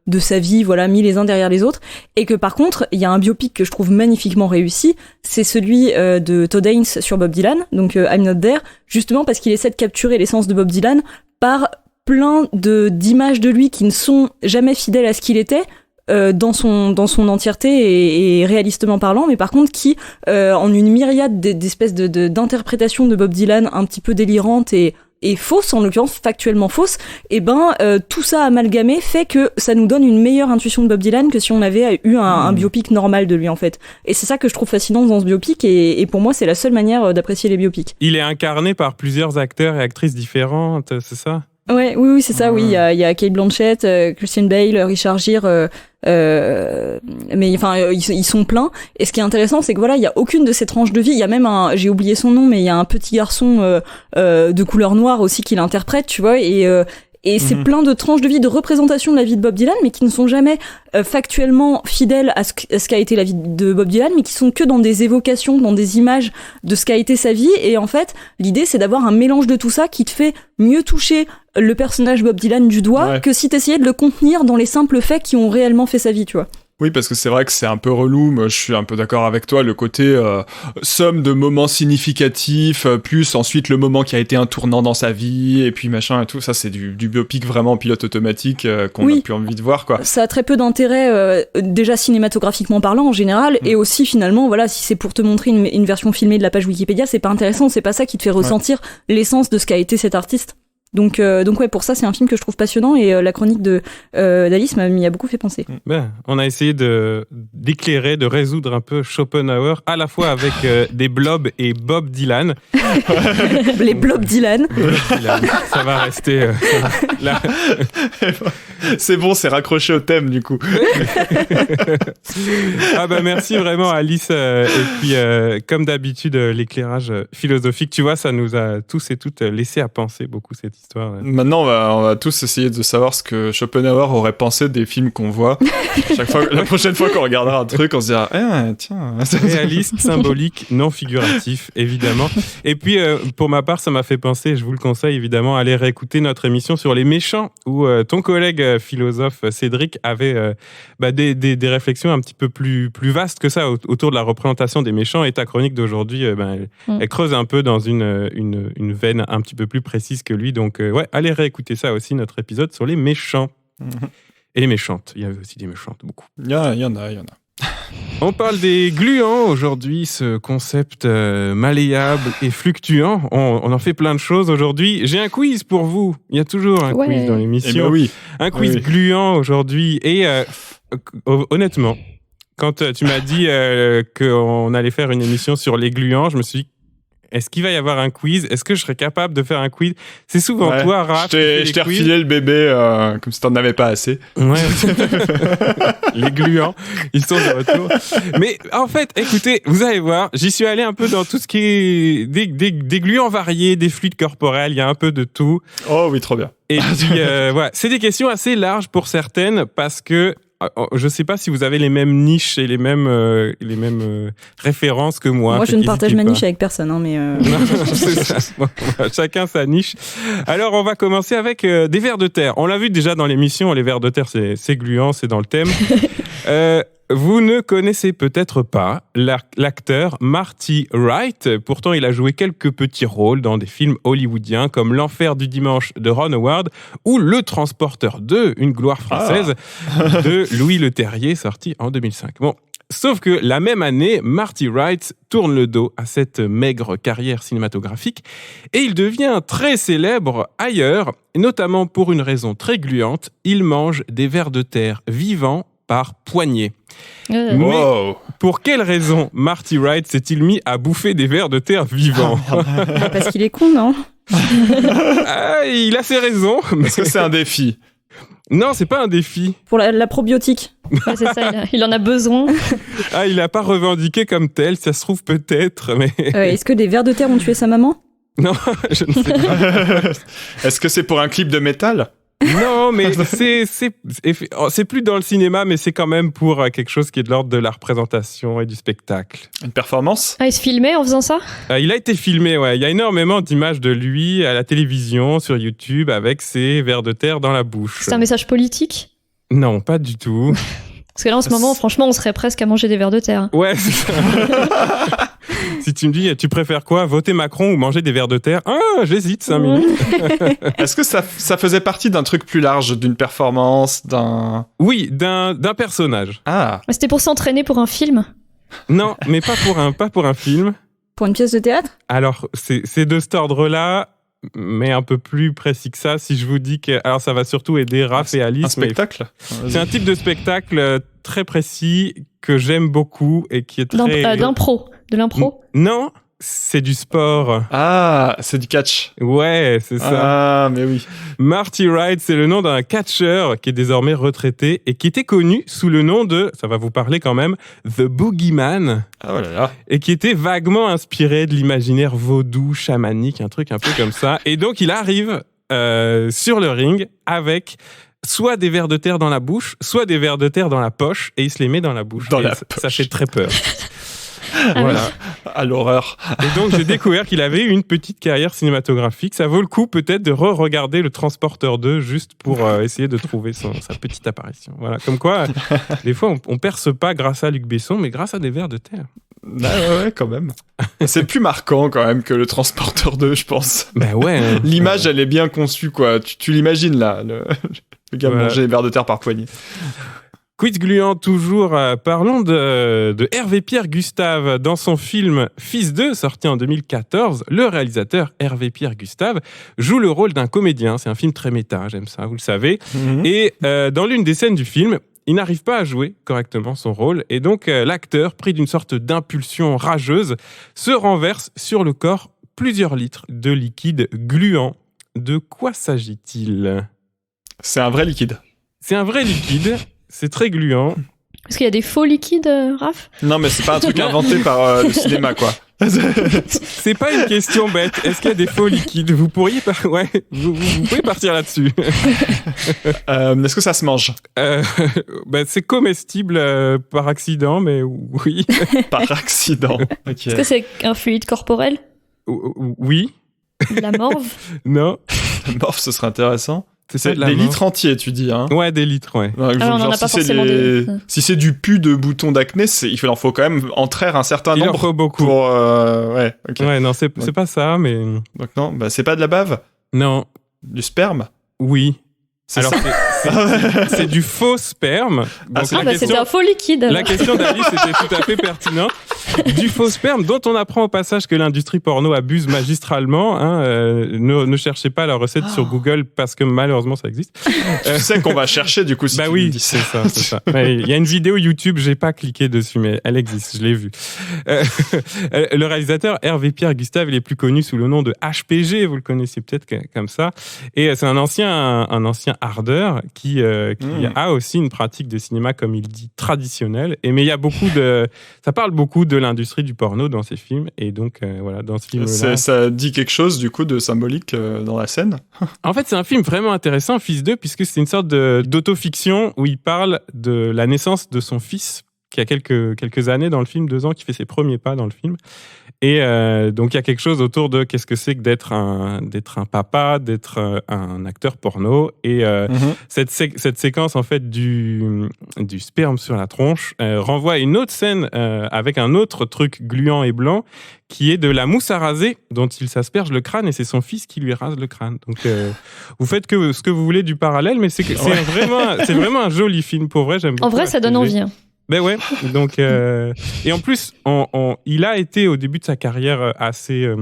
de sa vie, voilà, mis les uns derrière les autres, et que par contre, il y a un biopic que je trouve magnifiquement réussi, c'est celui de Todd Haynes sur Bob Dylan, donc I'm Not There, justement parce qu'il essaie de capturer l'essence de Bob Dylan par plein d'images de lui qui ne sont jamais fidèles à ce qu'il était, dans son entièreté et réalistement parlant, mais par contre qui, en une myriade d'espèces d'interprétations de Bob Dylan un petit peu délirantes et fausses, en l'occurrence factuellement fausses, et tout ça amalgamé fait que ça nous donne une meilleure intuition de Bob Dylan que si on avait eu un biopic normal de lui en fait. Et c'est ça que je trouve fascinant dans ce biopic, et pour moi c'est la seule manière d'apprécier les biopics. Il est incarné par plusieurs acteurs et actrices différentes, c'est ça ? Oui, c'est ça, oui. Il y a Cate Blanchett, Christian Bale, Richard Gere, mais enfin, ils sont pleins. Et ce qui est intéressant, c'est que voilà, il y a aucune de ces tranches de vie. Il y a même j'ai oublié son nom, mais il y a un petit garçon de couleur noire aussi qui l'interprète, tu vois. Et c'est plein de tranches de vie, de représentation de la vie de Bob Dylan, mais qui ne sont jamais factuellement fidèles à ce qu'a été la vie de Bob Dylan, mais qui sont que dans des évocations, dans des images de ce qu'a été sa vie. Et en fait, l'idée, c'est d'avoir un mélange de tout ça qui te fait mieux toucher le personnage Bob Dylan du doigt que si t'essayais de le contenir dans les simples faits qui ont réellement fait sa vie, tu vois. Oui, parce que c'est vrai que c'est un peu relou, moi je suis un peu d'accord avec toi, le côté somme de moments significatifs, plus ensuite le moment qui a été un tournant dans sa vie, et puis machin et tout, ça c'est du biopic vraiment en pilote automatique qu'on a plus envie de voir, quoi. Ça a très peu d'intérêt, déjà cinématographiquement parlant en général, et aussi finalement, voilà, si c'est pour te montrer une version filmée de la page Wikipédia, c'est pas intéressant, c'est pas ça qui te fait ressentir l'essence de ce qu'a été cet artiste. Donc ouais, pour ça, c'est un film que je trouve passionnant, et la chronique d'Alice m'y a beaucoup fait penser. On a essayé d'éclairer, de résoudre un peu Schopenhauer, à la fois avec des blobs et Bob Dylan. Les blobs Dylan. Ça va rester là. C'est bon, c'est raccroché au thème, du coup. Merci vraiment, Alice. Et puis, comme d'habitude, l'éclairage philosophique, tu vois, ça nous a tous et toutes laissé à penser beaucoup cette histoire. Maintenant, on va tous essayer de savoir ce que Schopenhauer aurait pensé des films qu'on voit. La prochaine fois qu'on regardera un truc, on se dira, tiens. Réaliste, symbolique, non figuratif, évidemment. Et puis, pour ma part, ça m'a fait penser, je vous le conseille évidemment, à aller réécouter notre émission sur les méchants, où ton collègue philosophe Cédric avait des réflexions un petit peu plus vastes que ça autour de la représentation des méchants, et ta chronique d'aujourd'hui, elle creuse un peu dans une veine un petit peu plus précise que lui. Donc, allez réécouter ça aussi, notre épisode sur les méchants. Et les méchantes. Il y avait aussi des méchantes, beaucoup. Il y en a. On parle des gluants aujourd'hui, ce concept malléable et fluctuant. On en fait plein de choses aujourd'hui. J'ai un quiz pour vous. Il y a toujours un quiz dans l'émission. Un quiz gluant aujourd'hui. Et honnêtement, quand tu m'as dit qu'on allait faire une émission sur les gluants, je me suis dit, est-ce qu'il va y avoir un quiz ? Est-ce que je serais capable de faire un quiz ? C'est souvent toi, Raph. Je t'ai refilé le bébé comme si t'en avais pas assez. Ouais. Les gluants, ils sont de retour. Mais en fait, écoutez, vous allez voir, j'y suis allé un peu dans tout ce qui est des gluants variés, des fluides corporels, il y a un peu de tout. Oh oui, trop bien. Et puis, c'est des questions assez larges pour certaines, parce que je sais pas si vous avez les mêmes niches et les mêmes références que moi. Moi, je ne partage ma niche avec personne, mais. Non, c'est ça. Bon, chacun sa niche. Alors, on va commencer avec des vers de terre. On l'a vu déjà dans l'émission, les vers de terre, c'est gluant, c'est dans le thème. Vous ne connaissez peut-être pas l'acteur Marty Wright. Pourtant, il a joué quelques petits rôles dans des films hollywoodiens comme L'Enfer du dimanche de Ron Howard ou Le Transporteur 2, une gloire française de Louis Leterrier, sorti en 2005. Bon, sauf que la même année, Marty Wright tourne le dos à cette maigre carrière cinématographique et il devient très célèbre ailleurs, notamment pour une raison très gluante, il mange des vers de terre vivants par poignée. Mais pour quelle raison Marty Wright s'est-il mis à bouffer des vers de terre vivants ? Parce qu'il est con, non ? Il a ses raisons. Est-ce que c'est un défi ? Non, c'est pas un défi. Pour la probiotique. Ouais, c'est ça, il en a besoin. Il n'a pas revendiqué comme tel, ça se trouve peut-être, mais... Est-ce que des vers de terre ont tué sa maman ? Non, je ne sais pas. Est-ce que c'est pour un clip de métal ? Non, mais c'est plus dans le cinéma, mais c'est quand même pour quelque chose qui est de l'ordre de la représentation et du spectacle. Une performance ? Il se filmait en faisant ça ? Il a été filmé, ouais. Il y a énormément d'images de lui à la télévision, sur YouTube, avec ses vers de terre dans la bouche. C'est un message politique ? Non, pas du tout. Parce que là, en ce moment, franchement, on serait presque à manger des vers de terre. Ouais, c'est ça. Si tu me dis, tu préfères quoi, voter Macron ou manger des vers de terre? J'hésite 5 minutes. Est-ce que ça faisait partie d'un truc plus large, d'une performance, d'un... Oui, d'un personnage. Ah. C'était pour s'entraîner pour un film? Non, mais pas pour un film. Pour une pièce de théâtre? Alors, c'est de cet ordre-là, mais un peu plus précis que ça. Si je vous dis que... Alors, ça va surtout aider Raph et Alice. Un spectacle? C'est un type de spectacle très précis que j'aime beaucoup et qui est très... D'impro? De l'impro? Non, c'est du sport. Ah, c'est du catch. Ouais, c'est ça. Ah, mais oui. Marty Wright, c'est le nom d'un catcheur qui est désormais retraité et qui était connu sous le nom de, ça va vous parler quand même, The Boogeyman. Ah, oh là là. Et qui était vaguement inspiré de l'imaginaire vaudou, chamanique, un truc un peu comme ça. Et donc, il arrive sur le ring avec soit des vers de terre dans la bouche, soit des vers de terre dans la poche, et il se les met dans la bouche. Ça fait très peur. Voilà. À l'horreur. Et donc, j'ai découvert qu'il avait une petite carrière cinématographique. Ça vaut le coup peut-être de re-regarder Le Transporteur 2 juste pour essayer de trouver sa petite apparition. Voilà. Comme quoi, des fois, on perce pas grâce à Luc Besson, mais grâce à des vers de terre. Ah ouais, quand même. C'est plus marquant quand même que Le Transporteur 2, je pense. Ben ouais. L'image, elle est bien conçue, quoi. Tu l'imagines, là, le gars manger des vers de terre par poignée. Quiz gluant toujours, parlons de Hervé Pierre Gustave. Dans son film Fils 2, sorti en 2014, le réalisateur Hervé Pierre Gustave joue le rôle d'un comédien. C'est un film très méta, j'aime ça, vous le savez. Mm-hmm. Et dans l'une des scènes du film, il n'arrive pas à jouer correctement son rôle. Et donc l'acteur, pris d'une sorte d'impulsion rageuse, se renverse sur le corps plusieurs litres de liquide gluant. De quoi s'agit-il ? C'est un vrai liquide. C'est un vrai liquide. C'est très gluant. Est-ce qu'il y a des faux liquides, Raph ? Non, mais c'est pas un truc inventé par le cinéma, quoi. C'est pas une question bête. Est-ce qu'il y a des faux liquides ? Vous pourriez vous pouvez partir là-dessus. Est-ce que ça se mange ? C'est comestible par accident, mais oui. Par accident. Okay. Est-ce que c'est un fluide corporel ? Oui. La morve ? Non. La morve, ce serait intéressant. C'est des litres entiers, tu dis, hein ? Ouais, des litres, ouais. Ouais, on n'en a pas forcément si c'est du pus de boutons d'acné, il en faut quand même entraire un certain nombre. Il en faut beaucoup. Ouais, okay. Ouais, non, c'est pas ça, mais... Donc non, c'est pas de la bave ? Non. Du sperme ? Oui. Alors, c'est du faux sperme. Donc c'était un faux liquide. La question d'Alice était tout à fait pertinente. Du faux sperme dont on apprend au passage que l'industrie porno abuse magistralement. Ne cherchez pas la recette sur Google parce que malheureusement ça existe. Tu sais qu'on va chercher du coup si tu oui, me dis ça. C'est ça. Il y a une vidéo YouTube, j'ai pas cliqué dessus, mais elle existe, je l'ai vue. Le réalisateur Hervé Pierre Gustave, il est plus connu sous le nom de HPG, vous le connaissez peut-être comme ça. Et c'est un ancien ardeur qui a aussi une pratique de cinéma, comme il dit, traditionnelle. Mais il y a ça parle beaucoup de l'industrie du porno dans ces films. Et donc, dans ce film-là... Ça dit quelque chose, du coup, de symbolique dans la scène ? En fait, c'est un film vraiment intéressant, Fils 2, puisque c'est une sorte d'autofiction où il parle de la naissance de son fils, qui a quelques années dans le film, 2 ans, qui fait ses premiers pas dans le film. Et donc, il y a quelque chose autour de qu'est-ce que c'est que d'être un papa, d'être un acteur porno. Et cette séquence, en fait, du sperme sur la tronche renvoie à une autre scène avec un autre truc gluant et blanc qui est de la mousse à raser dont il s'asperge le crâne et c'est son fils qui lui rase le crâne. Donc, vous faites ce que vous voulez du parallèle, mais c'est vraiment un joli film. Pour vrai, j'aime beaucoup. En vrai, ça donne envie. Ben ouais, donc et en plus, il a été au début de sa carrière assez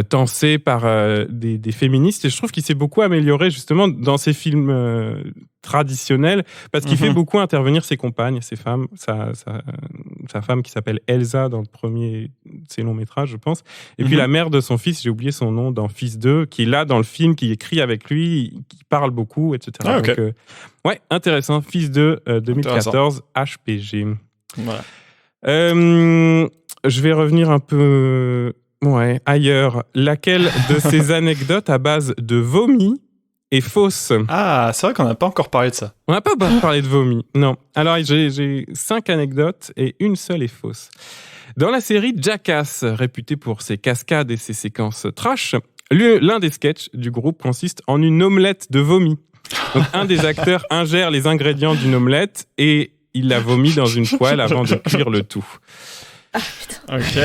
tensé par des féministes et je trouve qu'il s'est beaucoup amélioré justement dans ses films traditionnels parce qu'il fait beaucoup intervenir ses compagnes, ses femmes, sa femme qui s'appelle Elsa dans le premier de ses longs métrages, je pense, et puis la mère de son fils, j'ai oublié son nom, dans Fils 2, qui est là dans le film, qui écrit avec lui, qui parle beaucoup, etc. Ah, okay. Donc, ouais, intéressant. Fils 2, 2014, HPG. Voilà. Je vais revenir un peu ailleurs. Laquelle de ces anecdotes à base de vomi est fausse? Ah, c'est vrai qu'on n'a pas encore parlé de ça. On n'a pas parlé de vomi, non. Alors, j'ai 5 anecdotes et une seule est fausse. Dans la série Jackass, réputée pour ses cascades et ses séquences trash, l'un des sketchs du groupe consiste en une omelette de vomi. Donc, un des acteurs ingère les ingrédients d'une omelette et il la vomit dans une poêle avant de cuire le tout. Ah, putain. Ok.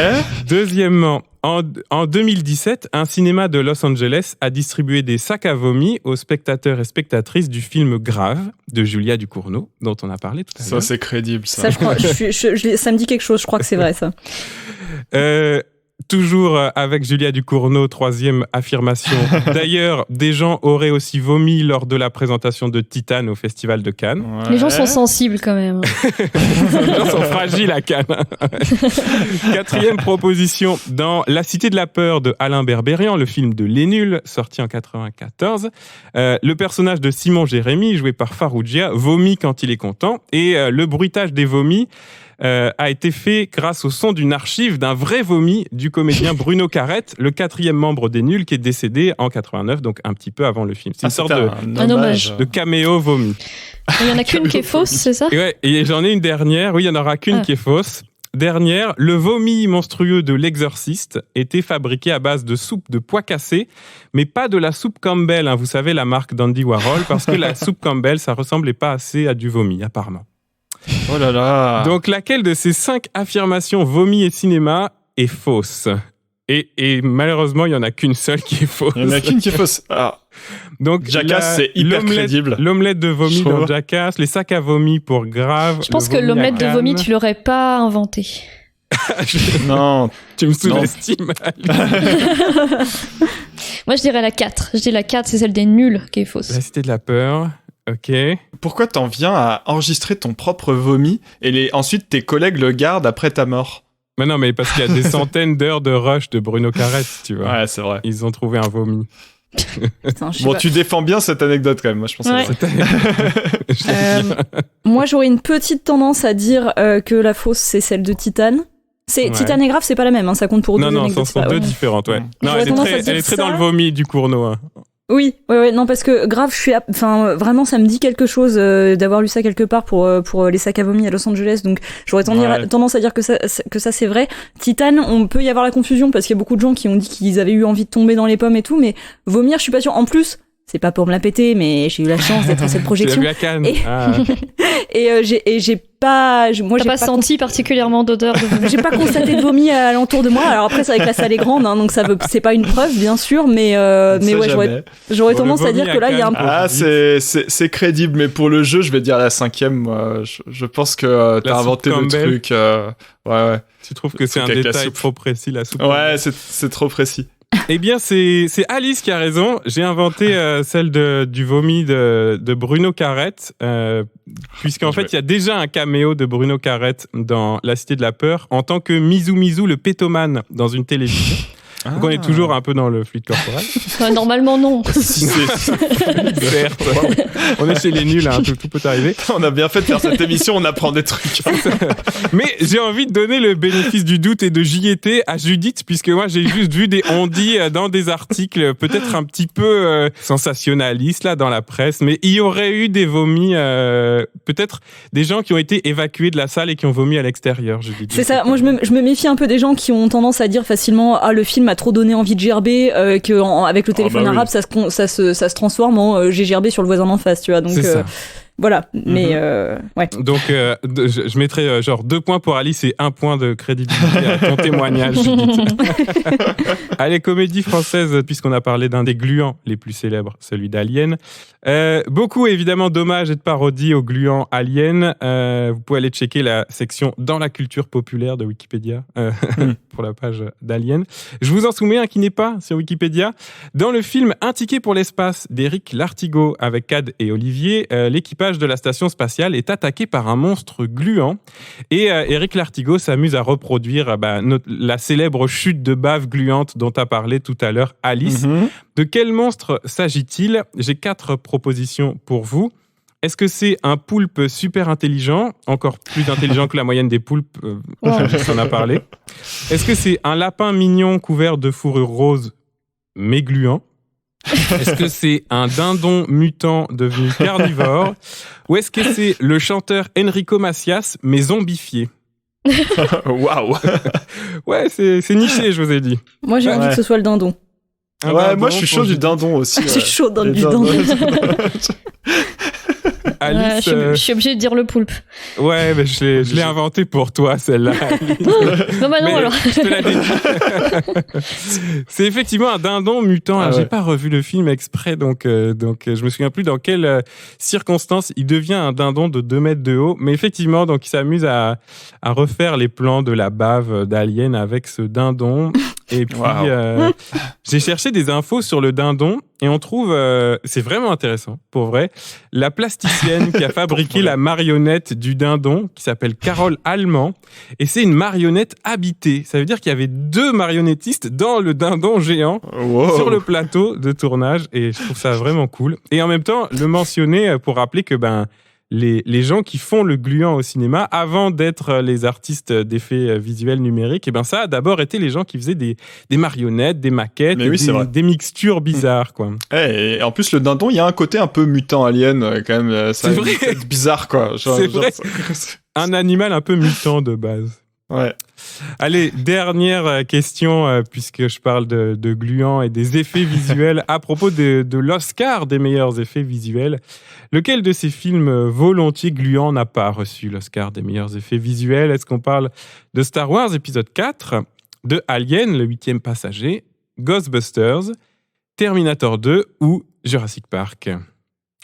Deuxièmement, en 2017, un cinéma de Los Angeles a distribué des sacs à vomi aux spectateurs et spectatrices du film Grave de Julia Ducournau, dont on a parlé tout à l'heure. Ça, c'est crédible, ça. Ça, je crois, ça me dit quelque chose, je crois que c'est vrai, ça. Toujours avec Julia Ducournau, troisième affirmation. D'ailleurs, des gens auraient aussi vomi lors de la présentation de Titane au Festival de Cannes. Ouais. Les gens sont sensibles quand même. Les gens sont fragiles à Cannes. Quatrième proposition, dans La Cité de la Peur de Alain Berberian, le film de Les Nuls, sorti en 1994, le personnage de Simon Jérémy, joué par Farrugia, vomit quand il est content, et le bruitage des vomis a été fait grâce au son d'une archive d'un vrai vomi du comédien Bruno Carrette, le quatrième membre des Nuls, qui est décédé en 89, donc un petit peu avant le film. C'est une sorte un hommage de caméo vomi. Il y en a qu'une qui est fausse, c'est ça ? Et j'en ai une dernière. Oui, il y en aura qu'une qui est fausse. Dernière, le vomi monstrueux de l'exorciste était fabriqué à base de soupe de pois cassés, mais pas de la soupe Campbell, hein, vous savez, la marque d'Andy Warhol, parce que la soupe Campbell, ça ressemblait pas assez à du vomi, apparemment. Oh là là. Donc, laquelle de ces 5 affirmations vomi et cinéma est fausse ? Et malheureusement, il n'y en a qu'une seule qui est fausse. Il n'y en a qu'une qui est fausse. Ah. Donc, Jackass, c'est hyper crédible. L'omelette de vomi dans Jackass, les sacs à vomi pour Grave. Je pense que l'omelette de vomi, tu l'aurais pas inventée. Non. Tu me sous-estimes. Moi, je dirais la 4. Je dis la 4, c'est celle des nuls qui est fausse. La Cité de la Peur. Ok. Pourquoi t'en viens à enregistrer ton propre vomi et ensuite tes collègues le gardent après ta mort ? Mais non, mais parce qu'il y a des centaines d'heures de rush de Bruno Carrette, tu vois. Ouais, c'est vrai. Ils ont trouvé un vomi. Putain, bon, tu défends bien cette anecdote quand même. Moi, je pense. Ouais. Moi, j'aurais une petite tendance à dire que la fausse, c'est celle de Titane. Titane et Grave, c'est pas la même, hein, ça compte pour deux anecdotes. Non, ce sont deux différentes, ouais. Non, elle est très dans le vomi du Cournot. Hein. Oui, non, parce que Grave, vraiment, ça me dit quelque chose d'avoir lu ça quelque part pour les sacs à vomi à Los Angeles, donc j'aurais tendance à dire que ça c'est vrai. Titane, on peut y avoir la confusion parce qu'il y a beaucoup de gens qui ont dit qu'ils avaient eu envie de tomber dans les pommes et tout, mais vomir, je suis pas sûre. En plus, c'est pas pour me la péter, mais j'ai eu la chance d'être à cette projection. Tu l'as vu à Cannes. J'ai pas senti particulièrement d'odeur de vomi. J'ai pas constaté de vomi alentour de moi. Alors après, c'est vrai que la salle est grande, hein, donc c'est pas une preuve, bien sûr, mais ouais, j'aurais tendance à dire que là, il y a un peu. Ah, c'est crédible, mais pour le jeu, je vais dire la 5e. Moi, je pense que t'as inventé le truc. Ouais. Tu trouves que c'est un détail trop précis, la soupe? Ouais, c'est trop précis. Eh bien, c'est Alice qui a raison. J'ai inventé celle du vomi de Bruno Carrette, puisqu'en fait, il y a déjà un caméo de Bruno Carrette dans La Cité de la Peur en tant que Mizou le pétomane dans une télévision. Donc on est toujours un peu dans le fluide corporel. Normalement, non. Certes. On est chez les nuls, hein, tout peut arriver. On a bien fait de faire cette émission, on apprend des trucs. Mais j'ai envie de donner le bénéfice du doute et de j'y étais à Judith, puisque moi j'ai juste vu des on-dit dans des articles peut-être un petit peu sensationnalistes là dans la presse, mais il y aurait eu des vomis, peut-être des gens qui ont été évacués de la salle et qui ont vomi à l'extérieur, Judith. C'est ça, moi je me méfie un peu des gens qui ont tendance à dire facilement « Ah, le film a trop donné envie de gerber, avec le téléphone arabe, ça se transforme en j'ai gerbé sur le voisin d'en face, tu vois. Donc voilà, mais ouais. Donc je mettrais genre 2 points pour Alice et 1 point de crédibilité à ton témoignage. Allez, comédie française, puisqu'on a parlé d'un des gluants les plus célèbres, celui d'Alien. Beaucoup évidemment d'hommages et de parodies au gluant Alien. Vous pouvez aller checker la section dans la culture populaire de Wikipédia pour la page d'Alien. Je vous en soumets un qui n'est pas sur Wikipédia. Dans le film Un ticket pour l'espace d'Éric Lartigot avec Cad et Olivier, l'équipage de la station spatiale est attaqué par un monstre gluant et Éric Lartigot s'amuse à reproduire la célèbre chute de bave gluante dont a parlé tout à l'heure Alice. De quel monstre s'agit-il ? J'ai 4 propositions pour vous. Est-ce que c'est un poulpe super intelligent, encore plus intelligent que la moyenne des poulpes, on en a parlé. Est-ce que c'est un lapin mignon couvert de fourrure rose mais gluant ? Est-ce que c'est un dindon mutant devenu carnivore ? Ou est-ce que c'est le chanteur Enrico Macias mais zombifié ? Waouh. Ouais, c'est niché, je vous ai dit. Moi, j'ai envie que ce soit le dindon. Ouais, moi je suis chaud du dindon aussi. Je suis chaud du dindon. Alice, je suis obligée de dire le poulpe. Ouais, mais je l'ai inventé pour toi, celle-là. Non, bah non, alors. Je te la dédie. C'est effectivement un dindon mutant. Alors, j'ai pas revu le film exprès, donc je me souviens plus dans quelles circonstances il devient un dindon de 2 mètres de haut. Mais effectivement, donc il s'amuse à refaire les plans de la bave d'Alien avec ce dindon. Et puis, j'ai cherché des infos sur le dindon et on trouve, c'est vraiment intéressant, pour vrai, la plasticienne qui a fabriqué la marionnette du dindon, qui s'appelle Carole Allemand, et c'est une marionnette habitée. Ça veut dire qu'il y avait 2 marionnettistes dans le dindon géant sur le plateau de tournage, et je trouve ça vraiment cool. Et en même temps, le mentionner pour rappeler que les gens qui font le gluant au cinéma, avant d'être les artistes d'effets visuels numériques, ça a d'abord été les gens qui faisaient des marionnettes, des maquettes, des mixtures bizarres, quoi. Et en plus, le dindon, il y a un côté un peu mutant alien, quand même. C'est vrai. Bizarre, quoi. C'est vrai. Un animal un peu mutant de base. Ouais. Allez, dernière question, puisque je parle de gluants et des effets visuels, à propos de l'Oscar des meilleurs effets visuels. Lequel de ces films volontiers gluants n'a pas reçu l'Oscar des meilleurs effets visuels? Est-ce qu'on parle de Star Wars épisode 4, de Alien, le 8e passager, Ghostbusters, Terminator 2 ou Jurassic Park?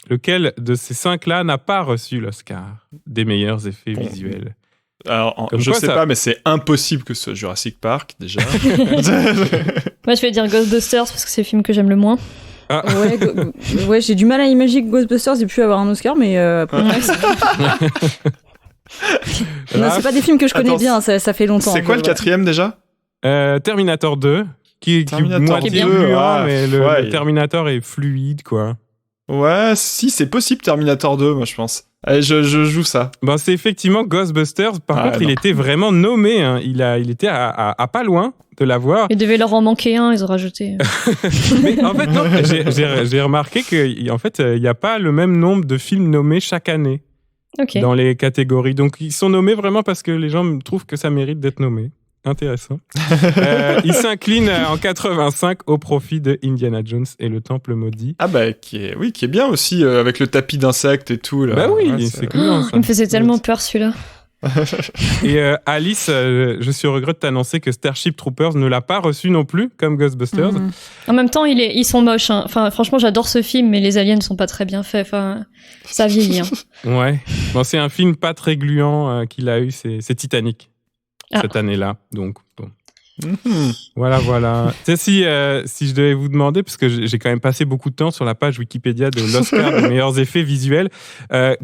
Lequel de ces 5-là n'a pas reçu l'Oscar des meilleurs effets visuels? Alors, je sais pas, mais c'est impossible que ce soit Jurassic Park, déjà. Moi, je vais dire Ghostbusters parce que c'est le film que j'aime le moins. Ah. Ouais, j'ai du mal à imaginer que Ghostbusters ait pu avoir un Oscar, mais non, c'est pas des films que je connais bien, ça fait longtemps. C'est quoi le 4e déjà? Terminator 2, qui est bien gluant, mais le Terminator est fluide, quoi. Ouais, si, c'est possible Terminator 2, moi je pense. Allez, je joue ça. C'est effectivement Ghostbusters. Par contre, il était vraiment nommé. Hein. Il était à pas loin de l'avoir. Il devait leur en manquer un, ils ont rajouté. Mais en fait, non, j'ai remarqué qu'en fait, il n'y a pas le même nombre de films nommés chaque année dans les catégories. Donc, ils sont nommés vraiment parce que les gens trouvent que ça mérite d'être nommé. Intéressant. Il s'incline en 85 au profit de Indiana Jones et le Temple maudit. Ah qui est bien aussi, avec le tapis d'insectes et tout. Là. C'est cool. Il me faisait tellement peur celui-là. Et Alice, je suis au regret de t'annoncer que Starship Troopers ne l'a pas reçu non plus, comme Ghostbusters. En même temps, ils sont moches. Hein. Enfin, franchement, j'adore ce film, mais les aliens ne sont pas très bien faits. Enfin, ça vieillit. Hein. Ouais. C'est un film pas très gluant qu'il a eu, c'est Titanic. Cette année-là, donc bon. Voilà. Si je devais vous demander, parce que j'ai quand même passé beaucoup de temps sur la page Wikipédia de l'Oscar des meilleurs effets visuels,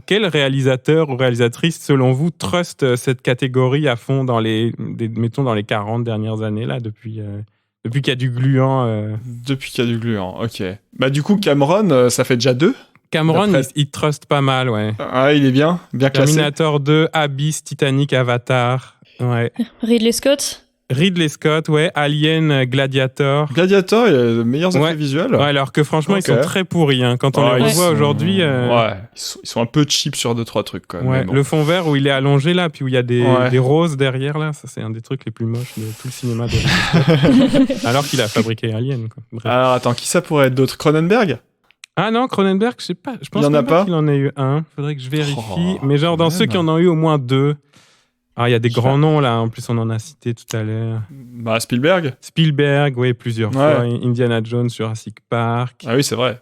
quel réalisateur ou réalisatrice, selon vous, trust cette catégorie à fond dans les 40 dernières années, là, depuis qu'il y a du gluant Depuis qu'il y a du gluant, ok. Du coup, Cameron, ça fait déjà 2. Cameron, il trust pas mal, ouais. Ah, il est bien classé. Terminator 2, Abyss, Titanic, Avatar... Ouais. Ridley Scott, ouais. Alien, Gladiator. Gladiator, il y a les meilleurs effets visuels. Ouais, alors que franchement, ils sont très pourris. Hein. Quand on les revoit aujourd'hui... Ouais, ils sont un peu cheap sur 2-3 trucs, quand même. Ouais, le fond vert où il est allongé, là, puis où il y a des roses derrière, là, ça, c'est un des trucs les plus moches de tout le cinéma de alors qu'il a fabriqué Alien, quoi. Bref. Alors, attends, qui ça pourrait être d'autre? Cronenberg? Ah non, Cronenberg, je sais pas. Je pense pas qu'il en ait eu un. Faudrait que je vérifie. Mais genre, dans ceux qui en ont eu au moins 2... Ah, il y a des grands noms, là. En plus, on en a cité tout à l'heure. Spielberg, oui, plusieurs fois. Indiana Jones, Jurassic Park. Ah oui, c'est vrai.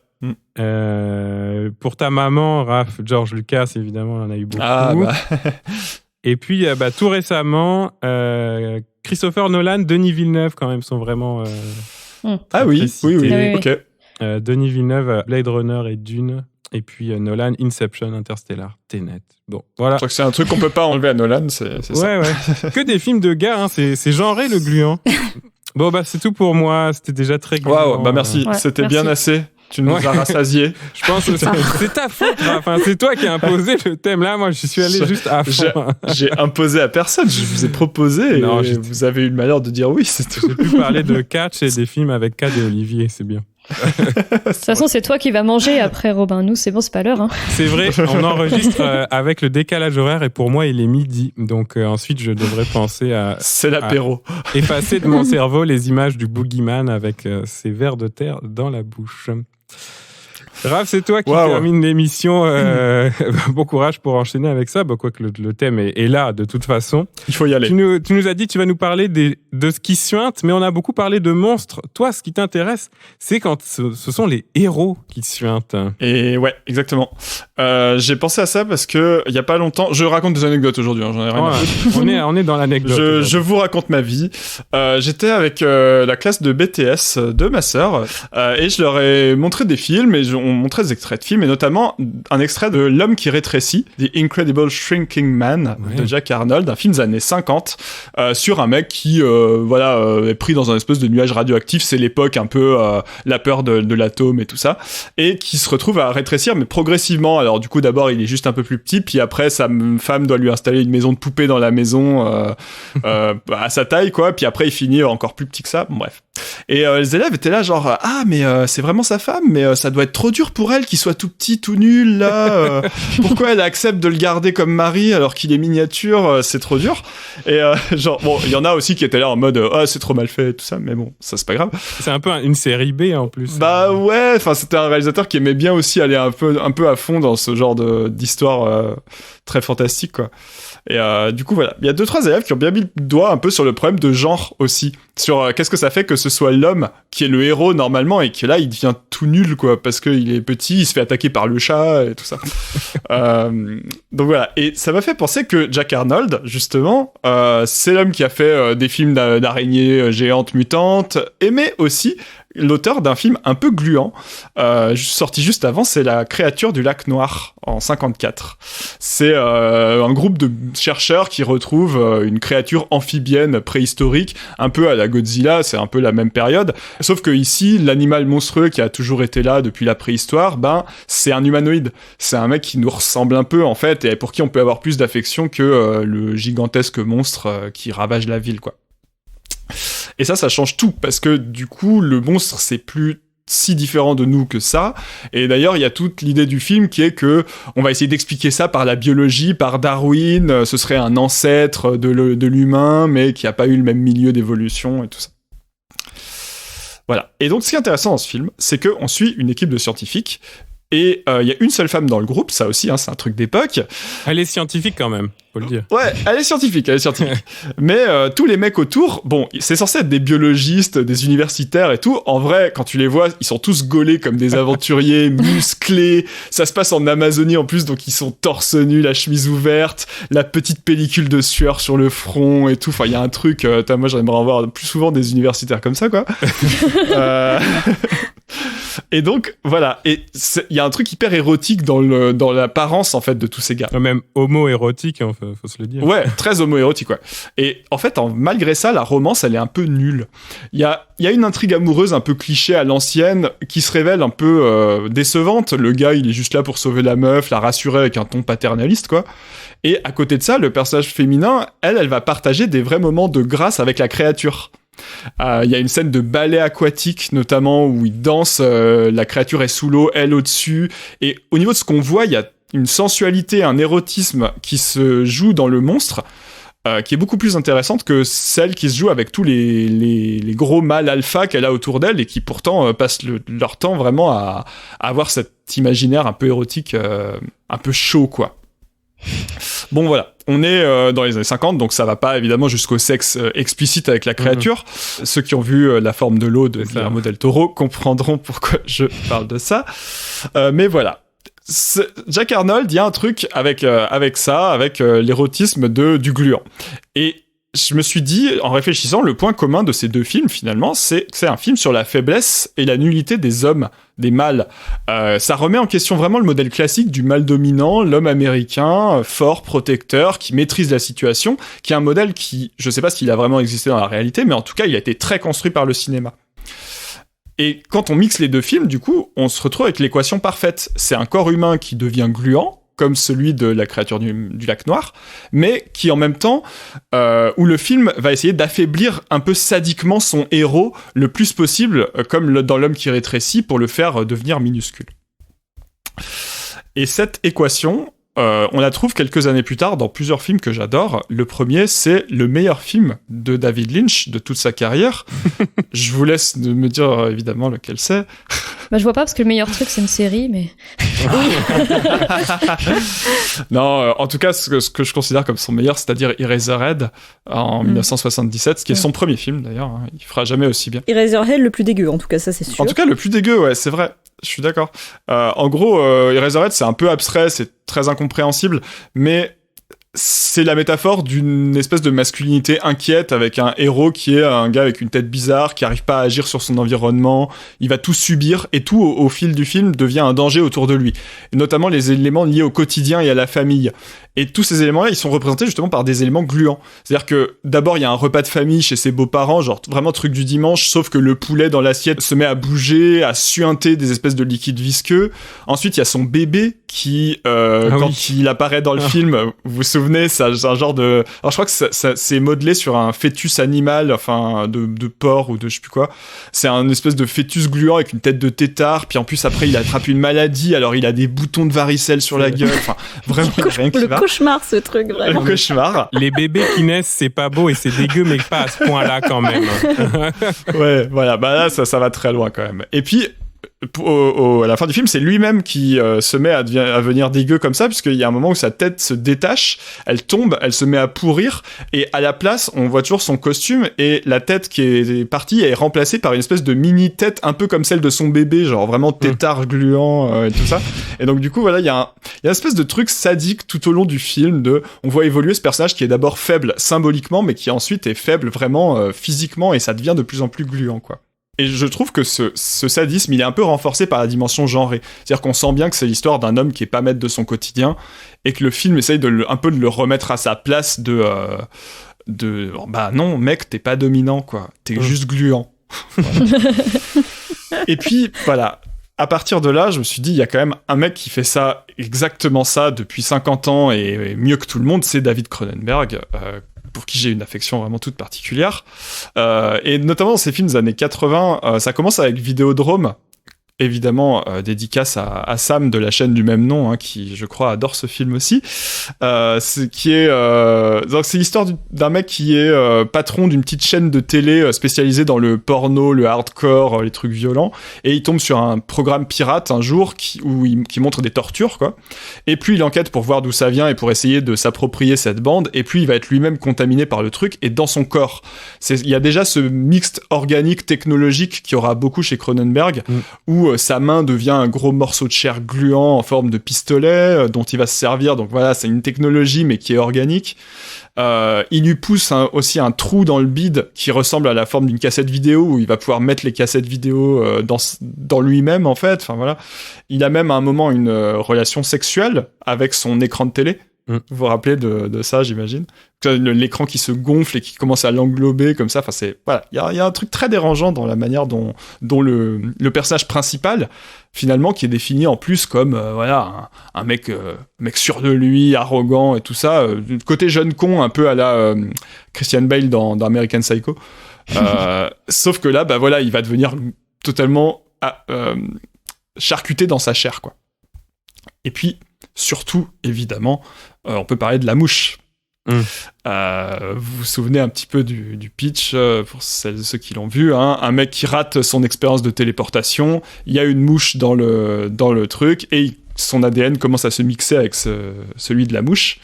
Pour ta maman, Raph, George Lucas, évidemment, on en a eu beaucoup. Et puis, tout récemment, Christopher Nolan, Denis Villeneuve, quand même, sont vraiment... oui, ok. Denis Villeneuve, Blade Runner et Dune. Et puis Nolan, Inception, Interstellar, Tenet. Bon, voilà. Je crois que c'est un truc qu'on peut pas enlever à Nolan, c'est ça. Ouais. Que des films de gars, hein, c'est genré le gluant. Bon, c'est tout pour moi. C'était déjà très gluant. Waouh, merci. C'était bien assez. Tu nous as rassasiés. Je pense que c'est ta faute. Enfin, c'est toi qui as imposé le thème. Là, moi, je suis allé juste à fond. J'ai imposé à personne. Je vous ai proposé. Et vous avez eu le malheur de dire oui. C'est tout. J'ai pu parler de catch et des films avec Cad et Olivier. C'est bien. De toute façon, c'est toi qui vas manger après, Robin. Nous, c'est bon, c'est pas l'heure. Hein. C'est vrai, on enregistre avec le décalage horaire et pour moi, il est midi. Donc ensuite, je devrais penser à... C'est l'apéro. Effacer de mon cerveau les images du boogeyman avec ses vers de terre dans la bouche. Raph, c'est toi qui termine l'émission. Bon courage pour enchaîner avec ça. Quoique le thème est là de toute façon. Il faut y aller. Tu nous as dit que tu vas nous parler de ce qui suinte, mais on a beaucoup parlé de monstres. Toi, ce qui t'intéresse, c'est quand ce sont les héros qui suintent. Et ouais, exactement. J'ai pensé à ça parce que il y a pas longtemps, je raconte des anecdotes aujourd'hui. J'en ai rien à foutre. On est dans l'anecdote. Je vous raconte ma vie. J'étais avec la classe de BTS de ma sœur et je leur ai montré des films et on montrait des extraits de films et notamment un extrait de L'homme qui rétrécit, The Incredible Shrinking Man de Jack Arnold, un film des années 50 sur un mec qui est pris dans un espèce de nuage radioactif. C'est l'époque un peu la peur de l'atome et tout ça, et qui se retrouve à rétrécir mais progressivement. Alors du coup d'abord il est juste un peu plus petit, puis après sa femme doit lui installer une maison de poupée dans la maison à sa taille quoi, puis après il finit encore plus petit que ça. Bon, bref. Et les élèves étaient là genre mais c'est vraiment sa femme, mais ça doit être trop dur pour elle qu'il soit tout petit, tout nul là. Pourquoi elle accepte de le garder comme mari alors qu'il est miniature, c'est trop dur. Et genre bon, il y en a aussi qui étaient là en mode c'est trop mal fait et tout ça, mais bon, ça c'est pas grave. C'est un peu une série B en plus. Bah ouais, enfin c'était un réalisateur qui aimait bien aussi aller un peu à fond dans ce genre d'histoire très fantastique quoi. Et du coup voilà, il y a 2-3 élèves qui ont bien mis le doigt un peu sur le problème de genre aussi, sur qu'est-ce que ça fait que ce soit l'homme qui est le héros normalement et que là il devient tout nul quoi, parce qu'il est petit, il se fait attaquer par le chat et tout ça. Donc voilà, et ça m'a fait penser que Jack Arnold justement c'est l'homme qui a fait des films d'araignées géantes mutantes, mais aussi l'auteur d'un film un peu gluant, sorti juste avant, c'est La créature du lac Noir, en 54. C'est un groupe de chercheurs qui retrouvent une créature amphibienne préhistorique, un peu à la Godzilla, c'est un peu la même période, sauf que ici, l'animal monstrueux qui a toujours été là depuis la préhistoire, c'est un humanoïde. C'est un mec qui nous ressemble un peu, en fait, et pour qui on peut avoir plus d'affection que le gigantesque monstre qui ravage la ville, quoi. Et ça change tout, parce que du coup, le monstre, c'est plus si différent de nous que ça. Et d'ailleurs, il y a toute l'idée du film qui est que on va essayer d'expliquer ça par la biologie, par Darwin. Ce serait un ancêtre de l'humain, mais qui a pas eu le même milieu d'évolution et tout ça. Voilà. Et donc, ce qui est intéressant dans ce film, c'est qu'on suit une équipe de scientifiques. Et il y a une seule femme dans le groupe, ça aussi, c'est un truc d'époque. Elle est scientifique quand même, faut le dire. Ouais, elle est scientifique. Mais tous les mecs autour, bon, c'est censé être des biologistes, des universitaires et tout. En vrai, quand tu les vois, ils sont tous gaulés comme des aventuriers, musclés. Ça se passe en Amazonie en plus, donc ils sont torse nu, la chemise ouverte, la petite pellicule de sueur sur le front et tout. Enfin, il y a un truc, moi j'aimerais en voir plus souvent des universitaires comme ça, quoi. Et donc, voilà. Et il y a un truc hyper érotique dans l'apparence, en fait, de tous ces gars. Même homo-érotique, faut se le dire. Ouais, très homo-érotique, ouais. Et en fait, malgré ça, la romance, elle est un peu nulle. Il y a une intrigue amoureuse un peu cliché à l'ancienne qui se révèle un peu décevante. Le gars, il est juste là pour sauver la meuf, la rassurer avec un ton paternaliste, quoi. Et à côté de ça, le personnage féminin, elle va partager des vrais moments de grâce avec la créature. Il y a une scène de ballet aquatique notamment où ils dansent, la créature est sous l'eau, elle au-dessus, et au niveau de ce qu'on voit, il y a une sensualité, un érotisme qui se joue dans le monstre, qui est beaucoup plus intéressante que celle qui se joue avec tous les gros mâles alpha qu'elle a autour d'elle et qui pourtant passent leur temps vraiment à avoir cet imaginaire un peu érotique, un peu chaud, quoi. Bon voilà, on est dans les années 50, donc ça va pas évidemment jusqu'au sexe explicite avec la créature. Ceux qui ont vu La forme de l'eau de Guillermo del Toro comprendront pourquoi je parle de ça. Mais voilà, Jack Arnold, il y a un truc avec l'érotisme du gluant. Et je me suis dit, en réfléchissant, le point commun de ces deux films, finalement, c'est que c'est un film sur la faiblesse et la nullité des hommes, des mâles. Ça remet en question vraiment le modèle classique du mâle dominant, l'homme américain, fort, protecteur, qui maîtrise la situation, qui est un modèle qui, je sais pas s'il a vraiment existé dans la réalité, mais en tout cas, il a été très construit par le cinéma. Et quand on mixe les deux films, du coup, on se retrouve avec l'équation parfaite. C'est un corps humain qui devient gluant, comme celui de la créature du lac Noir, mais qui en même temps, où le film va essayer d'affaiblir un peu sadiquement son héros le plus possible, comme dans L'homme qui rétrécit, pour le faire devenir minuscule. Et cette équation, on la trouve quelques années plus tard dans plusieurs films que j'adore. Le premier, c'est le meilleur film de David Lynch de toute sa carrière. Je vous laisse me dire évidemment lequel c'est. Bah, je vois pas parce que le meilleur truc, c'est une série, mais. Non, en tout cas, ce que je considère comme son meilleur, c'est-à-dire Eraserhead en 1977, ce qui est son premier film d'ailleurs. Hein. Il fera jamais aussi bien. Eraserhead, le plus dégueu, en tout cas, ça c'est sûr. En tout cas, le plus dégueu, ouais, c'est vrai. Je suis d'accord. En gros, Eraserhead, c'est un peu abstrait, c'est très incompréhensible, mais c'est la métaphore d'une espèce de masculinité inquiète avec un héros qui est un gars avec une tête bizarre, qui arrive pas à agir sur son environnement, il va tout subir et tout au fil du film devient un danger autour de lui. Et notamment les éléments liés au quotidien et à la famille. Et tous ces éléments-là, ils sont représentés justement par des éléments gluants. C'est-à-dire que d'abord, il y a un repas de famille chez ses beaux-parents, genre vraiment truc du dimanche, sauf que le poulet dans l'assiette se met à bouger, à suinter des espèces de liquides visqueux. Ensuite, il y a son bébé qui, quand il apparaît dans le film, vous vous souvenez, c'est un genre de... Alors je crois que c'est modelé sur un fœtus animal, enfin de porc ou de je sais plus quoi. C'est un espèce de fœtus gluant avec une tête de tétard, puis en plus après il attrape une maladie, alors il a des boutons de varicelle sur la gueule, enfin vraiment rien qui va. Cauchemar ce truc, vraiment. Le cauchemar. Les bébés qui naissent, c'est pas beau et c'est dégueu, mais pas à ce point-là quand même. Ouais, voilà, bah là ça va très loin quand même. Et puis à la fin du film, c'est lui-même qui se met à venir dégueu comme ça, puisqu'il y a un moment où sa tête se détache, elle tombe, elle se met à pourrir, et à la place, on voit toujours son costume, et la tête qui est partie est remplacée par une espèce de mini-tête, un peu comme celle de son bébé, genre vraiment tétard gluant et tout ça. Et donc du coup, voilà, il y a une espèce de truc sadique tout au long du film, on voit évoluer ce personnage qui est d'abord faible symboliquement, mais qui ensuite est faible vraiment physiquement, et ça devient de plus en plus gluant, quoi. Et je trouve que ce sadisme, il est un peu renforcé par la dimension genrée. C'est-à-dire qu'on sent bien que c'est l'histoire d'un homme qui est pas maître de son quotidien, et que le film essaye un peu de le remettre à sa place bah non, mec, t'es pas dominant, quoi. T'es juste gluant. Voilà. Et puis, voilà. À partir de là, je me suis dit, il y a quand même un mec qui fait ça, exactement ça, depuis 50 ans, et mieux que tout le monde, c'est David Cronenberg, pour qui j'ai une affection vraiment toute particulière. Et notamment dans ces films des années 80, ça commence avec Vidéodrome, évidemment dédicace à Sam de la chaîne du même nom, hein, qui je crois adore ce film aussi. Donc c'est l'histoire d'un mec qui est patron d'une petite chaîne de télé spécialisée dans le porno, le hardcore, les trucs violents, et il tombe sur un programme pirate un jour qui montre des tortures, quoi. Et puis il enquête pour voir d'où ça vient et pour essayer de s'approprier cette bande, et puis il va être lui-même contaminé par le truc, et dans son corps. Il y a déjà ce mixte organique technologique qu'il y aura beaucoup chez Cronenberg, où sa main devient un gros morceau de chair gluant en forme de pistolet dont il va se servir. Donc voilà, c'est une technologie mais qui est organique. Il lui pousse aussi un trou dans le bide qui ressemble à la forme d'une cassette vidéo, où il va pouvoir mettre les cassettes vidéo dans lui-même, en fait. Enfin voilà. Il a même à un moment une relation sexuelle avec son écran de télé. Vous vous rappelez de ça, j'imagine. L'écran qui se gonfle et qui commence à l'englober comme ça. Enfin, voilà. Il y a un truc très dérangeant dans la manière dont le personnage principal, finalement, qui est défini en plus comme voilà un mec sûr de lui, arrogant et tout ça. Côté jeune con, un peu à la Christian Bale dans American Psycho. Sauf que là, bah voilà, il va devenir totalement charcuté dans sa chair, quoi. Et puis surtout, évidemment, on peut parler de La Mouche. Vous vous souvenez un petit peu du pitch, pour celles et ceux qui l'ont vu, hein, un mec qui rate son expérience de téléportation, il y a une mouche dans le truc, et son ADN commence à se mixer avec celui de la mouche.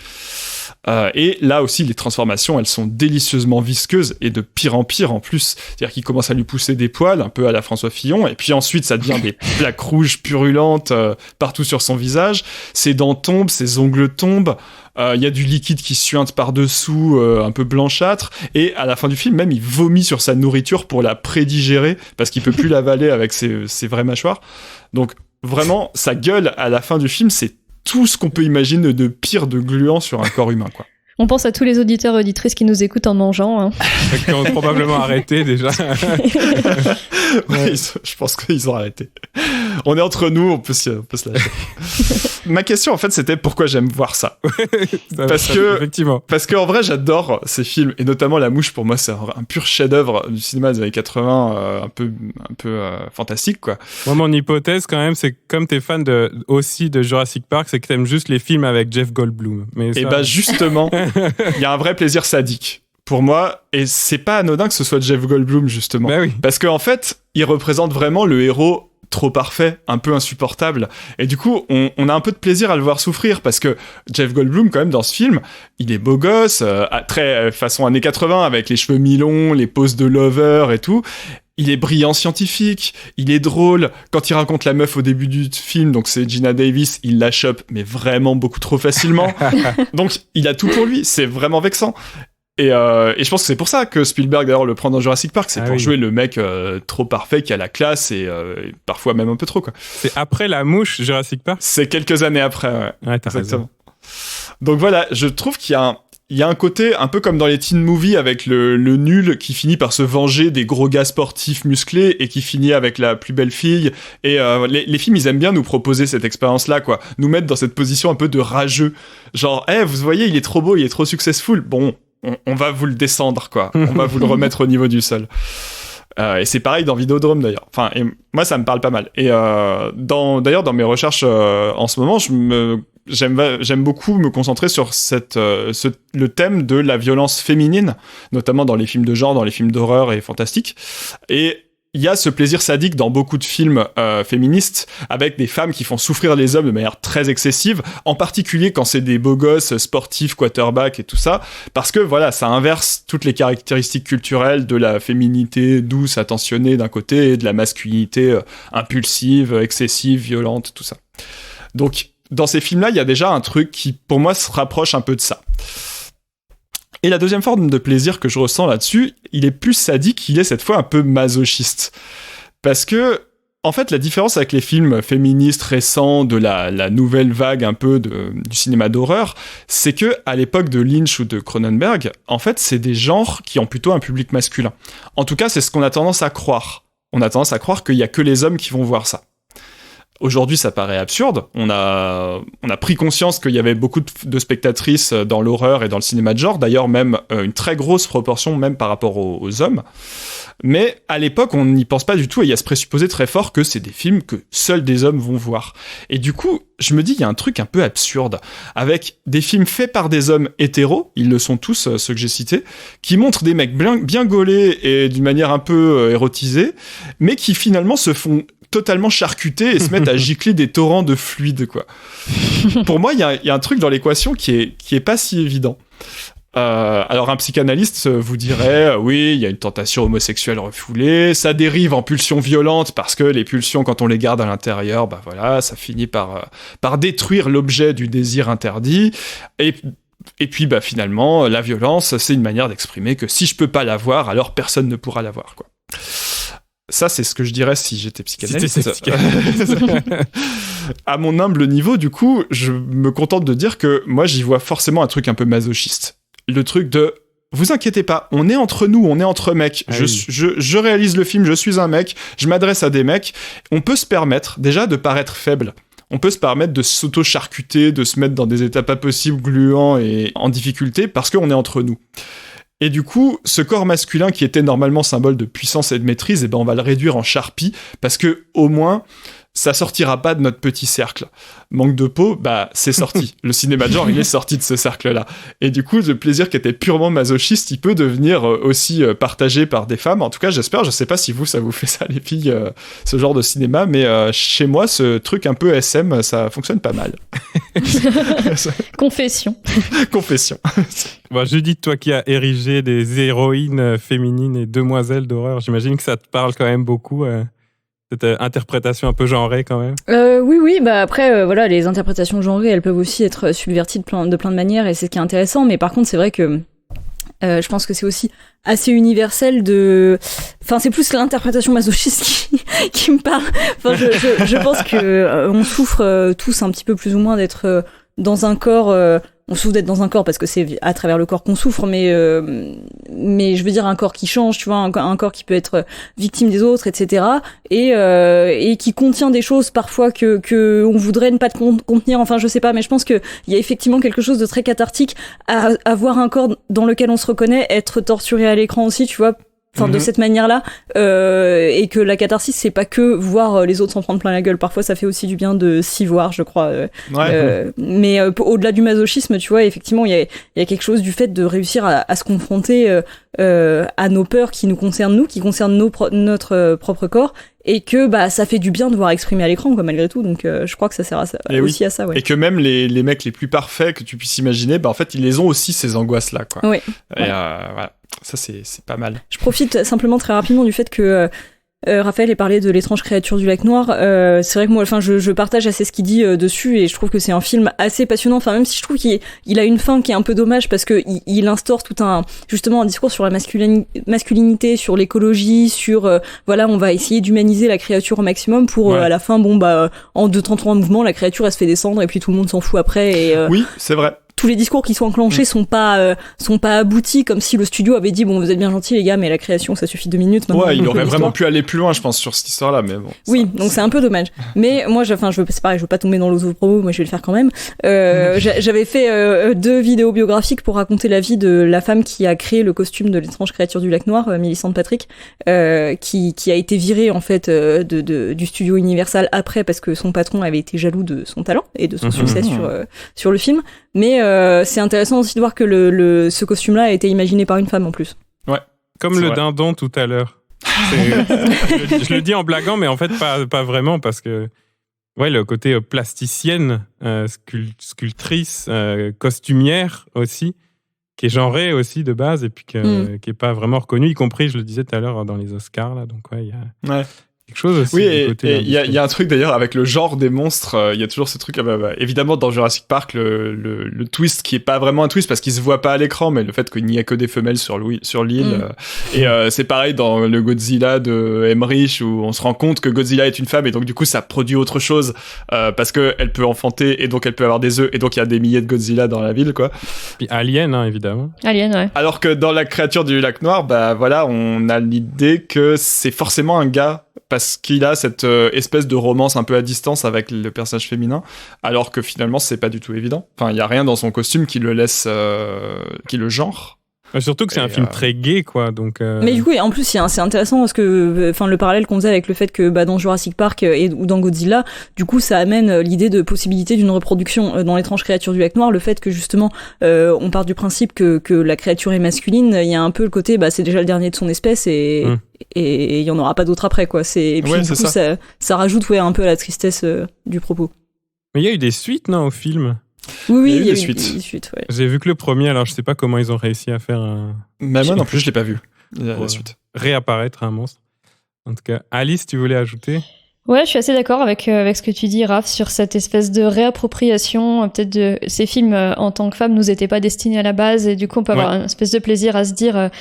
Et là aussi, les transformations, elles sont délicieusement visqueuses, et de pire en pire en plus. C'est-à-dire qu'il commence à lui pousser des poils, un peu à la François Fillon, et puis ensuite, ça devient des plaques rouges purulentes partout sur son visage. Ses dents tombent, ses ongles tombent. Il y a du liquide qui suinte par-dessous, un peu blanchâtre. Et à la fin du film, même, il vomit sur sa nourriture pour la prédigérer, parce qu'il peut plus l'avaler avec ses vraies mâchoires. Donc, vraiment, sa gueule, à la fin du film, c'est tout ce qu'on peut imaginer de pire, de gluant sur un corps humain, quoi. On pense à tous les auditeurs et auditrices qui nous écoutent en mangeant. Hein. Qui ont probablement arrêté déjà. Ouais, je pense qu'ils ont arrêté. On est entre nous, on peut se lâcher. Ma question, en fait, c'était pourquoi j'aime voir ça. Effectivement. Parce qu'en vrai, j'adore ces films, et notamment La Mouche, pour moi, c'est un pur chef-d'œuvre du cinéma des années 80, un peu fantastique, quoi. Moi, mon hypothèse, quand même, c'est que comme t'es fan aussi de Jurassic Park, c'est que t'aimes juste les films avec Jeff Goldblum. Et bah, justement, il y a un vrai plaisir sadique pour moi, et c'est pas anodin que ce soit Jeff Goldblum, justement. Bah oui. Parce qu'en fait, il représente vraiment le héros trop parfait, un peu insupportable. Et du coup, on a un peu de plaisir à le voir souffrir parce que Jeff Goldblum, quand même, dans ce film, il est beau gosse, très façon années 80, avec les cheveux mi-longs, les poses de lover et tout. Il est brillant scientifique, il est drôle. Quand il raconte la meuf au début du film, donc c'est Gina Davis, il la chope, mais vraiment beaucoup trop facilement. Donc, il a tout pour lui. C'est vraiment vexant. Et je pense que c'est pour ça que Spielberg d'ailleurs le prend dans Jurassic Park, c'est pour jouer le mec trop parfait qui a la classe et parfois même un peu trop quoi. C'est après La Mouche Jurassic Park ? C'est quelques années après, ouais. T'as raison. Donc voilà, je trouve qu'il y a un côté un peu comme dans les teen movies avec le nul qui finit par se venger des gros gars sportifs musclés et qui finit avec la plus belle fille. Et les films, ils aiment bien nous proposer cette expérience-là, quoi. Nous mettre dans cette position un peu de rageux. Genre, vous voyez, il est trop beau, il est trop successful. Bon, on va vous le descendre, quoi. On va vous le remettre au niveau du sol. Et c'est pareil dans Vidéodrome, d'ailleurs. Enfin, et moi, ça me parle pas mal. Et d'ailleurs, dans mes recherches en ce moment, j'aime beaucoup me concentrer sur le thème de la violence féminine, notamment dans les films de genre, dans les films d'horreur et fantastiques. Et il y a ce plaisir sadique dans beaucoup de films féministes, avec des femmes qui font souffrir les hommes de manière très excessive, en particulier quand c'est des beaux gosses sportifs, quarterback et tout ça, parce que voilà, ça inverse toutes les caractéristiques culturelles de la féminité douce, attentionnée d'un côté, et de la masculinité impulsive, excessive, violente, tout ça. Donc, dans ces films-là, il y a déjà un truc qui, pour moi, se rapproche un peu de ça. Et la deuxième forme de plaisir que je ressens là-dessus, il est plus sadique, il est cette fois un peu masochiste. Parce que, en fait, la différence avec les films féministes récents de la nouvelle vague un peu du cinéma d'horreur, c'est que à l'époque de Lynch ou de Cronenberg, en fait, c'est des genres qui ont plutôt un public masculin. En tout cas, c'est ce qu'on a tendance à croire. On a tendance à croire qu'il y a que les hommes qui vont voir ça. Aujourd'hui, ça paraît absurde. On a pris conscience qu'il y avait beaucoup de spectatrices dans l'horreur et dans le cinéma de genre. D'ailleurs, même une très grosse proportion, même par rapport aux hommes. Mais à l'époque, on n'y pense pas du tout et il y a ce présupposé très fort que c'est des films que seuls des hommes vont voir. Et du coup, je me dis, il y a un truc un peu absurde avec des films faits par des hommes hétéros, ils le sont tous, ceux que j'ai cités, qui montrent des mecs bien gaulés et d'une manière un peu érotisée, mais qui finalement se font totalement charcutés et se mettent à gicler des torrents de fluide, quoi. Pour moi, il y a un truc dans l'équation qui est pas si évident. Alors un psychanalyste vous dirait oui, il y a une tentation homosexuelle refoulée, ça dérive en pulsions violentes parce que les pulsions, quand on les garde à l'intérieur, bah voilà, ça finit par détruire l'objet du désir interdit. Et puis bah finalement, la violence, c'est une manière d'exprimer que si je peux pas l'avoir, alors personne ne pourra l'avoir, quoi. Ça, c'est ce que je dirais si j'étais psychanalyste. À mon humble niveau, du coup, je me contente de dire que moi, j'y vois forcément un truc un peu masochiste. Le truc de « vous inquiétez pas, on est entre nous, on est entre mecs. Je réalise le film, je suis un mec, je m'adresse à des mecs. On peut se permettre, déjà, de paraître faible. On peut se permettre de s'auto-charcuter, de se mettre dans des états pas possibles, gluants et en difficulté, parce qu'on est entre nous. » Et du coup, ce corps masculin qui était normalement symbole de puissance et de maîtrise, on va le réduire en charpie, parce que au moins, ça sortira pas de notre petit cercle. Manque de peau, bah c'est sorti. Le cinéma de genre, il est sorti de ce cercle-là. Et du coup, le plaisir qui était purement masochiste, il peut devenir aussi partagé par des femmes. En tout cas, j'espère. Je sais pas si ça vous fait ça, les filles, ce genre de cinéma, mais chez moi, ce truc un peu SM, ça fonctionne pas mal. Confession. Bon, Judith, toi qui as érigé des héroïnes féminines et demoiselles d'horreur, j'imagine que ça te parle quand même beaucoup. Cette interprétation un peu genrée quand même. Oui, bah après voilà, les interprétations genrées, elles peuvent aussi être subverties de plein de manières et c'est ce qui est intéressant, mais par contre c'est vrai que je pense que c'est aussi assez universel enfin c'est plus l'interprétation masochiste qui me parle. Enfin je pense que on souffre tous un petit peu plus ou moins d'être dans un corps. On souffre d'être dans un corps parce que c'est à travers le corps qu'on souffre, mais je veux dire un corps qui change, tu vois, un corps qui peut être victime des autres, etc. Et qui contient des choses parfois que on voudrait ne pas contenir. Enfin, je sais pas, mais je pense que il y a effectivement quelque chose de très cathartique à voir un corps dans lequel on se reconnaît être torturé à l'écran aussi, tu vois. Enfin, de cette manière-là, et que la catharsis, c'est pas que voir les autres s'en prendre plein la gueule. Parfois, ça fait aussi du bien de s'y voir, je crois. Mais au-delà du masochisme, tu vois, effectivement, il y a quelque chose du fait de réussir à se confronter à nos peurs qui nous concernent nous, qui concernent notre propre corps, et que ça fait du bien de voir exprimer à l'écran quoi, malgré tout, donc je crois que ça sert à ça, aussi à ça, ouais. Et que même les mecs les plus parfaits que tu puisses imaginer, en fait ils les ont aussi, ces angoisses là quoi. Oui. Et voilà, ça c'est pas mal. Je profite simplement très rapidement du fait que Raphaël ait parlé de L'étrange créature du lac noir. C'est vrai que moi, je partage assez ce qu'il dit dessus, et je trouve que c'est un film assez passionnant. Enfin, même si je trouve qu'il a une fin qui est un peu dommage, parce que il instaure justement un discours sur la masculinité, sur l'écologie, sur voilà, on va essayer d'humaniser la créature au maximum pour à la fin, en 2-3 mouvements, la créature elle se fait descendre et puis tout le monde s'en fout après. Et oui, c'est vrai. Tous les discours qui sont enclenchés sont pas aboutis, comme si le studio avait dit bon, vous êtes bien gentils les gars, mais la création ça suffit 2 minutes. Ouais, il aurait vraiment pu aller plus loin, je pense, sur cette histoire-là, mais bon. Oui, donc c'est un peu dommage. Mais moi, c'est pareil, je veux pas tomber dans l'auto-promo, moi je vais le faire quand même. J'avais fait 2 vidéos biographiques pour raconter la vie de la femme qui a créé le costume de L'étrange créature du lac noir, Millicent Patrick, qui a été virée en fait du studio Universal après parce que son patron avait été jaloux de son talent et de son succès sur le film. Mais c'est intéressant aussi de voir que ce costume-là a été imaginé par une femme en plus. Ouais, comme le dindon tout à l'heure. Je le dis en blaguant, mais en fait pas vraiment, parce que le côté plasticienne, sculptrice, costumière aussi, qui est genrée aussi de base, et puis qui est pas vraiment reconnue, y compris, je le disais tout à l'heure, dans les Oscars là. Donc il y a quelque chose aussi. Oui, et il y a un truc d'ailleurs avec le genre des monstres. Il y a toujours ce truc. Évidemment, dans Jurassic Park, le twist qui est pas vraiment un twist parce qu'il se voit pas à l'écran, mais le fait qu'il n'y a que des femelles sur l'île. Et c'est pareil dans le Godzilla de Emmerich, où on se rend compte que Godzilla est une femme, et donc du coup ça produit autre chose parce que elle peut enfanter, et donc elle peut avoir des œufs, et donc il y a des milliers de Godzilla dans la ville, quoi. Puis Alien, évidemment. Alien, ouais. Alors que dans La créature du lac noir, on a l'idée que c'est forcément un gars, parce qu'il a cette espèce de romance un peu à distance avec le personnage féminin, alors que finalement c'est pas du tout évident. Enfin, il y a rien dans son costume qui le laisse, qui le genre. Surtout que c'est un film très gai, quoi. Donc. Mais du coup, en plus, c'est intéressant parce que, le parallèle qu'on faisait avec le fait que, dans Jurassic Park ou dans Godzilla, du coup, ça amène l'idée de possibilité d'une reproduction dans L'étrange créature du lac noir. Le fait que justement, on part du principe que la créature est masculine, il y a un peu le côté, c'est déjà le dernier de son espèce et il y en aura pas d'autres après, quoi. Et puis du coup, ça rajoute un peu à la tristesse du propos. Mais il y a eu des suites, non, au film? Oui, il y a eu des suites. Ouais. J'ai vu que le premier, alors je sais pas comment ils ont réussi à faire un... Mais moi non plus, je l'ai pas vu, la suite. Réapparaître un monstre. En tout cas, Alice, tu voulais ajouter ? Ouais, je suis assez d'accord avec ce que tu dis, Raph, sur cette espèce de réappropriation, peut-être de ces films en tant que femmes nous étaient pas destinés à la base, et du coup on peut avoir une espèce de plaisir à se dire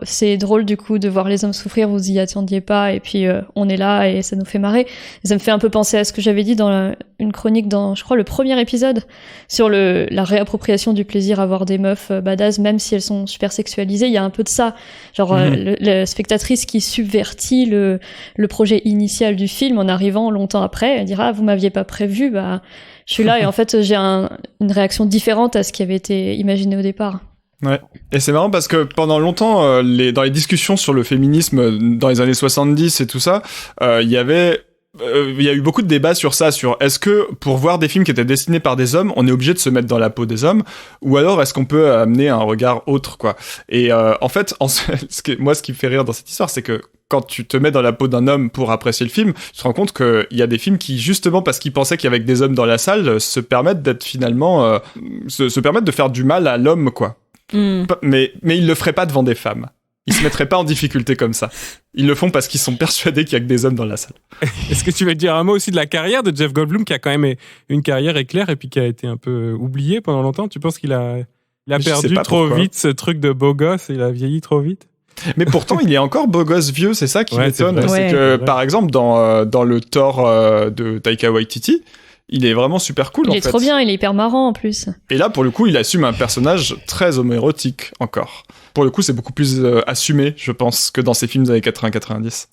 c'est drôle du coup de voir les hommes souffrir, vous y attendiez pas, et puis on est là et ça nous fait marrer. Et ça me fait un peu penser à ce que j'avais dit dans une chronique dans, je crois, le premier épisode sur la réappropriation du plaisir à voir des meufs badass, même si elles sont super sexualisées. Il y a un peu de ça, genre la spectatrice qui subvertit le projet initial du film en arrivant longtemps après, elle dira vous m'aviez pas prévu, je suis là, et en fait j'ai une réaction différente à ce qui avait été imaginé au départ. Ouais. Et c'est marrant parce que pendant longtemps, dans les discussions sur le féminisme dans les années 70 et tout ça, il y a eu beaucoup de débats sur ça, sur est-ce que pour voir des films qui étaient destinés par des hommes, on est obligé de se mettre dans la peau des hommes, ou alors est-ce qu'on peut amener un regard autre, quoi. Et en fait, ce qui me fait rire dans cette histoire, c'est que quand tu te mets dans la peau d'un homme pour apprécier le film, tu te rends compte qu'il y a des films qui, justement parce qu'ils pensaient qu'il y avait que des hommes dans la salle, se permettent d'être finalement... se permettent de faire du mal à l'homme, quoi. Mais ils le feraient pas devant des femmes. Ils se mettraient pas en difficulté comme ça. Ils le font parce qu'ils sont persuadés qu'il y a que des hommes dans la salle. Est-ce que tu veux dire un mot aussi de la carrière de Jeff Goldblum, qui a quand même une carrière éclair et puis qui a été un peu oublié pendant longtemps? Tu penses qu'il a perdu trop vite ce truc de beau gosse, et il a vieilli trop vite? Mais pourtant, il est encore beau gosse vieux, c'est ça qui m'étonne. C'est que, par exemple, dans le Thor de Taika Waititi, il est vraiment super cool, Il est trop bien, il est hyper marrant en plus. Et là, pour le coup, il assume un personnage très homoérotique encore. Pour le coup, c'est beaucoup plus assumé, je pense, que dans ses films des années 80-90.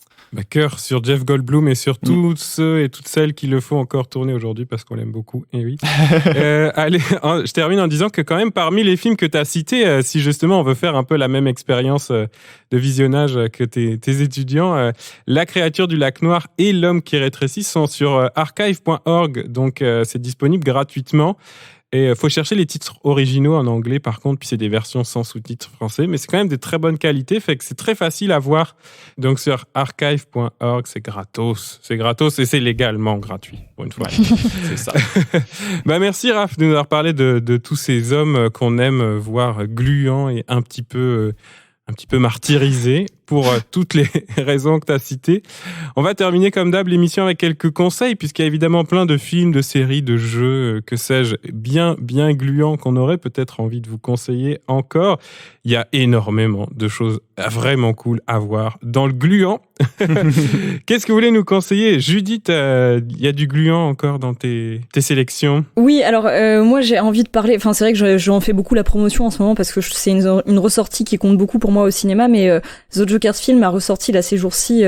Cœur sur Jeff Goldblum et sur tous ceux et toutes celles qui le font encore tourner aujourd'hui parce qu'on l'aime beaucoup. Et oui. Allez, je termine en disant que quand même parmi les films que tu as cités, si justement on veut faire un peu la même expérience de visionnage que tes étudiants, La créature du lac noir et L'homme qui rétrécit sont sur archive.org, donc c'est disponible gratuitement. Et faut chercher les titres originaux en anglais, par contre, puis c'est des versions sans sous-titres français, mais c'est quand même de très bonne qualité, fait que c'est très facile à voir. Donc sur archive.org, c'est gratos et c'est légalement gratuit, pour une fois. C'est ça. Merci Raph de nous avoir parlé de tous ces hommes qu'on aime voir gluants et un petit peu martyrisés pour toutes les raisons que tu as citées. On va terminer comme d'hab l'émission avec quelques conseils, puisqu'il y a évidemment plein de films, de séries, de jeux, que sais-je, bien gluants qu'on aurait peut-être envie de vous conseiller encore. Il y a énormément de choses vraiment cool à voir dans le gluant. Qu'est-ce que vous voulez nous conseiller? Judith, il y a du gluant encore dans tes sélections? Oui, alors moi j'ai envie de parler, enfin c'est vrai que j'en fais beaucoup la promotion en ce moment parce que c'est une ressortie qui compte beaucoup pour moi au cinéma, mais The Joker's Film a ressorti là ces jours-ci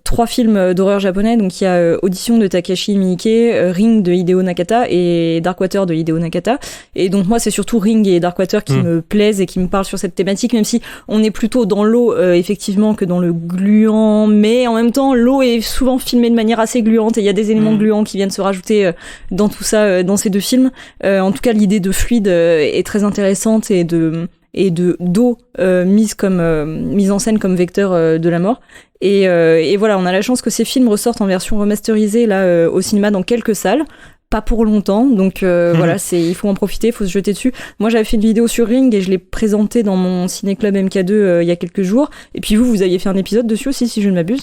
3 films d'horreur japonais, donc il y a Audition de Takashi Miike, Ring de Hideo Nakata et Darkwater de Hideo Nakata. Et donc moi c'est surtout Ring et Darkwater qui me plaisent et qui me parlent sur cette thématique, même si on est plutôt dans l'eau effectivement que dans le gluant, mais en même temps l'eau est souvent filmée de manière assez gluante et il y a des éléments gluants qui viennent se rajouter dans tout ça, dans ces 2 films. En tout cas l'idée de fluide est très intéressante et d'eau mise en scène comme vecteur de la mort. Et voilà, on a la chance que ces films ressortent en version remasterisée là au cinéma dans quelques salles. Pas pour longtemps, donc voilà, il faut en profiter, il faut se jeter dessus. Moi, j'avais fait une vidéo sur Ring et je l'ai présenté dans mon ciné-club MK2 il y a quelques jours. Et puis vous aviez fait un épisode dessus aussi, si je ne m'abuse.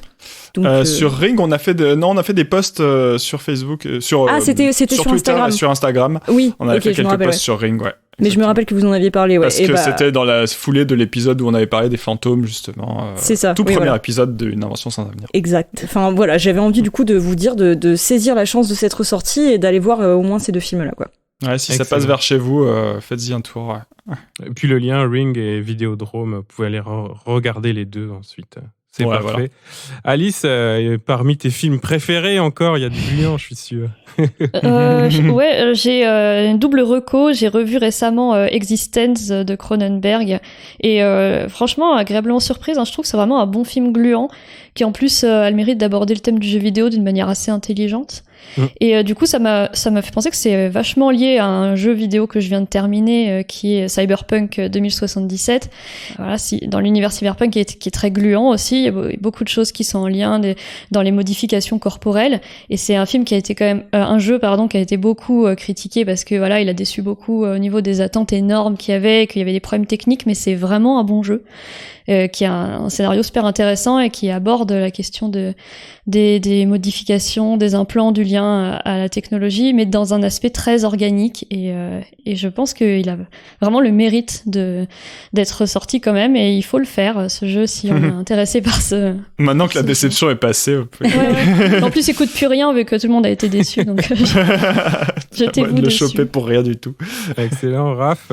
Donc, sur Ring, on a fait des posts sur Facebook, c'était sur sur Twitter, Instagram. Sur Instagram. Oui, on avait fait quelques rappelle, posts sur Ring, ouais. Mais je me rappelle que vous en aviez parlé, ouais. Parce que c'était dans la foulée de l'épisode où on avait parlé des fantômes, justement. C'est ça. Tout premier épisode d'une invention sans avenir. Exact. Enfin voilà, j'avais envie du coup de vous dire de saisir la chance de cette ressortie et d'aller voir au moins ces 2 films-là, quoi. Ouais, si ça passe vers chez vous, faites-y un tour. Ouais. Et puis le lien Ring et Vidéodrome, vous pouvez aller regarder les 2 ensuite. C'est parfait. Voilà. Alice, parmi tes films préférés encore, il y a du gluant, je suis sûr. J'ai une double reco. J'ai revu récemment Existence de Cronenberg et franchement agréablement surprise. Je trouve que c'est vraiment un bon film gluant qui en plus a le mérite d'aborder le thème du jeu vidéo d'une manière assez intelligente. Et du coup ça m'a fait penser que c'est vachement lié à un jeu vidéo que je viens de terminer qui est Cyberpunk 2077. Voilà, dans l'univers cyberpunk qui est très gluant aussi, il y a beaucoup de choses qui sont en lien dans les modifications corporelles et c'est un film qui a été quand même un jeu qui a été beaucoup critiqué parce que voilà, il a déçu beaucoup au niveau des attentes énormes qu'il y avait des problèmes techniques, mais c'est vraiment un bon jeu. Qui a un scénario super intéressant et qui aborde la question des modifications, des implants, du lien à la technologie, mais dans un aspect très organique. Et je pense qu'il a vraiment le mérite d'être sorti quand même, et il faut le faire, ce jeu, si on est intéressé par ce... Maintenant que la déception est passée... Ouais. En plus, il coûte plus rien, vu que tout le monde a été déçu, donc jetez-vous le dessus. choper pour rien du tout. Excellent, Raph.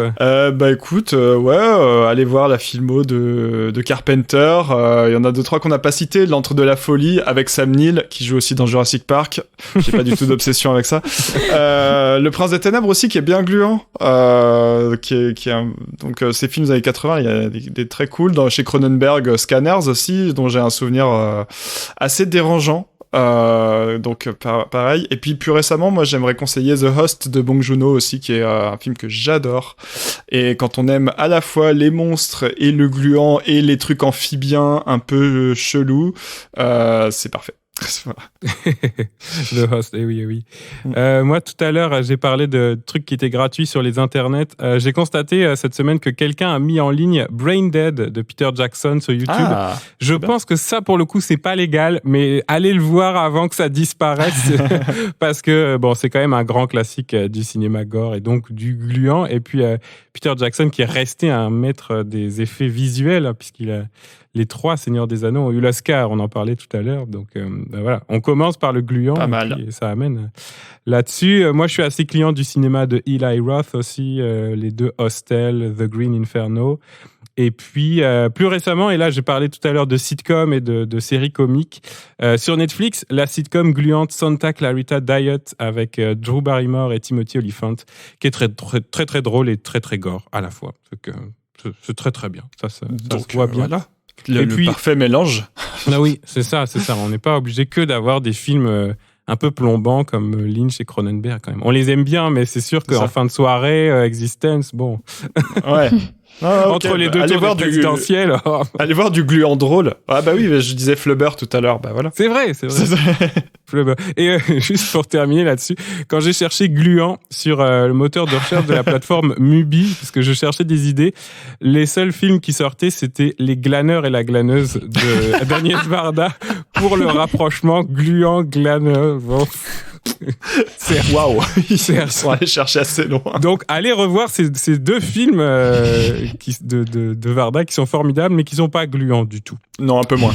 Écoute, allez voir la filmo de Carpenter. Il y en a 2-3 qu'on n'a pas cités. L'Antre de la folie avec Sam Neill qui joue aussi dans Jurassic Park. J'ai pas du tout d'obsession avec ça. Le Prince des Ténèbres aussi qui est bien gluant. Donc ces films des années 80, il y a des très cool. Chez Cronenberg, Scanners aussi, dont j'ai un souvenir assez dérangeant. Donc pareil. Et puis plus récemment, moi j'aimerais conseiller The Host de Bong Joon-ho aussi, qui est un film que j'adore. Et quand on aime à la fois les monstres et le gluant et les trucs amphibiens un peu chelous, c'est parfait. The Host, oui. Moi, tout à l'heure, j'ai parlé de trucs qui étaient gratuits sur les internets. J'ai constaté cette semaine que quelqu'un a mis en ligne Brain Dead de Peter Jackson sur YouTube. Je pense que ça, pour le coup, c'est pas légal, mais allez le voir avant que ça disparaisse parce que c'est quand même un grand classique du cinéma gore et donc du gluant. Et puis Peter Jackson qui est resté un maître des effets visuels puisqu'il a les 3 Seigneurs des Anneaux ont eu l'Oscar, on en parlait tout à l'heure. Donc voilà, on commence par le gluant. Pas mal. Et ça amène là-dessus. Moi, je suis assez client du cinéma de Eli Roth aussi, les 2 Hostel, The Green Inferno. Et puis, plus récemment, et là, j'ai parlé tout à l'heure de sitcom et de séries comiques. Sur Netflix, la sitcom gluante Santa Clarita Diet avec Drew Barrymore et Timothy Olyphant, qui est très, très, très, très drôle et très, très gore à la fois. C'est très, très bien. Ça se voit bien. Voilà. Le parfait mélange. Ah oui, c'est ça. On n'est pas obligé que d'avoir des films un peu plombants comme Lynch et Cronenberg quand même. On les aime bien, mais c'est sûr qu'en fin de soirée, Existence, bon. Ouais. Ah, okay. Entre les deux tours présidentiels. Allez voir du gluant drôle. Ah bah oui, je disais Flubber tout à l'heure, bah voilà. C'est vrai. Flubber. Et juste pour terminer là-dessus, quand j'ai cherché gluant sur le moteur de recherche de la plateforme Mubi, parce que je cherchais des idées, les seuls films qui sortaient, c'était Les glaneurs et la glaneuse de d'Agnès Varda pour le rapprochement gluant-glaneur. Bon. C'est waouh, ils sont allés chercher assez loin. Donc allez revoir ces deux films de Varda qui sont formidables mais qui sont pas gluants du tout. Non, un peu moins.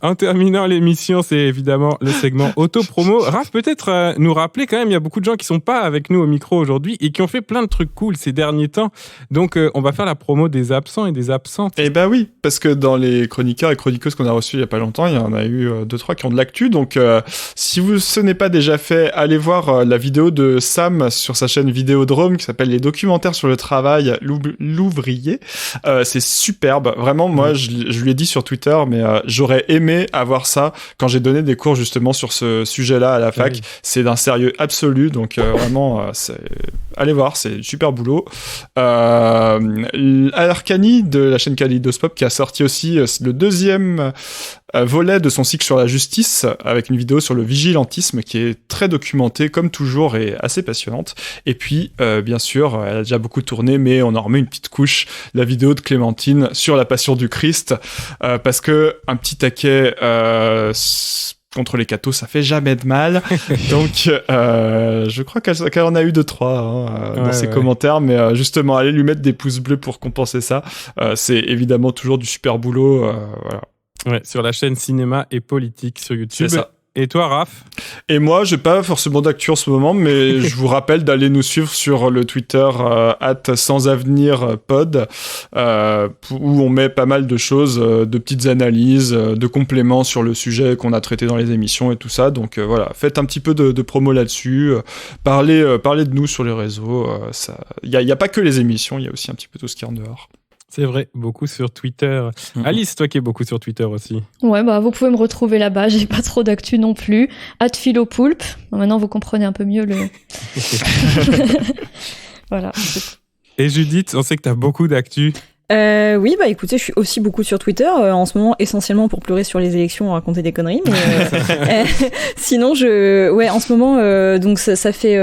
En terminant l'émission, c'est évidemment le segment auto-promo. Raph, peut-être nous rappeler quand même, il y a beaucoup de gens qui sont pas avec nous au micro aujourd'hui et qui ont fait plein de trucs cool ces derniers temps. Donc on va faire la promo des absents et des absentes. Eh ben oui, parce que dans les chroniqueurs et chroniqueuses qu'on a reçus il y a pas longtemps, il y en a eu 2-3 qui ont de l'actu. Donc si ce n'est pas déjà fait, allez voir la vidéo de Sam sur sa chaîne Vidéodrome qui s'appelle Les documentaires sur le travail, l'ouvrier. C'est superbe. Vraiment, moi, je lui ai dit sur Twitter, mais j'aurais aimé avoir ça quand j'ai donné des cours justement sur ce sujet-là à la fac. Oui. C'est d'un sérieux absolu, donc vraiment, allez voir, c'est super boulot. Arcani de la chaîne Kaleidoscope qui a sorti aussi le deuxième volet de son cycle sur la justice avec une vidéo sur le vigilantisme qui est très documentée comme toujours et assez passionnante. Et puis bien sûr elle a déjà beaucoup tourné mais on en remet une petite couche, la vidéo de Clémentine sur la Passion du Christ parce que un petit taquet contre les cathos, ça fait jamais de mal. Donc, je crois qu'elle en a eu 2-3 dans ses commentaires, mais justement, allez lui mettre des pouces bleus pour compenser ça. C'est évidemment toujours du super boulot. Voilà. Ouais, sur la chaîne Cinéma et Politique sur YouTube. C'est ça. Et toi, Raph ? Et moi, j'ai pas forcément d'actu en ce moment, mais je vous rappelle d'aller nous suivre sur le Twitter @sansavenirpod, où on met pas mal de choses, de petites analyses, de compléments sur le sujet qu'on a traité dans les émissions et tout ça. Donc voilà, faites un petit peu de promo là-dessus, parlez de nous sur les réseaux. Il y a pas que les émissions, il y a aussi un petit peu tout ce qui est en dehors. C'est vrai, beaucoup sur Twitter. Alice, toi qui es beaucoup sur Twitter aussi. Ouais, bah vous pouvez me retrouver là-bas, j'ai pas trop d'actu non plus. @philopoulpe. Bon, maintenant vous comprenez un peu mieux le... Voilà. Et Judith, on sait que t'as beaucoup d'actu. Oui, bah écoutez, je suis aussi beaucoup sur Twitter, en ce moment essentiellement pour pleurer sur les élections, raconter des conneries, mais sinon en ce moment, donc ça fait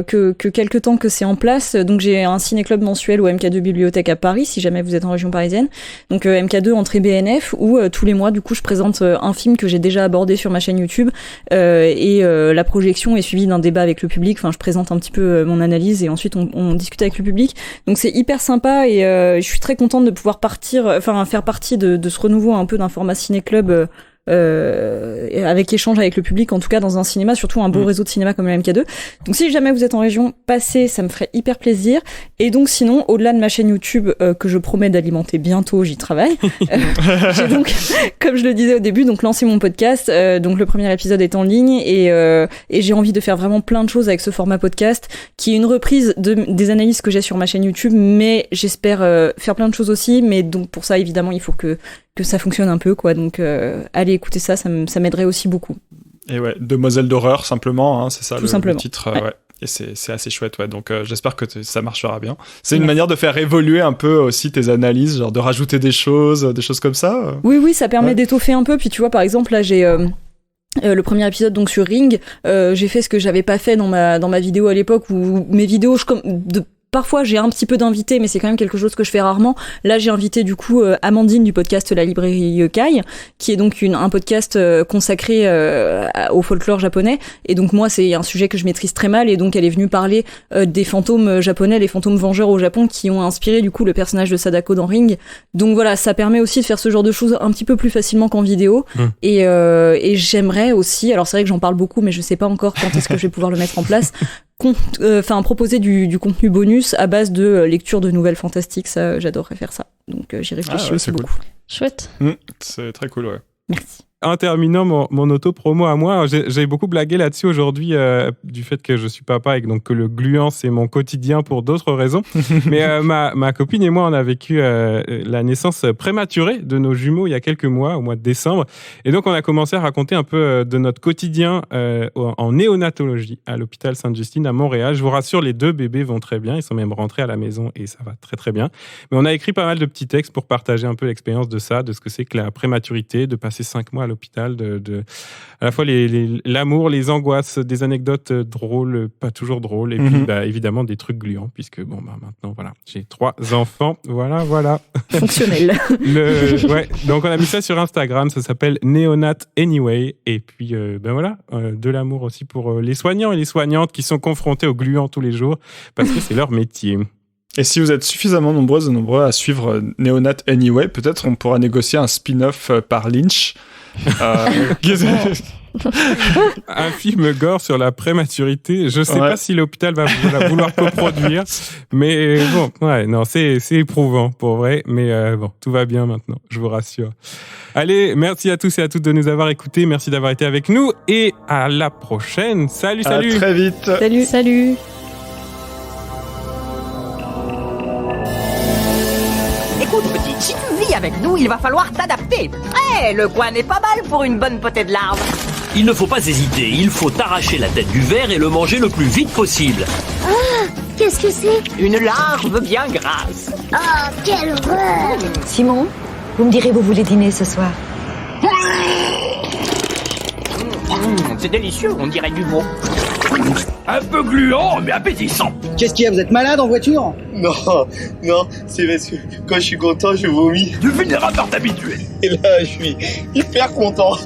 que quelques temps que c'est en place, donc j'ai un ciné-club mensuel au MK2 Bibliothèque à Paris, si jamais vous êtes en région parisienne, donc MK2 entrée BNF, où tous les mois, du coup, je présente un film que j'ai déjà abordé sur ma chaîne YouTube, et la projection est suivie d'un débat avec le public, enfin je présente un petit peu mon analyse et ensuite on discute avec le public, donc c'est hyper sympa et je suis très contente de pouvoir faire partie de ce renouveau un peu d'un format ciné-club avec échange avec le public, en tout cas dans un cinéma, surtout un beau réseau de cinéma comme le MK2. Donc si jamais vous êtes en région, passez, ça me ferait hyper plaisir. Et donc sinon, au-delà de ma chaîne YouTube que je promets d'alimenter bientôt, j'y travaille. J'ai donc, comme je le disais au début, donc lancé mon podcast. Donc le premier épisode est en ligne et j'ai envie de faire vraiment plein de choses avec ce format podcast qui est une reprise des analyses que j'ai sur ma chaîne YouTube, mais j'espère faire plein de choses aussi. Mais donc pour ça, évidemment, il faut que ça fonctionne un peu, quoi. Donc allez écouter ça m'aiderait aussi beaucoup. Et ouais, Demoiselle d'horreur simplement, hein, c'est ça le titre. Ouais. Et c'est assez chouette, ouais. Donc j'espère que ça marchera bien. C'est une manière de faire évoluer un peu aussi tes analyses, genre de rajouter des choses comme ça. Oui, ça permet d'étoffer un peu. Puis tu vois, par exemple, là j'ai le premier épisode donc sur Ring, j'ai fait ce que j'avais pas fait dans ma vidéo à l'époque, où mes vidéos parfois j'ai un petit peu d'invités, mais c'est quand même quelque chose que je fais rarement. Là j'ai invité du coup Amandine du podcast La Librairie Yokai, qui est donc un podcast consacré au folklore japonais, et donc moi c'est un sujet que je maîtrise très mal, et donc elle est venue parler des fantômes japonais, les fantômes vengeurs au Japon, qui ont inspiré du coup le personnage de Sadako dans Ring. Donc voilà, ça permet aussi de faire ce genre de choses un petit peu plus facilement qu'en vidéo. Et j'aimerais aussi, alors c'est vrai que j'en parle beaucoup, mais je sais pas encore quand est-ce que je vais pouvoir le mettre en place, proposer du contenu bonus à base de lecture de nouvelles fantastiques. Ça, j'adorerais faire ça. Donc j'y réfléchis aussi beaucoup. Cool. Chouette. C'est très cool, ouais. Merci. en terminant mon auto-promo à moi, j'ai beaucoup blagué là-dessus aujourd'hui du fait que je suis papa et donc que le gluant, c'est mon quotidien pour d'autres raisons. Mais ma copine et moi, on a vécu la naissance prématurée de nos jumeaux il y a quelques mois, au mois de décembre. Et donc, on a commencé à raconter un peu de notre quotidien en néonatologie à l'hôpital Sainte-Justine à Montréal. Je vous rassure, les 2 bébés vont très bien. Ils sont même rentrés à la maison et ça va très, très bien. Mais on a écrit pas mal de petits textes pour partager un peu l'expérience de ça, de ce que c'est que la prématurité, de passer 5 mois à l'hôpital, à la fois l'amour, les angoisses, des anecdotes drôles, pas toujours drôles, et puis évidemment des trucs gluants, puisque maintenant, voilà, j'ai 3 enfants, voilà. Fonctionnel. Donc on a mis ça sur Instagram, ça s'appelle Neonat Anyway, et puis voilà, de l'amour aussi pour les soignants et les soignantes qui sont confrontés aux gluants tous les jours, parce que c'est leur métier. Et si vous êtes suffisamment nombreuses et nombreux à suivre Neonat Anyway, peut-être on pourra négocier un spin-off par Lynch. Un film gore sur la prématurité. Je sais pas si l'hôpital va vouloir coproduire, mais c'est éprouvant pour vrai. Mais tout va bien maintenant, je vous rassure. Allez, merci à tous et à toutes de nous avoir écoutés. Merci d'avoir été avec nous et à la prochaine. Salut. À très vite. Salut. Écoute, petit, si tu vis avec nous, il va falloir t'adapter. Le coin n'est pas mal pour une bonne potée de larve. Il ne faut pas hésiter, il faut arracher la tête du ver et le manger le plus vite possible. Ah, qu'est-ce que c'est? Une larve bien grasse. Ah, quelle horreur! Simon, vous me direz où vous voulez dîner ce soir? C'est délicieux, on dirait du veau. Un peu gluant, mais appétissant. Qu'est-ce qu'il y a, vous êtes malade en voiture? Non, c'est parce que quand je suis content, je vomis. Tu finiras par t'habituer. Et là, je suis hyper content.